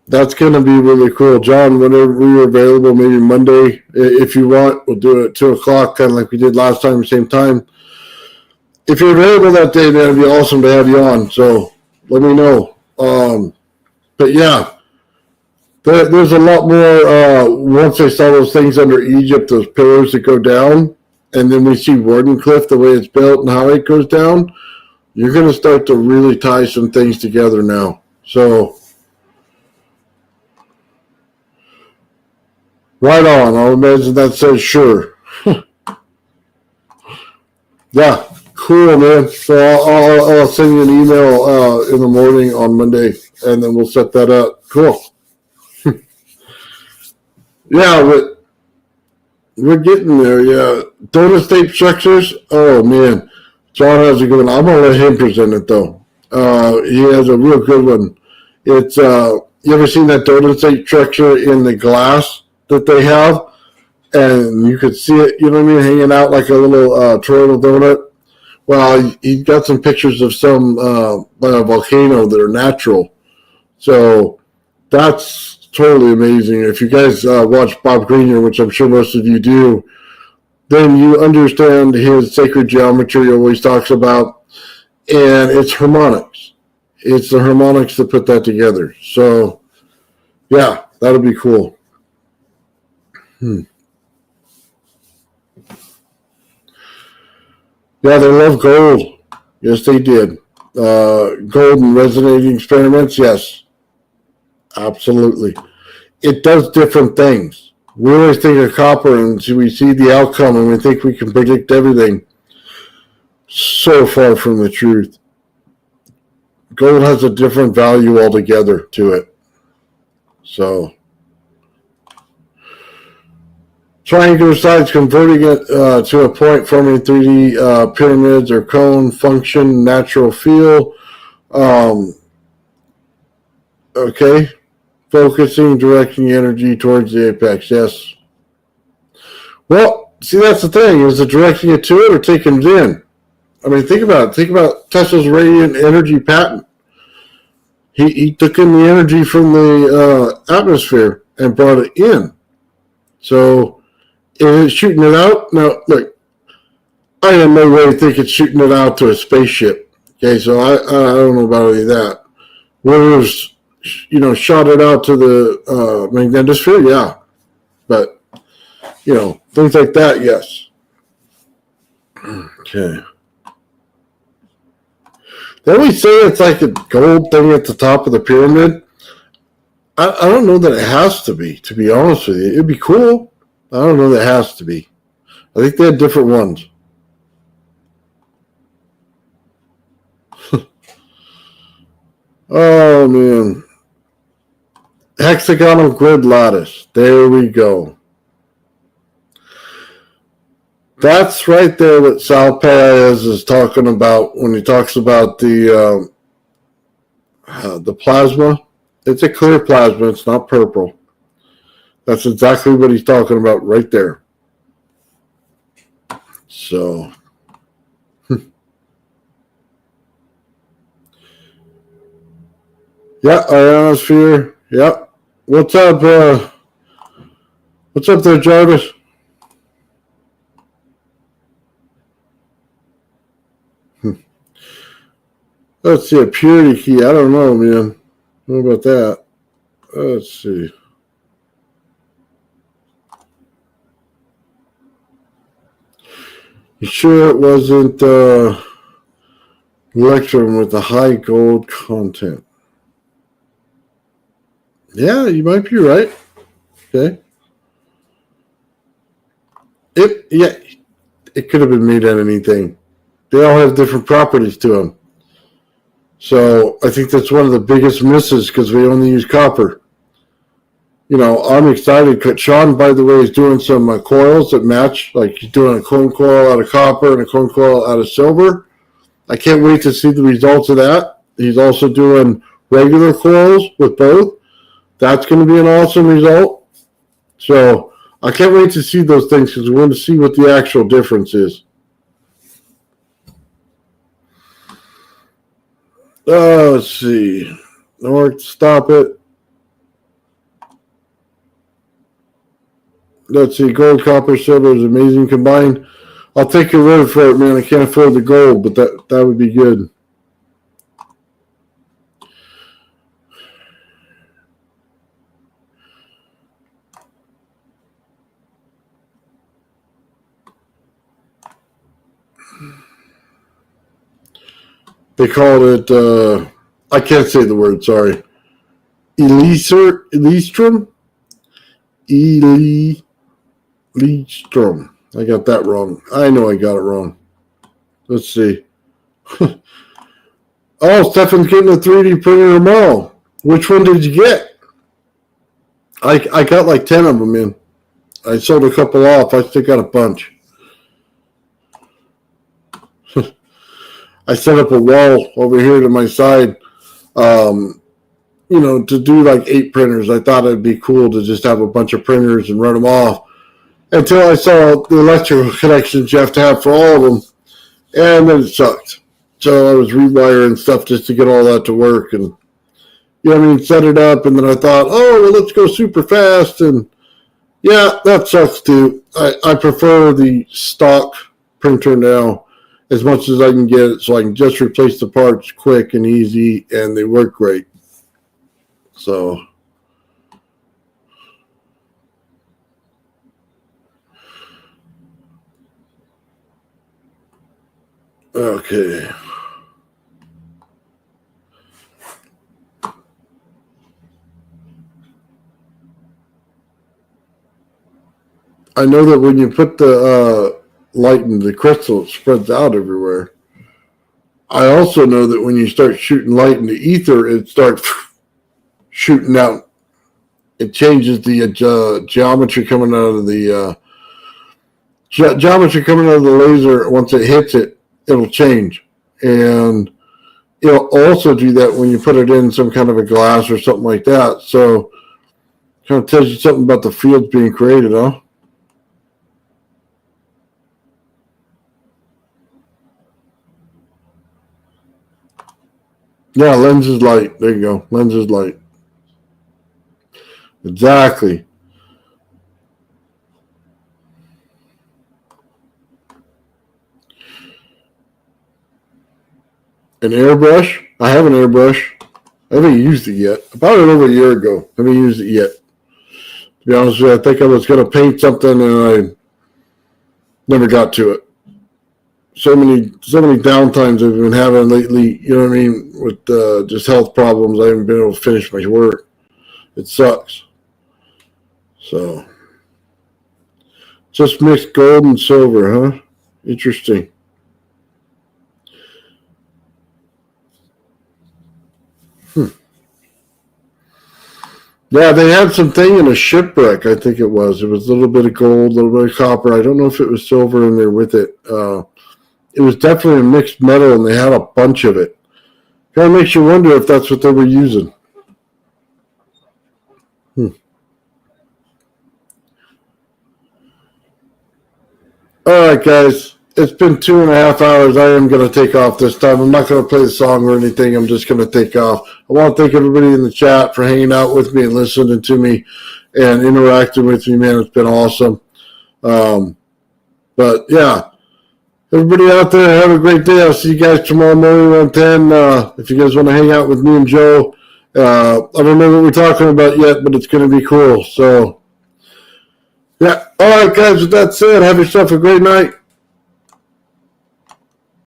that's going to be really cool. John, whenever we're available, maybe Monday, if you want, we'll do it at 2 o'clock, kind of like we did last time, same time. If you're available that day, man, it'd be awesome to have you on. So let me know. But, yeah. There's a lot more, once they saw those things under Egypt, those pillars that go down, and then we see Wardenclyffe, the way it's built and how it goes down, you're going to start to really tie some things together now. So, right on. I'll imagine that says sure. Yeah, cool, man. So I'll send you an email in the morning on Monday, and then we'll set that up. Cool. Yeah, but we're getting there, yeah. Donut state structures, oh, man. John has a good one. I'm going to let him present it, though. He has a real good one. It's, you ever seen that donut state structure in the glass that they have? And you could see it, hanging out like a little turtle donut. Well, he got some pictures of some by a volcano that are natural. So that's totally amazing. If you guys watch Bob Greenyer, which I'm sure most of you do, then you understand his sacred geometry he always talks about, and it's harmonics. It's the harmonics that put that together. So, yeah, That'll be cool. Yeah, they love gold. Yes, they did. Gold and resonating experiments, yes. Absolutely. It does different things. We always think of copper and we see the outcome and we think we can predict everything. So far from the truth. Gold has a different value altogether to it. So, triangular sides converting it to a point forming 3D pyramids or cone function, natural feel. Okay. Focusing, directing energy towards the apex. Yes. Well, see, that's the thing. Is it directing it to it or taking it in? I mean, think about it. Think about Tesla's radiant energy patent. He took in the energy from the atmosphere and brought it in. So, is it shooting it out? No, look, I have no way to think it's shooting it out to a spaceship. Okay, so I don't know about any of that. Whether it was, shot it out to the magnetosphere, yeah. But, things like that, yes. Okay. They always say it's like a gold thing at the top of the pyramid. I don't know that it has to be honest with you. It'd be cool. I don't know that it has to be. I think they had different ones. Oh, man. Hexagonal grid lattice. There we go. That's right there what Sal Perez is talking about when he talks about the plasma. It's a clear plasma. It's not purple. That's exactly what he's talking about right there. So, yeah, ionosphere. Yep. What's up? What's up there, Jarvis? Let's see, a purity key. I don't know, man. What about that? Let's see. You sure it wasn't electrum with the high gold content? Yeah, you might be right. Okay. It could have been made out of anything. They all have different properties to them. So I think that's one of the biggest misses because we only use copper. I'm excited. Sean, by the way, is doing some coils that match. Like he's doing a cone coil out of copper and a cone coil out of silver. I can't wait to see the results of that. He's also doing regular coils with both. That's going to be an awesome result. So I can't wait to see those things because we want to see what the actual difference is. Let's see. North, stop it. Let's see. Gold, copper, silver is amazing combined. I'll take your word for it, man. I can't afford the gold, but that would be good. They called it, I can't say the word, sorry. Elistrum? Elistrum. I got that wrong. I know I got it wrong. Let's see. Oh, Stefan's getting a 3D printer tomorrow. Which one did you get? I got like 10 of them in. I sold a couple off. I still got a bunch. I set up a wall over here to my side, to do like 8 printers. I thought it'd be cool to just have a bunch of printers and run them off until I saw the electrical connections you have to have for all of them, and then it sucked. So I was rewiring stuff just to get all that to work, and set it up, and then I thought, oh, well, let's go super fast, and yeah, that sucks too. I prefer the stock printer now as much as I can get it, so I can just replace the parts quick and easy, and they work great. So, Okay. I know that when you put the light in the crystal, it spreads out everywhere. I also know that when you start shooting light in the ether, it starts shooting out. It changes the geometry coming out of the geometry coming out of the laser. Once it hits it, it'll change, and it'll also do that when you put it in some kind of a glass or something like that. So, kind of tells you something about the fields being created, huh? Yeah, lens is light. There you go. Lens is light. Exactly. An airbrush? I have an airbrush. I haven't used it yet. I bought it over a year ago. I haven't used it yet. To be honest with you, I think I was going to paint something and I never got to it. So many downtimes I've been having lately, you know what I mean, with just health problems. I haven't been able to finish my work. It sucks. So, just mixed gold and silver, huh? Interesting. Yeah, they had something in a shipwreck, I think it was. It was a little bit of gold, a little bit of copper. I don't know if it was silver in there with it. It was definitely a mixed metal, and they had a bunch of it. Kind of makes you wonder if that's what they were using. All right, guys. It's been 2.5 hours. I am going to take off this time. I'm not going to play the song or anything. I'm just going to take off. I want to thank everybody in the chat for hanging out with me and listening to me and interacting with me, man. It's been awesome. But, yeah. Everybody out there, have a great day. I'll see you guys tomorrow morning around 10. If you guys want to hang out with me and Joe, I don't know what we're talking about yet, but it's going to be cool. So, yeah. All right, guys. With that said, have yourself a great night.